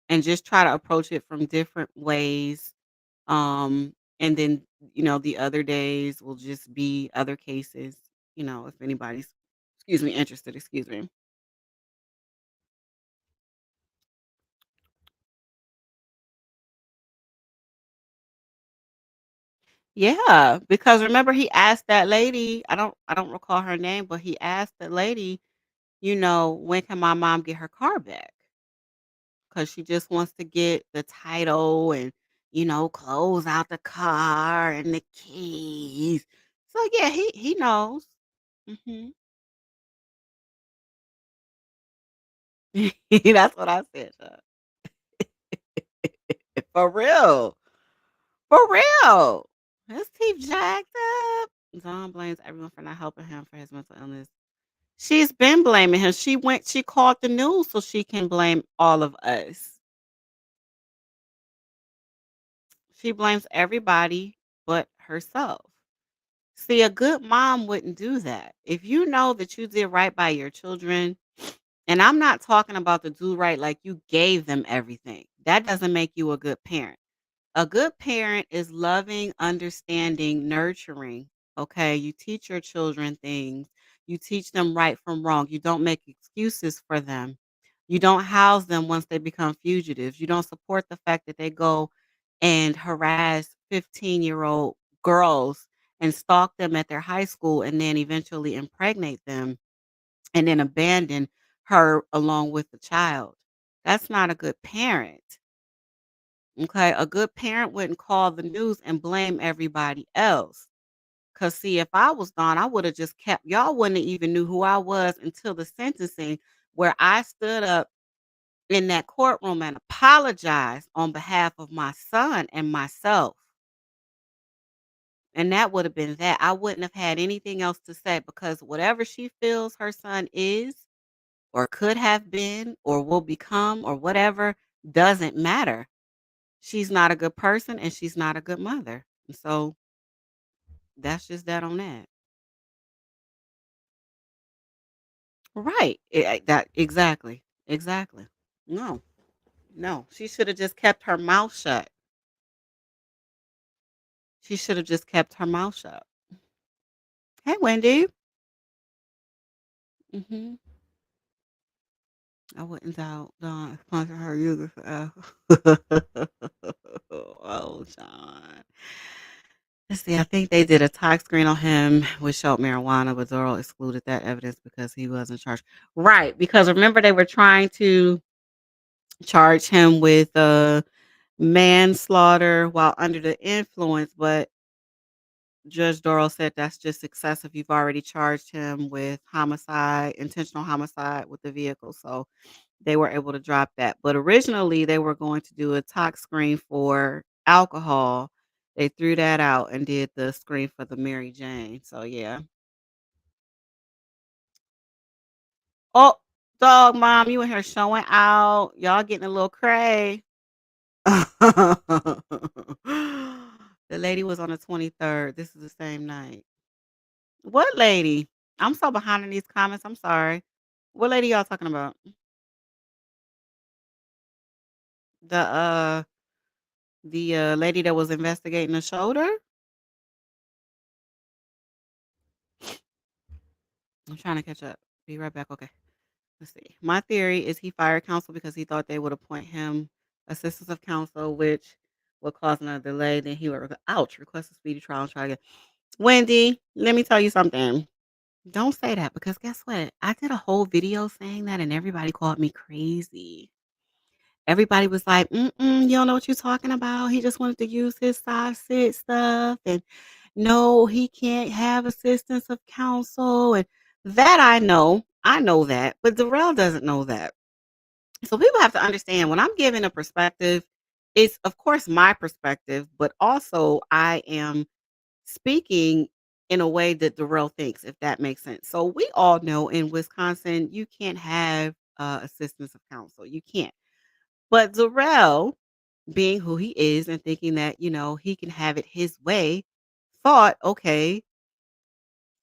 Speaker 1: and just try to approach it from different ways. And then, the other days will just be other cases, if anybody's, excuse me, interested, excuse me. Yeah, because remember he asked that lady, I don't recall her name, but he asked that lady, when can my mom get her car back? Because she just wants to get the title and, close out the car and the keys. So yeah, he knows. Hmm. That's what I said. For real. For real. His teeth jacked up. Dawn blames everyone for not helping him for his mental illness. She's been blaming him. She called the news so she can blame all of us. She blames everybody but herself. See, a good mom wouldn't do that. If you know that you did right by your children, and I'm not talking about the do right like you gave them everything. That doesn't make you a good parent. A good parent is loving, understanding, nurturing. Okay. You teach your children things. You teach them right from wrong. You don't make excuses for them. You don't house them once they become fugitives. You don't support the fact that they go and harass 15-year-old girls and stalk them at their high school and then eventually impregnate them and then abandon her along with the child. That's not a good parent. Okay, a good parent wouldn't call the news and blame everybody else. Cause see, if I was gone, I would have just kept y'all wouldn't have even knew who I was until the sentencing where I stood up in that courtroom and apologized on behalf of my son and myself. And that would have been that. I wouldn't have had anything else to say because whatever she feels her son is or could have been or will become or whatever doesn't matter. She's not a good person and she's not a good mother. And so that's just that on that. Right. That exactly. Exactly. No. No. She should have just kept her mouth shut. She should have just kept her mouth shut. Hey, Wendy. Hmm. I wouldn't doubt Dawn sponsor her user forever. Oh, John. Let's see. I think they did a tox screen on him, which showed marijuana, but Zorro excluded that evidence because he wasn't charged. Right. Because remember, they were trying to charge him with manslaughter while under the influence, but Judge Doral said that's just excessive. You've already charged him with homicide, intentional homicide with the vehicle. So they were able to drop that. But originally, they were going to do a tox screen for alcohol. They threw that out and did the screen for the Mary Jane. So yeah. Oh, dog mom, you in here showing out. Y'all getting a little cray. The lady was on the 23rd. This is the same night. What lady? I'm so behind in these comments. I'm sorry. What lady y'all talking about? The lady that was investigating the shoulder? I'm trying to catch up. Be right back. Okay. Let's see. My theory is he fired counsel because he thought they would appoint him assistance of counsel, which would cause another delay. Then he would request a speedy trial and try again. Wendy, let me tell you something. Don't say that because guess what? I did a whole video saying that and everybody called me crazy. Everybody was like, "Mm-mm, you don't know what you're talking about. He just wanted to use his 5'6" stuff, and no, he can't have assistance of counsel." And that I know that, but Darrell doesn't know that. So people have to understand when I'm giving a perspective, it's of course my perspective, but also I am speaking in a way that Darrell thinks, if that makes sense. So we all know in Wisconsin, you can't have assistance of counsel. You can't. But Darrell, being who he is and thinking that, he can have it his way, thought, okay,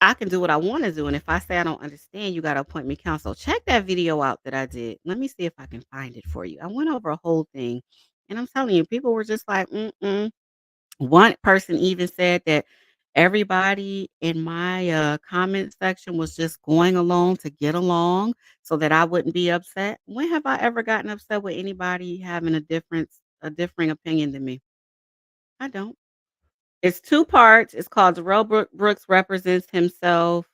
Speaker 1: I can do what I want to do. And if I say I don't understand, you got to appoint me counsel. Check that video out that I did. Let me see if I can find it for you. I went over a whole thing. And I'm telling you, people were just like, mm-mm. One person even said that everybody in my comment section was just going along to get along so that I wouldn't be upset. When have I ever gotten upset with anybody having a differing opinion than me? I don't. It's two parts. It's called Brooks represents himself.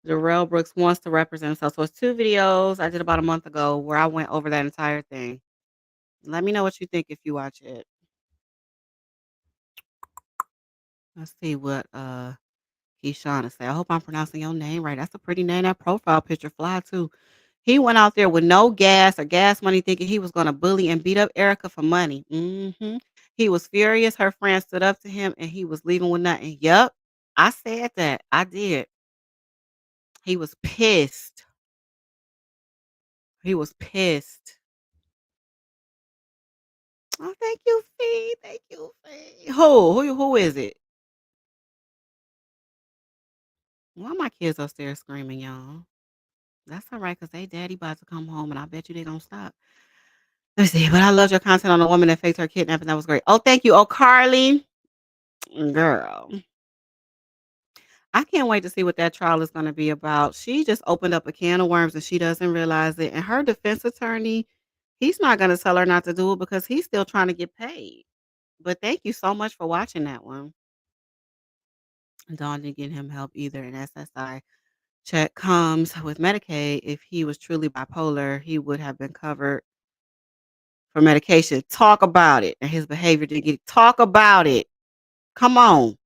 Speaker 1: Darrell Brooks wants to represent himself. So it's two videos I did about a month ago where I went over that entire thing. Let me know what you think if you watch it. Let's see what he's trying to say. I hope I'm pronouncing your name right. That's a pretty name. That profile picture fly too. He went out there with no gas or gas money thinking he was gonna bully and beat up Erica for money. He was furious. Her friend stood up to him and he was leaving with nothing. Yep. I said that. I did. He was pissed. He was pissed. Oh, thank you, Fee. Thank you, Fee. Who is it? Why my kids upstairs screaming, y'all? That's all right, cause they daddy about to come home, and I bet you they don't stop. Let's see. But I loved your content on the woman that faked her kidnapping. That was great. Oh, thank you. Oh, Carly, girl, I can't wait to see what that trial is going to be about. She just opened up a can of worms, and she doesn't realize it. And her defense attorney, he's not going to tell her not to do it because he's still trying to get paid. But thank you so much for watching that one. Dawn didn't get him help either. And SSI check comes with Medicaid. If he was truly bipolar, he would have been covered for medication. Talk about it. And his behavior didn't get talk about it. Come on.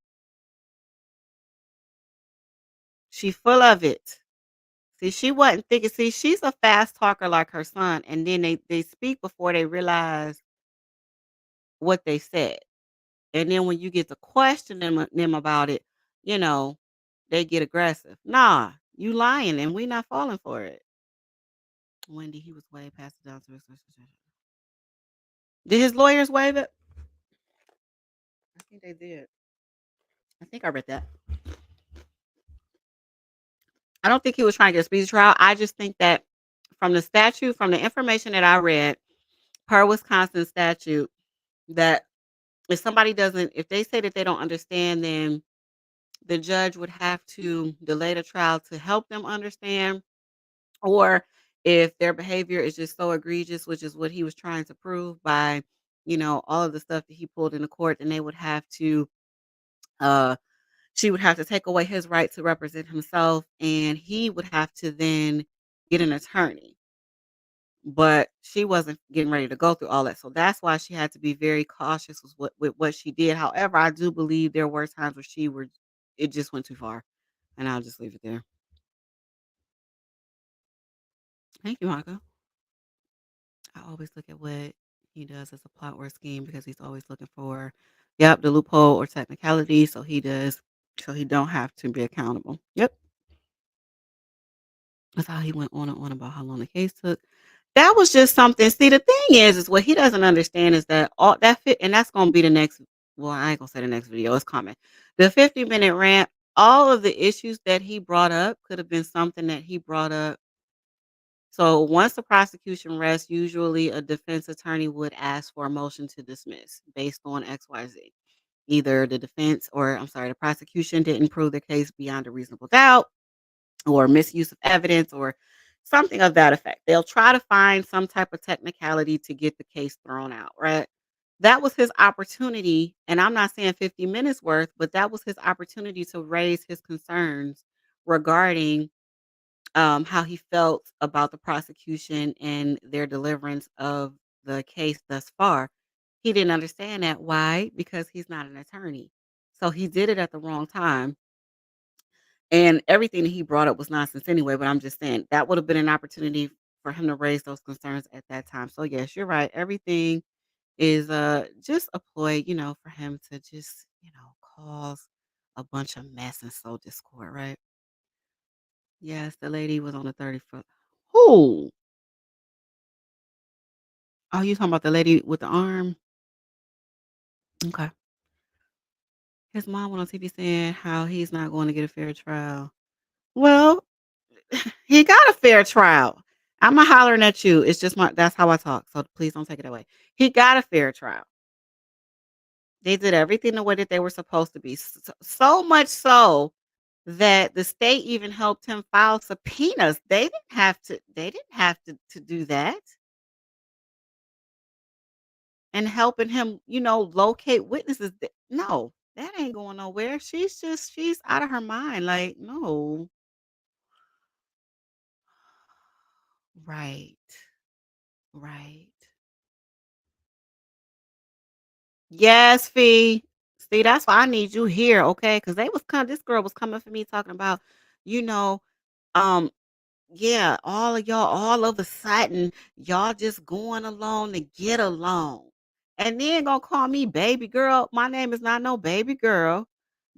Speaker 1: She full of it. See, she wasn't thinking. See, she's a fast talker like her son, and then they speak before they realize what they said. And then when you get to question them about it, you know, they get aggressive. Nah, you lying, and we not falling for it. Wendy, he was way past it down to his. Did his lawyers waive it? I think they did. I think I read that. I don't think he was trying to get a speedy trial. I just think that from the statute, from the information that I read, per Wisconsin statute, that if somebody doesn't, if they say that they don't understand, then the judge would have to delay the trial to help them understand. Or if their behavior is just so egregious, which is what he was trying to prove by, all of the stuff that he pulled in the court, then they would have to, uh, she would have to take away his right to represent himself, and he would have to then get an attorney. But she wasn't getting ready to go through all that. So that's why she had to be very cautious with what she did. However, I do believe there were times where it just went too far. And I'll just leave it there. Thank you, Monica. I always look at what he does as a plot or a scheme because he's always looking for, yep, the loophole or technicality. So he does, so he don't have to be accountable. Yep. That's how he went on and on about how long the case took. That was just something. See, the thing is what he doesn't understand is that all that fit, and that's gonna be the next. Well, I ain't gonna say the next video. It's coming. The 50-minute rant. All of the issues that he brought up could have been something that he brought up. So once the prosecution rests, usually a defense attorney would ask for a motion to dismiss based on XYZ. Either the defense or I'm sorry, the prosecution didn't prove the case beyond a reasonable doubt or misuse of evidence or something of that effect. They'll try to find some type of technicality to get the case thrown out, right? That was his opportunity. And I'm not saying 50 minutes worth, but that was his opportunity to raise his concerns regarding how he felt about the prosecution and their deliverance of the case thus far. He didn't understand that. Why? Because he's not an attorney. So he did it at the wrong time. And everything that he brought up was nonsense anyway, but I'm just saying that would have been an opportunity for him to raise those concerns at that time. So yes, you're right. Everything is just a ploy, for him to just, cause a bunch of mess and sow discord, right? Yes, the lady was on the 30 foot. Who? Oh, you talking about the lady with the arm? Okay. His mom went on TV saying how he's not going to get a fair trial. Well, he got a fair trial. I'm not hollering at you. It's just that's how I talk. So please don't take it away. He got a fair trial. They did everything the way that they were supposed to be. So much so that the state even helped him file subpoenas. They didn't have to do that. And helping him, locate witnesses. No, that ain't going nowhere. She's out of her mind. Like, no. Right. Right. Yes, Fee. See, that's why I need you here, okay? Because this girl was coming for me talking about, you know, um, yeah, all of y'all, all of a sudden, y'all just going along to get along. And then gonna call me baby girl. My name is not no baby girl.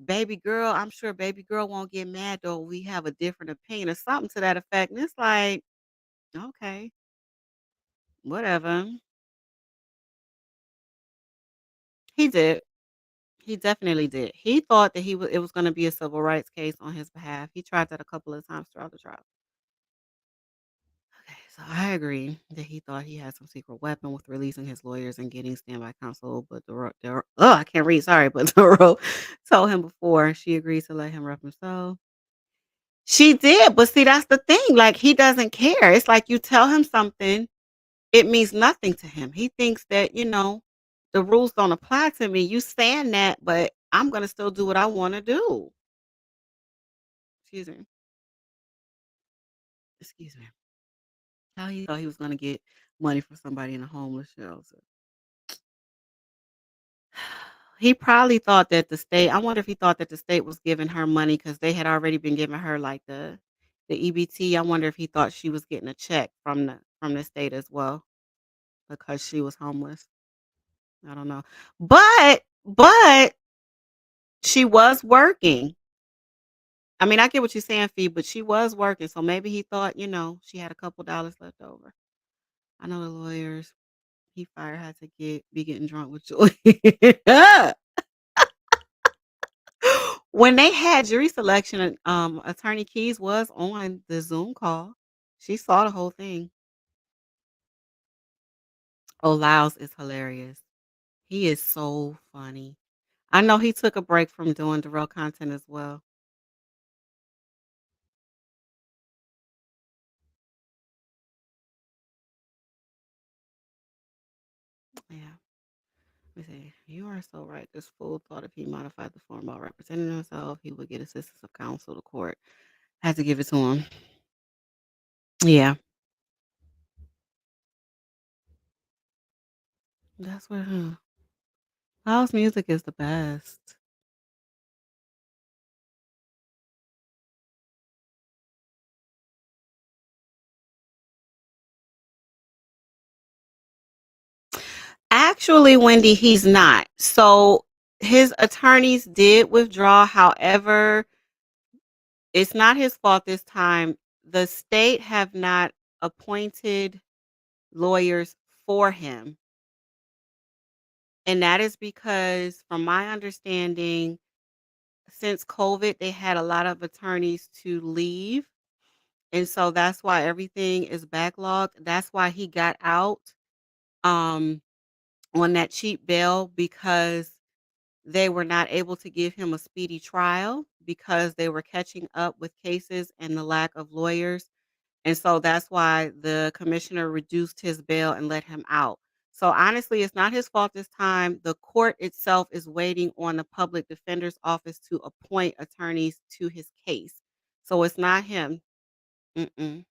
Speaker 1: Baby girl, I'm sure baby girl won't get mad though. We have a different opinion or something to that effect. And it's like, okay, whatever. He did. He definitely did. He thought that it was gonna be a civil rights case on his behalf. He tried that a couple of times throughout the trial. Okay, so I agree that he thought he had some secret weapon with releasing his lawyers and getting standby counsel, but I can't read, sorry, but Doro told him before she agreed to let him rep himself. She did, but see, that's the thing. Like, he doesn't care. It's like you tell him something, it means nothing to him. He thinks that, the rules don't apply to me. You saying that, but I'm gonna still do what I want to do. Excuse me. Excuse me. How he thought he was gonna get money from somebody in a homeless shelter. He probably thought that the state I wonder if he thought that the state was giving her money because they had already been giving her, like, the EBT. I wonder if he thought she was getting a check from the state as well because she was homeless. I don't know. But she was working. I mean, I get what you're saying, Fee, but she was working, so maybe he thought, she had a couple dollars left over. I know the lawyers he fired had to be getting drunk with joy. When they had jury selection, Attorney Keys was on the Zoom call. She saw the whole thing. Oh, Lyles is hilarious. He is so funny. I know he took a break from doing Darrell content as well. Yeah. Let me see. You are so right. This fool thought if he modified the form while representing himself, he would get assistance of counsel. The court had to give it to him. Yeah. That's what house music is the best. Actually, Wendy, he's not. So his attorneys did withdraw. However, it's not his fault this time. The state have not appointed lawyers for him. And that is because, from my understanding, since COVID, they had a lot of attorneys to leave. And so that's why everything is backlogged. That's why he got out um, on that cheap bail because they were not able to give him a speedy trial because they were catching up with cases and the lack of lawyers. And so that's why the commissioner reduced his bail and let him out. So honestly, it's not his fault this time. The court itself is waiting on the public defender's office to appoint attorneys to his case. So it's not him. Mm-mm.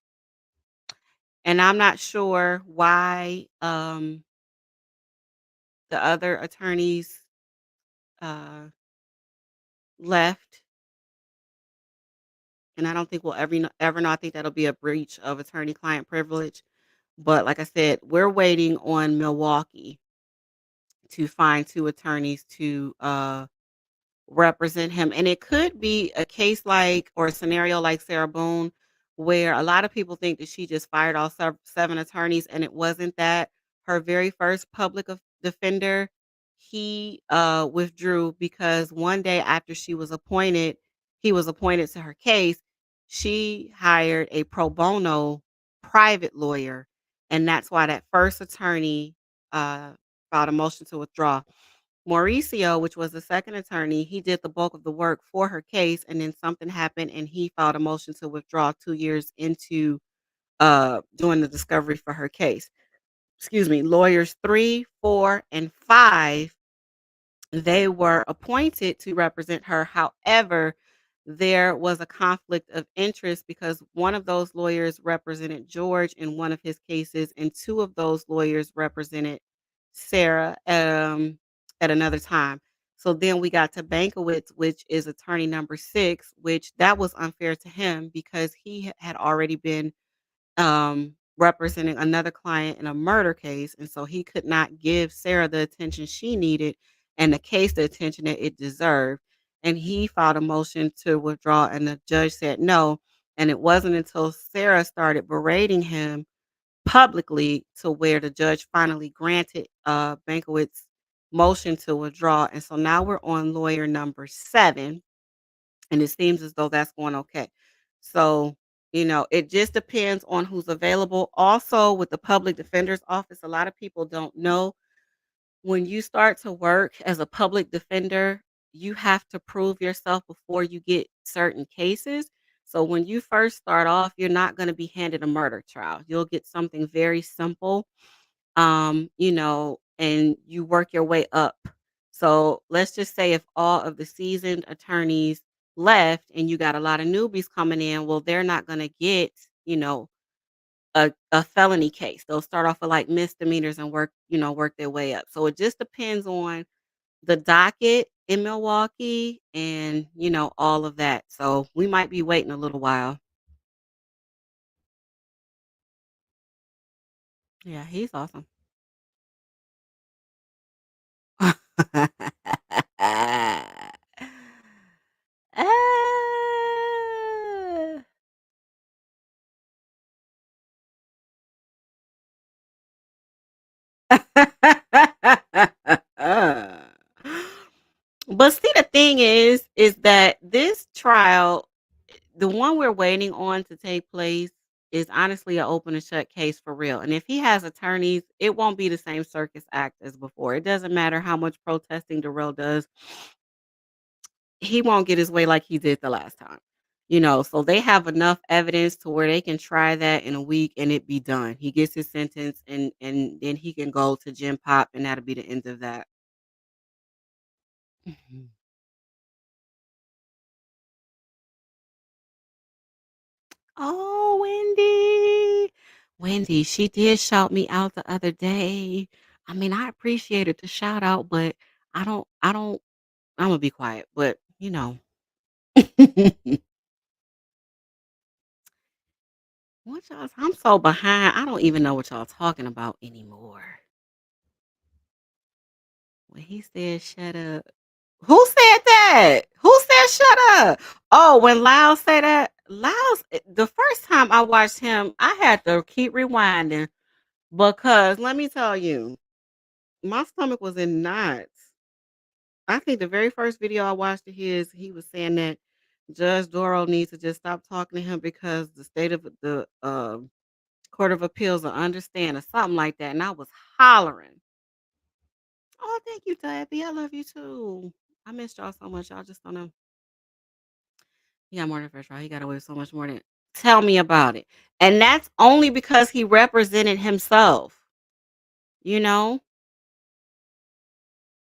Speaker 1: And I'm not sure why the other attorneys uh, left. and I don't think we'll ever know. I think that'll be a breach of attorney-client privilege. But like I said, we're waiting on Milwaukee to find 2 attorneys to represent him. And it could be a case like or a scenario like Sarah Boone, where a lot of people think that she just fired all 7 attorneys, and it wasn't that. Her very first public defender, he withdrew because one day after he was appointed to her case. She hired a pro bono private lawyer, and that's why that first attorney uh, filed a motion to withdraw. Mauricio, which was the second attorney, he did the bulk of the work for her case, and then something happened, and he filed a motion to withdraw 2 years into, doing the discovery for her case. Excuse me, lawyers 3, 4, and 5, they were appointed to represent her. However, there was a conflict of interest because one of those lawyers represented George in one of his cases, and 2 of those lawyers represented Sarah at another time. So then we got to Bankowitz, which is attorney number 6, which that was unfair to him because he had already been representing another client in a murder case, and so he could not give Sarah the attention she needed and the case the attention that it deserved. And he filed a motion to withdraw, and the judge said no. And it wasn't until Sarah started berating him publicly to where the judge finally granted Bankowitz's motion to withdraw. And so now we're on lawyer number 7, and it seems as though that's going okay. So, it just depends on who's available. Also, with the public defender's office, a lot of people don't know when you start to work as a public defender, you have to prove yourself before you get certain cases. So, when you first start off, you're not going to be handed a murder trial. You'll get something very simple, and you work your way up. So let's just say if all of the seasoned attorneys left and you got a lot of newbies coming in, well, they're not going to get, a felony case. They'll start off with like misdemeanors and work their way up. So it just depends on the docket in Milwaukee and, all of that. So we might be waiting a little while. Yeah, he's awesome. Ah. But see, the thing is that this trial, the one we're waiting on to take place, is honestly an open and shut case for real. And if he has attorneys, it won't be the same circus act as before. It doesn't matter how much protesting Darrell does, he won't get his way like he did the last time. So they have enough evidence to where they can try that in a week and it be done. He gets his sentence and then he can go to Gym Pop and that'll be the end of that. Mhm. Oh, Wendy. Wendy, she did shout me out the other day. I mean, I appreciated the shout out, but I don't I'm gonna be quiet, but I'm so behind. I don't even know what y'all talking about anymore. When he said shut up. Who said that? Who said shut up? Oh, when Lyles said that, the first time I watched him, I had to keep rewinding because let me tell you, my stomach was in knots. I think the very first video I watched of his, he was saying that Judge Doro needs to just stop talking to him because the state of the Court of Appeals will understand or something like that. And I was hollering. Oh, thank you, Debbie. I love you too. I missed y'all so much. Y'all just don't know. He got more than first trial. He got away with so much more than. Tell me about it. And that's only because he represented himself. You know,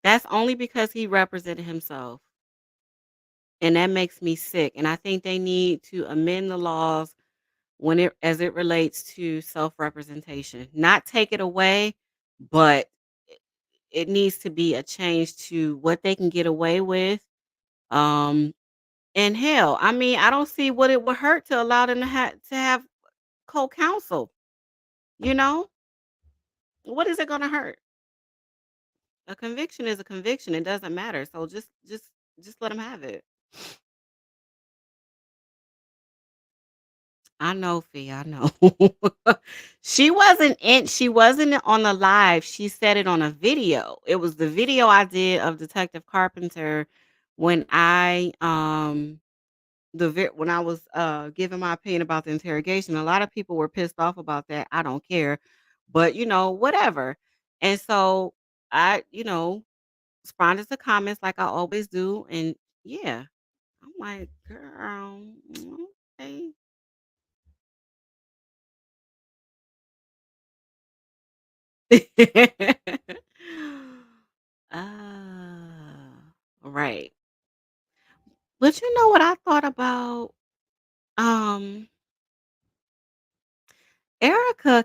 Speaker 1: that's only because he represented himself. And that makes me sick. And I think they need to amend the laws as it relates to self-representation. Not take it away, but it needs to be a change to what they can get away with. Um, And hell, I mean, I don't see what it would hurt to allow them to have co-counsel, you know? What is it gonna hurt? A conviction is a conviction, it doesn't matter, so just let them have it. I know, Fee, I know. She wasn't on the live, she said it on a video. It was the video I did of Detective Carpenter when when I was, giving my opinion about the interrogation. A lot of people were pissed off about that, I don't care, but, whatever. And so I responded to comments like I always do, and yeah, I'm like, "Girl, okay." Ah, right. But you know what I thought about? Um, Erica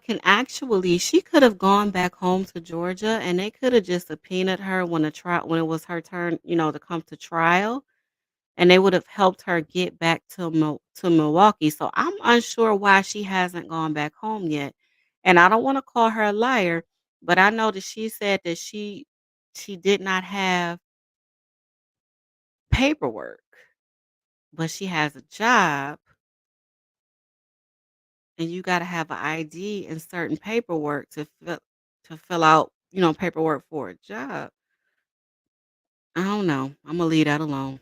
Speaker 1: she could have gone back home to Georgia and they could have just subpoenaed her when it was her turn, to come to trial, and they would have helped her get back to Milwaukee. So I'm unsure why she hasn't gone back home yet. And I don't want to call her a liar, but I know that she said that she did not have paperwork, but she has a job, and you gotta have an ID and certain paperwork to fill out, paperwork for a job. I don't know. Imma leave that alone.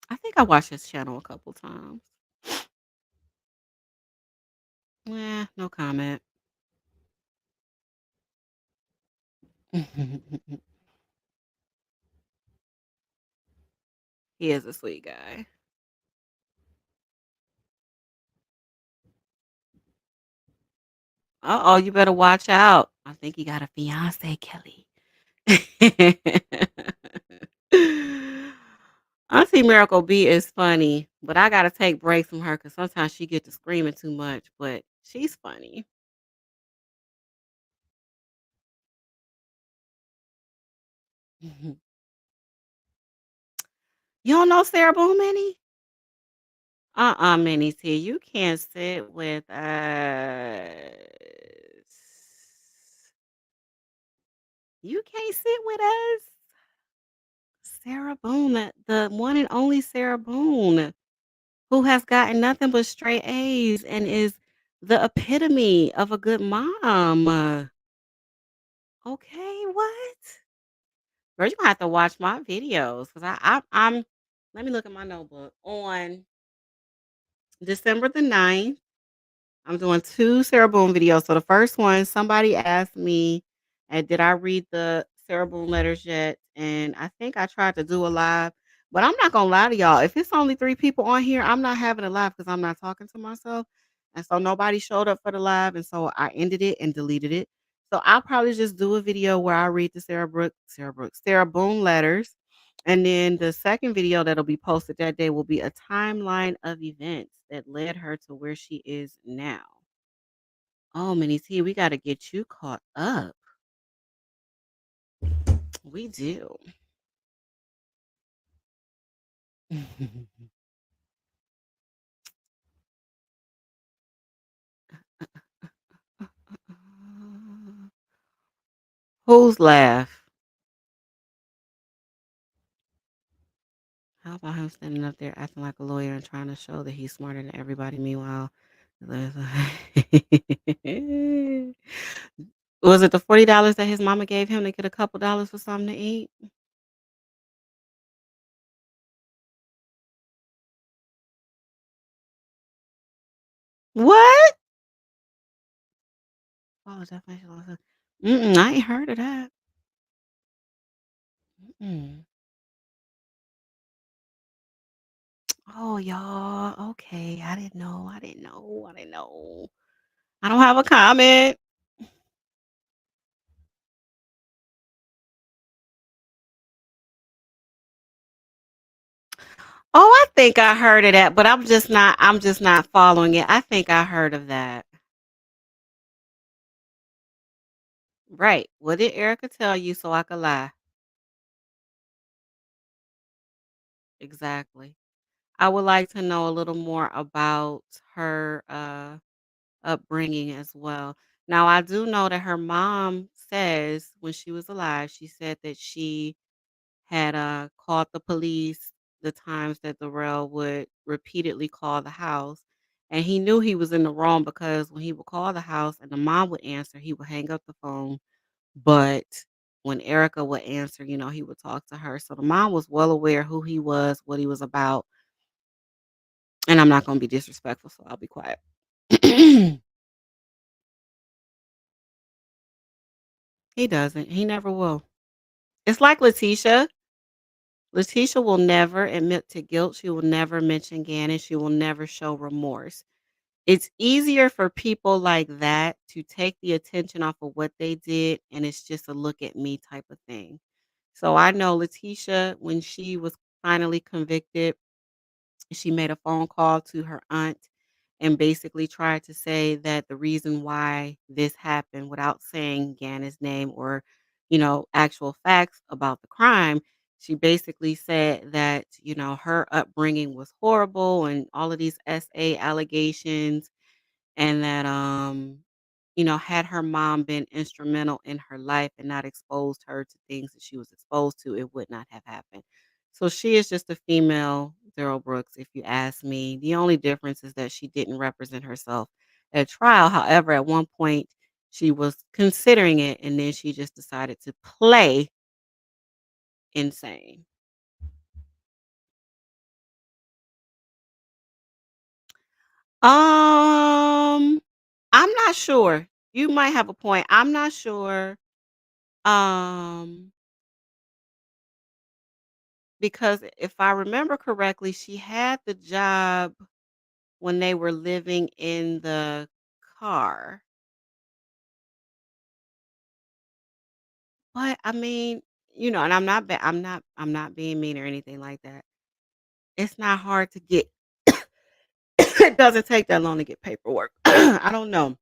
Speaker 1: I think I watched his channel a couple times. No comment. He is a sweet guy. Uh-oh, you better watch out. I think he got a fiance, Kelly. Auntie Miracle B is funny, but I gotta take breaks from her because sometimes she get to screaming too much, but she's funny. You don't know Sarah Boom Minnie? Minnie T, you can't sit with us. You can't sit with us. Sarah Boone, the one and only Sarah Boone, who has gotten nothing but straight A's and is the epitome of a good mom. Okay, what? Girl, you gonna have to watch my videos because I'm. Let me look at my notebook. On December the 9th, I'm doing 2 Sarah Boone videos. So the first one, somebody asked me, did I read the Sarah Boone letters yet? And I think I tried to do a live, but I'm not gonna lie to y'all. If it's only 3 people on here, I'm not having a live because I'm not talking to myself. And so nobody showed up for the live, and so I ended it and deleted it. So I'll probably just do a video where I read the Sarah Boone letters. And then the second video that'll be posted that day will be a timeline of events that led her to where she is now. Oh, Minnie T, we gotta get you caught up. We do. Whose laugh? How about him standing up there acting like a lawyer and trying to show that he's smarter than everybody? Meanwhile, was it the $40 that his mama gave him to get a couple dollars for something to eat? What? Oh, definition. I ain't heard of that. Mm. Oh, y'all. Okay. I didn't know. I didn't know. I didn't know. I don't have a comment. Oh, I think I heard of that, but I'm just not following it. I think I heard of that. Right. What did Erica tell you so I could lie? exactly. I would like to know a little more about her upbringing as well. Now, I do know that her mom says when she was alive, she said that she had called the police the times that Darrell would repeatedly call the house. And he knew he was in the wrong because when he would call the house and the mom would answer, he would hang up the phone. But when Erica would answer, he would talk to her. So the mom was well aware who he was, what he was about. And I'm not going to be disrespectful, so I'll be quiet. He doesn't. He never will. It's like Letitia. Letitia will never admit to guilt. She will never mention Gannon. She will never show remorse. It's easier for people like that to take the attention off of what they did, and it's just a look at me type of thing. So I know Letitia, when she was finally convicted, she made a phone call to her aunt and basically tried to say that the reason why this happened without saying Gannon's name or, actual facts about the crime. She basically said that, her upbringing was horrible and all of these SA allegations and that had her mom been instrumental in her life and not exposed her to things that she was exposed to, it would not have happened. So she is just a female Darrell Brooks, if you ask me. The only difference is that she didn't represent herself at trial. However, at one point she was considering it and then she just decided to play insane. Um, I'm not sure. You might have a point. I'm not sure. Um, because if I remember correctly, she had the job when they were living in the car. But I mean, and I'm not being mean or anything like that. It's not hard to get it doesn't take that long to get paperwork. I don't know.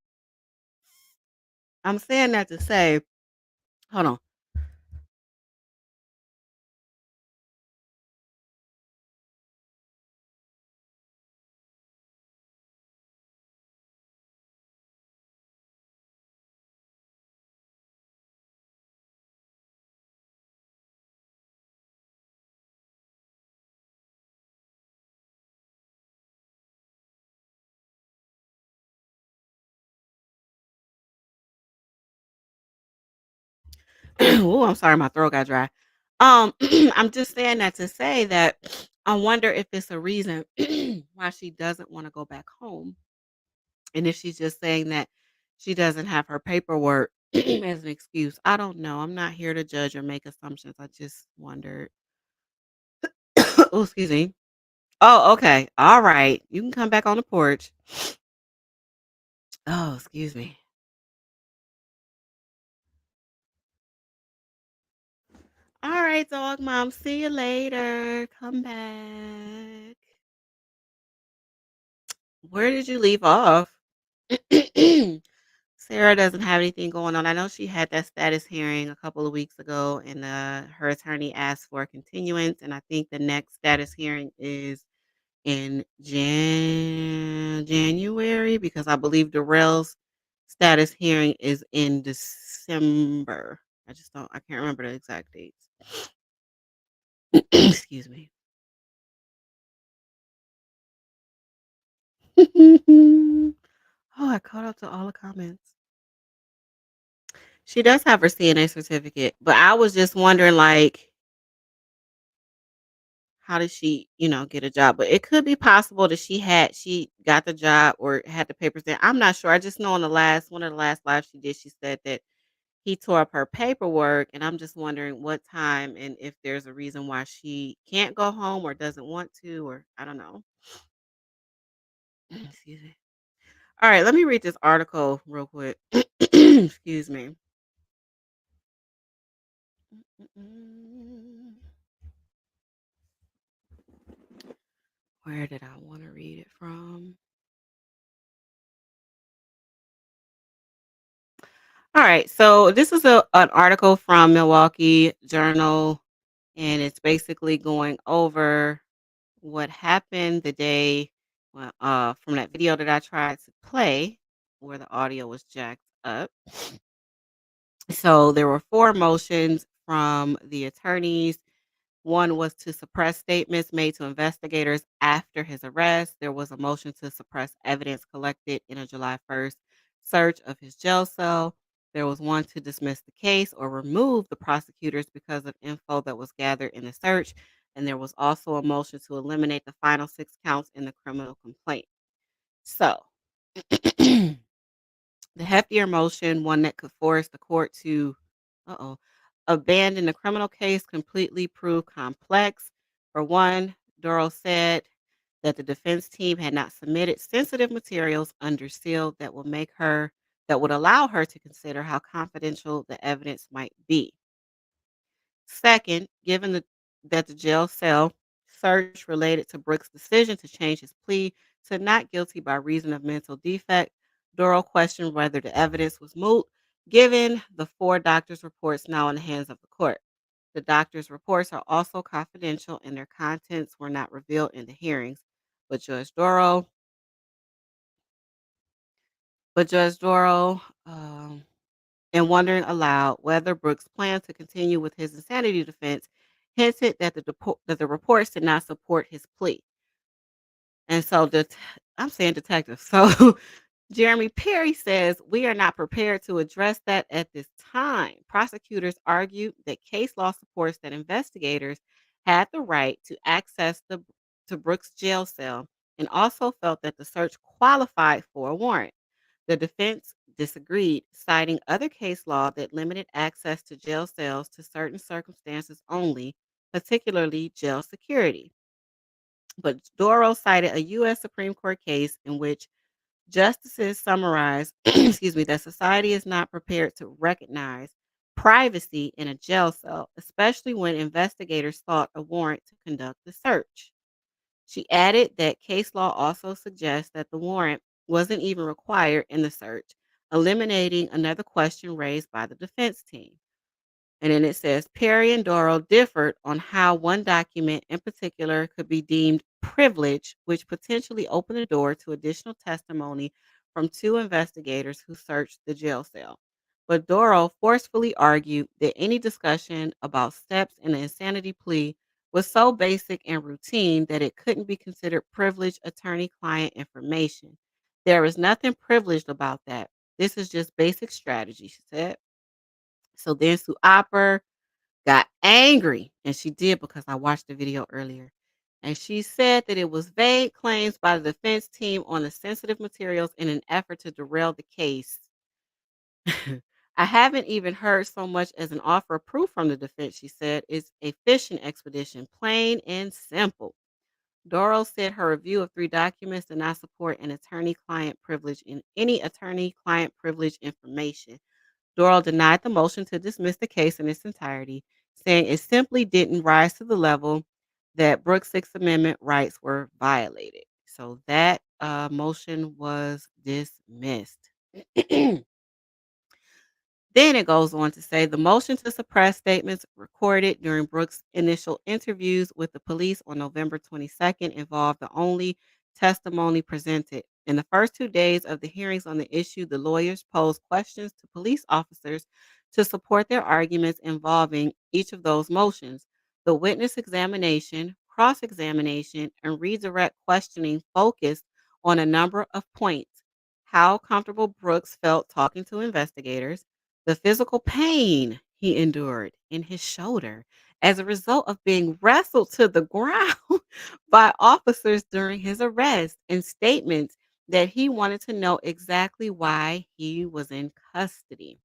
Speaker 1: I'm saying that to say, hold on. Oh, I'm sorry, my throat got dry. I'm just saying that to say that I wonder if it's a reason why she doesn't want to go back home. And if she's just saying that she doesn't have her paperwork as an excuse, I don't know. I'm not here to judge or make assumptions. I just wondered. Oh, excuse me. Oh, okay. All right. You can come back on the porch. Oh, excuse me. All right, dog mom. See you later. Come back. Where did you leave off? Sarah doesn't have anything going on. I know she had that status hearing a couple of weeks ago, and her attorney asked for a continuance. And I think the next status hearing is in January because I believe Darrell's status hearing is in December. I can't remember the exact dates. Excuse me. Oh, I caught up to all the comments. She does have her CNA certificate, but I was just wondering, like, how did she, get a job? But it could be possible that she got the job or had the papers there. I'm not sure. I just know on the last one of the last lives she did, she said that he tore up her paperwork, and I'm just wondering what time and if there's a reason why she can't go home or doesn't want to, or I don't know. Excuse me. All right, let me read this article real quick. Excuse me. Mm, Where did I want to read it from? All right, so this is an article from Milwaukee Journal, and it's basically going over what happened the day from that video that I tried to play where the audio was jacked up. So there were four motions from the attorneys. One was to suppress statements made to investigators after his arrest. There was a motion to suppress evidence collected in a July 1st search of his jail cell. There was one to dismiss the case or remove the prosecutors because of info that was gathered in the search. And there was also a motion to eliminate the final 6 counts in the criminal complaint. So, the heftier motion, one that could force the court to uh-oh, abandon the criminal case, completely proved complex. For one, Darrell said that the defense team had not submitted sensitive materials under seal that would allow her to consider how confidential the evidence might be. Second, given that the jail cell search related to Brooks' decision to change his plea to not guilty by reason of mental defect, Doral questioned whether the evidence was moot, given the four doctors' reports now in the hands of the court. The doctors' reports are also confidential and their contents were not revealed in the hearings. But Judge Doral, but Judge Doral, and wondering aloud whether Brooks planned to continue with his insanity defense, hinted that the reports did not support his plea. And so I'm saying detective. So Jeremy Perry says we are not prepared to address that at this time. Prosecutors argued that case law supports that investigators had the right to access the to Brooks' jail cell and also felt that the search qualified for a warrant. The defense disagreed, citing other case law that limited access to jail cells to certain circumstances only, particularly jail security. But Doro cited a U.S. Supreme Court case in which justices summarized, excuse me, that society is not prepared to recognize privacy in a jail cell, especially when investigators sought a warrant to conduct the search. She added that case law also suggests that the warrant wasn't even required in the search, eliminating another question raised by the defense team. And then it says Perry and Doro differed on how one document in particular could be deemed privileged, which potentially opened the door to additional testimony from two investigators who searched the jail cell. But Doro forcefully argued that any discussion about steps in the insanity plea was so basic and routine that it couldn't be considered privileged attorney client information. There is nothing privileged about that. This is just basic strategy, she said. So then Sue Opper got angry, and she did because I watched the video earlier. And she said that it was vague claims by the defense team on the sensitive materials in an effort to derail the case. I haven't even heard so much as an offer of proof from the defense, she said. It's a fishing expedition, plain and simple. Doro said her review of three documents did not support an attorney client privilege in any attorney client privilege information. Doral denied the motion to dismiss the case in its entirety, saying it simply didn't rise to the level that Brooks' Sixth Amendment rights were violated. So that motion was dismissed. Then it goes on to say the motion to suppress statements recorded during Brooks' initial interviews with the police on November 22nd involved the only testimony presented. In the first 2 days of the hearings on the issue, the lawyers posed questions to police officers to support their arguments involving each of those motions. The witness examination, cross examination, and redirect questioning focused on a number of points: how comfortable Brooks felt talking to investigators, the physical pain he endured in his shoulder as a result of being wrestled to the ground by officers during his arrest, and statements that he wanted to know exactly why he was in custody.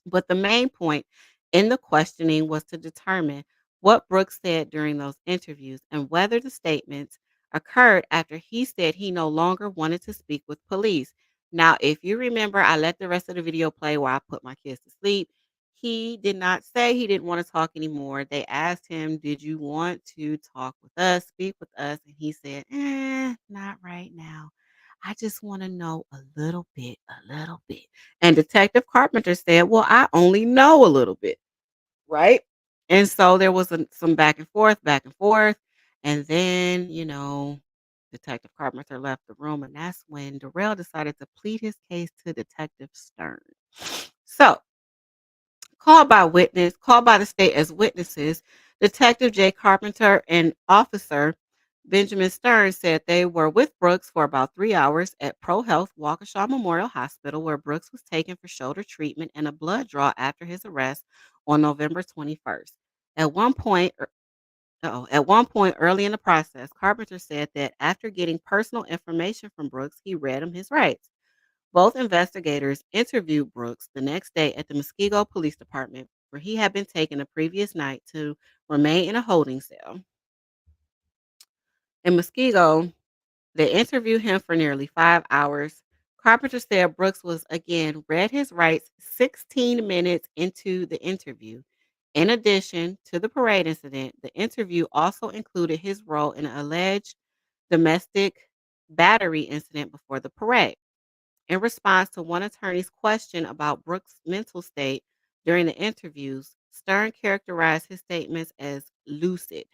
Speaker 1: But the main point in the questioning was to determine what Brooks said during those interviews and whether the statements occurred after he said he no longer wanted to speak with police. Now, if you remember, I let the rest of the video play while I put my kids to sleep. He did not say he didn't want to talk anymore. They asked him, "Did you want to talk with us, speak with us?" And he said, not right now. I just want to know a little bit, a little bit. And Detective Carpenter said, "Well, I only know a little bit." Right? And so there was some back and forth, back and forth. And then, Detective Carpenter left the room, and that's when Darrell decided to plead his case to Detective Stern. So, called by the state as witnesses, Detective Jay Carpenter and Officer Benjamin Stern said they were with Brooks for about 3 hours at Pro Health Waukesha Memorial Hospital, where Brooks was taken for shoulder treatment and a blood draw after his arrest on November 21st. At one point, at one point early in the process, Carpenter said that after getting personal information from Brooks, he read him his rights. Both investigators interviewed Brooks the next day at the Muskego Police Department, where he had been taken the previous night to remain in a holding cell. In Muskego, they interviewed him for nearly 5 hours. Carpenter said Brooks was again read his rights 16 minutes into the interview. In addition to the parade incident, the interview also included his role in an alleged domestic battery incident before the parade. In response to one attorney's question about Brooks' mental state during the interviews, Stern characterized his statements as lucid.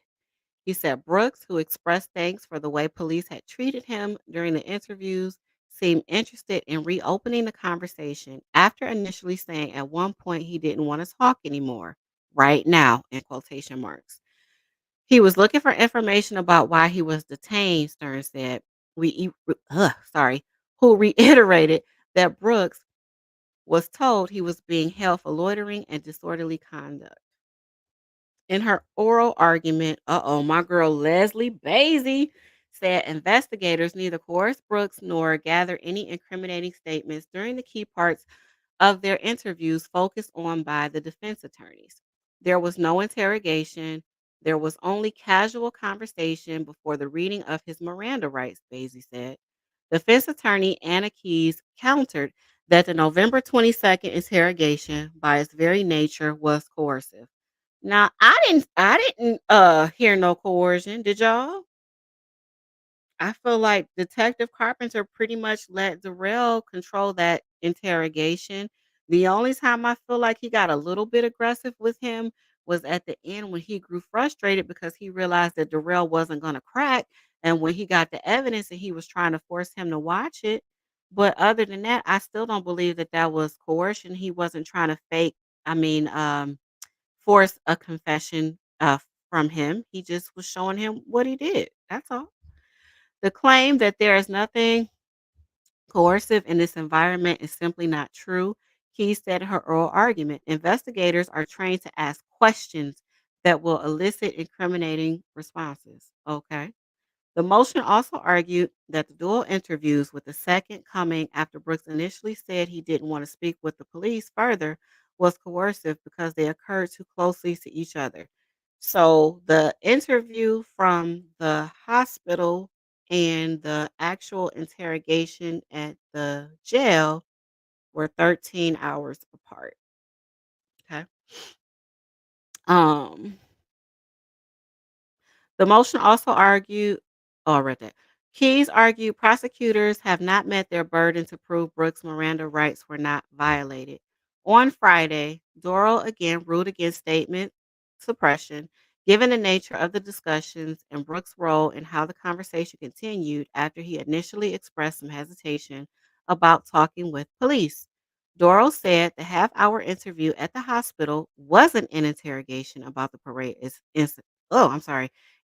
Speaker 1: He said Brooks, who expressed thanks for the way police had treated him during the interviews, seemed interested in reopening the conversation after initially saying at one point he didn't want to talk anymore, right now, in quotation marks. He was looking for information about why he was detained, Stern said, we, sorry, who reiterated that Brooks was told he was being held for loitering and disorderly conduct. In her oral argument, my girl Leslie Basie said investigators neither coerced Brooks nor gathered any incriminating statements during the key parts of their interviews focused on by the defense attorneys. There was no interrogation. There was only casual conversation before the reading of his Miranda rights, Basie said. Defense attorney Anna Keys countered that the November 22nd interrogation, by its very nature, was coercive. Now, I didn't hear no coercion. Did y'all? I feel like Detective Carpenter pretty much let Darrell control that interrogation. The only time I feel like he got a little bit aggressive with him was at the end when he grew frustrated because he realized that Darrell wasn't going to crack. And when he got the evidence and he was trying to force him to watch it. But other than that, I still don't believe that that was coercion. He wasn't trying to I mean, force a confession from him. He just was showing him what he did. That's all. The claim that there is nothing coercive in this environment is simply not true. He said in her oral argument. Investigators are trained to ask questions that will elicit incriminating responses. Okay. The motion also argued that the dual interviews, with the second coming after Brooks initially said he didn't want to speak with the police further, was coercive because they occurred too closely to each other. So the interview from the hospital and the actual interrogation at the jail were 13 hours apart. Okay. Um The motion also argued, oh, I read that. Keys argued prosecutors have not met their burden to prove Brooks' Miranda rights were not violated. On Friday, Doral again ruled against statement suppression, given the nature of the discussions and Brooks' role in how the conversation continued after he initially expressed some hesitation about talking with police. Doral said the half-hour interview at the hospital wasn't an interrogation about the parade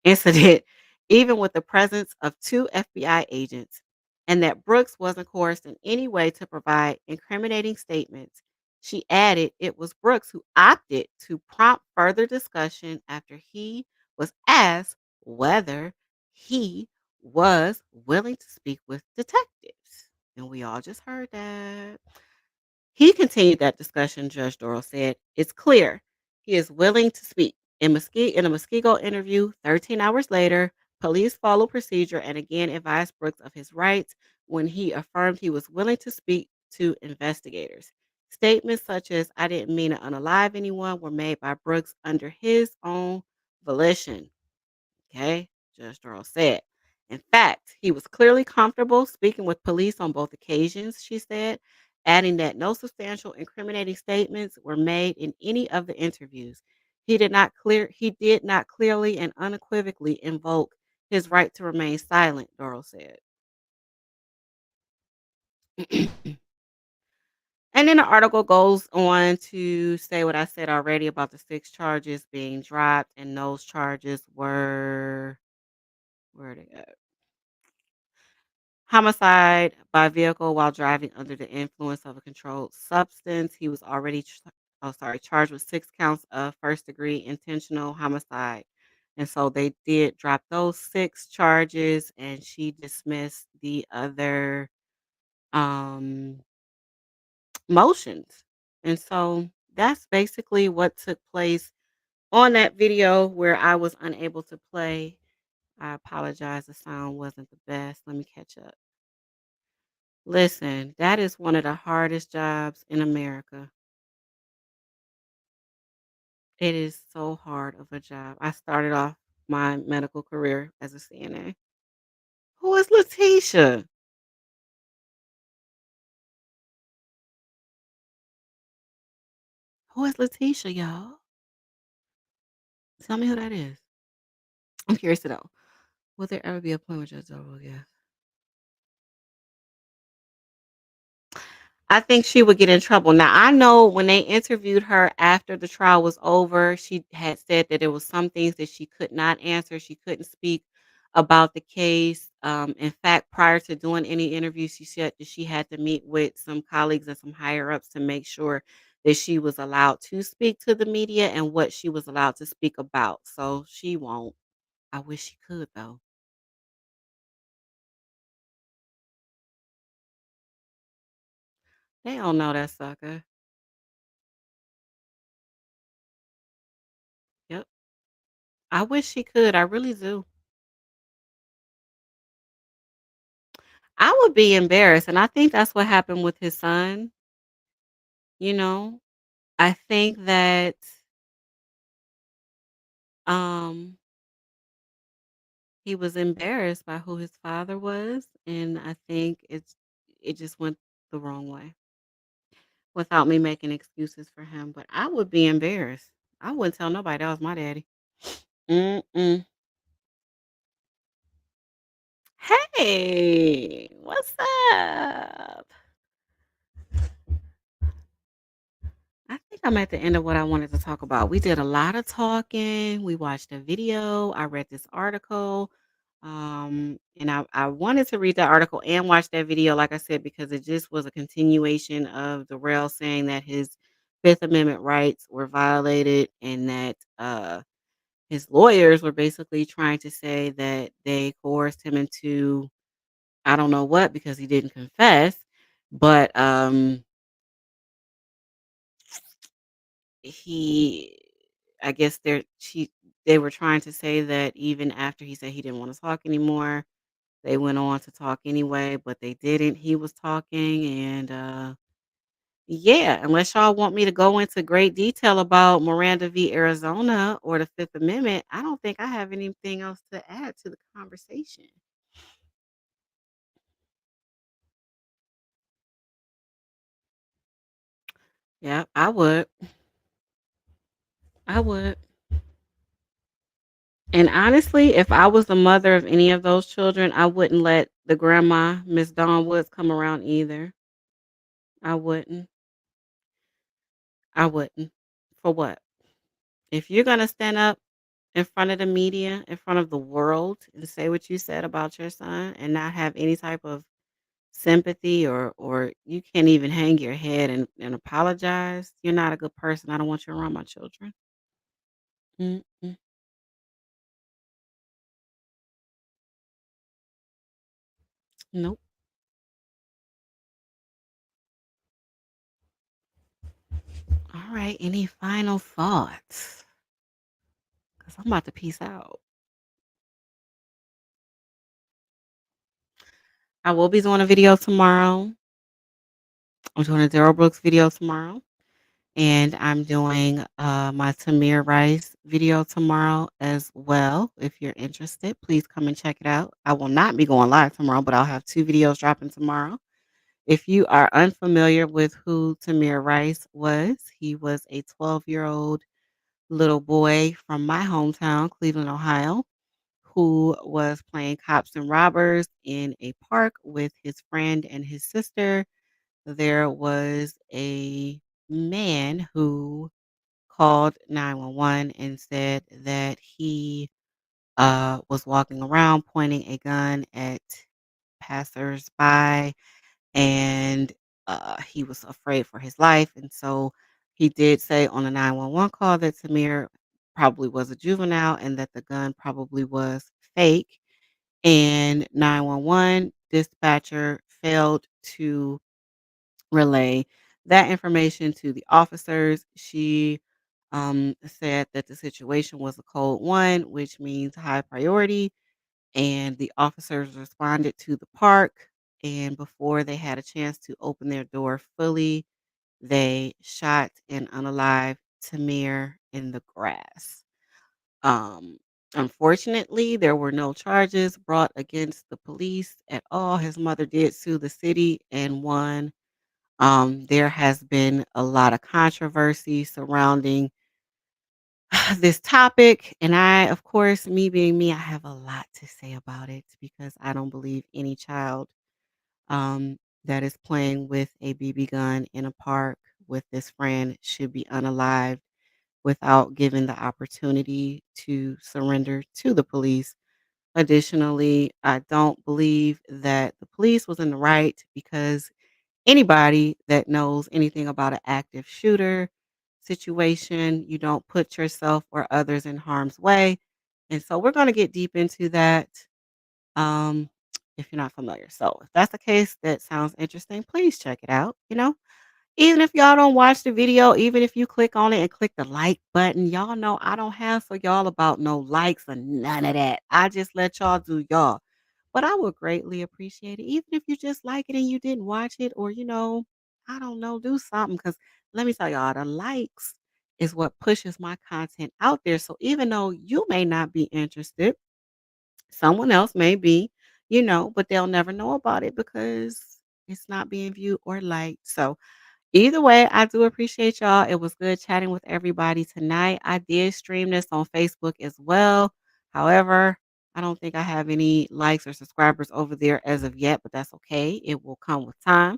Speaker 1: incident, even with the presence of two FBI agents, and that Brooks wasn't coerced in any way to provide incriminating statements. She added it was Brooks who opted to prompt further discussion after he was asked whether he was willing to speak with detectives. And we all just heard that. He continued that discussion, Judge Doral said. It's clear he is willing to speak. In a Muskego interview 13 hours later, police followed procedure and again advised Brooks of his rights when he affirmed he was willing to speak to investigators. Statements such as, I didn't mean to unalive anyone, were made by Brooks under his own volition. Okay, Judge Doral said. In fact, he was clearly comfortable speaking with police on both occasions, she said, adding that no substantial incriminating statements were made in any of the interviews. He did not clearly and unequivocally invoke his right to remain silent, Darrell said. And then the article goes on to say what I said already about the 6 charges being dropped, and those charges were where are they at? Homicide by vehicle while driving under the influence of a controlled substance. He was already charged with 6 counts of first-degree intentional homicide. And so they did drop those 6 charges, and she dismissed the other um motions. And so that's basically what took place on that video where I was unable to play. I apologize, the sound wasn't the best. Let me catch up. Listen, that is one of the hardest jobs in America. It is so hard of a job. I started off my medical career as a CNA. Who is Letitia? Who is Letitia, y'all? Tell me who that is. I'm curious to know. Will there ever be a point where Judge Dover again? I think she would get in trouble. Now, I know when they interviewed her after the trial was over, she had said that there was some things that she could not answer. She couldn't speak about the case. In fact, prior to doing any interviews, she said that she had to meet with some colleagues and some higher ups to make sure that she was allowed to speak to the media and what she was allowed to speak about. So she won't. I wish she could, though. They don't know that sucker. Yep. I wish she could. I really do. I would be embarrassed, and I think that's what happened with his son, you know? I think that, um, he was embarrassed by who his father was, and I think it just went the wrong way without me making excuses for him, but I would be embarrassed. I wouldn't tell nobody that was my daddy. Mm-mm. Hey, what's up? I think I'm at the end of what I wanted to talk about. We did a lot of talking. We watched a video. I read this article. And I wanted to read that article and watch that video, like I said, because it just was a continuation of Darrell saying that his Fifth Amendment rights were violated and that his lawyers were basically trying to say that they coerced him into I don't know what because he didn't confess. But he I guess they were trying to say that even after he said he didn't want to talk anymore, they went on to talk anyway, but they didn't. He was talking and yeah, unless y'all want me to go into great detail about Miranda v. Arizona or the Fifth Amendment, I don't think I have anything else to add to the conversation. Yeah, I would. I would. And honestly, if I was the mother of any of those children, I wouldn't let the grandma, Miss Dawn Woods, come around either. I wouldn't. I wouldn't. For what? If you're gonna stand up in front of the media, in front of the world, and say what you said about your son and not have any type of sympathy or you can't even hang your head and apologize, you're not a good person. I don't want you around my children. Mm-mm. Nope. All right. Any final thoughts? Because I'm about to peace out. I will be doing a video tomorrow. I'm doing a Darrell Brooks video tomorrow. And I'm doing my Tamir Rice video tomorrow as well. If you're interested, please come and check it out. I will not be going live tomorrow, but I'll have 2 videos dropping tomorrow. If you are unfamiliar with who Tamir Rice was, he was a 12-year-old little boy from my hometown, Cleveland, Ohio, who was playing cops and robbers in a park with his friend and his sister. There was a man who called 911 and said that he was walking around pointing a gun at passersby, and he was afraid for his life. And so he did say on the 911 call that Samir probably was a juvenile and that the gun probably was fake. And 911 dispatcher failed to relay that information to the officers. She said that the situation was a code one, which means high priority, and the officers responded to the park. And before they had a chance to open their door fully, they shot and unalived Tamir in the grass. Um, Unfortunately, there were no charges brought against the police at all. His mother did sue the city and won. There has been a lot of controversy surrounding this topic. And I, of course, me being me, I have a lot to say about it because I don't believe any child that is playing with a BB gun in a park with this friend should be unalived without given the opportunity to surrender to the police. Additionally, I don't believe that the police was in the right because anybody that knows anything about an active shooter situation, you don't put yourself or others in harm's way. And so we're going to get deep into that um, if you're not familiar. So if that's the case, that sounds interesting. Please check it out. Even if y'all don't watch the video, even if you click on it and click the like button, y'all know I don't hassle y'all about no likes or none of that. I just let y'all do y'all. But I would greatly appreciate it, even if you just like it and you didn't watch it, or I don't know, do something. Because let me tell y'all, the likes is what pushes my content out there. So even though you may not be interested, someone else may be, but they'll never know about it because it's not being viewed or liked. So either way, I do appreciate y'all. It was good chatting with everybody tonight. I did stream this on Facebook as well. However, I don't think I have any likes or subscribers over there as of yet, but that's okay. It will come with time.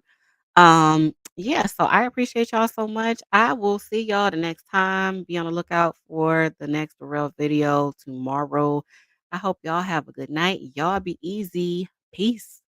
Speaker 1: Yeah, so I appreciate y'all so much. I will see y'all the next time. Be on the lookout for the next Darrell video tomorrow. I hope y'all have a good night. Y'all be easy. Peace.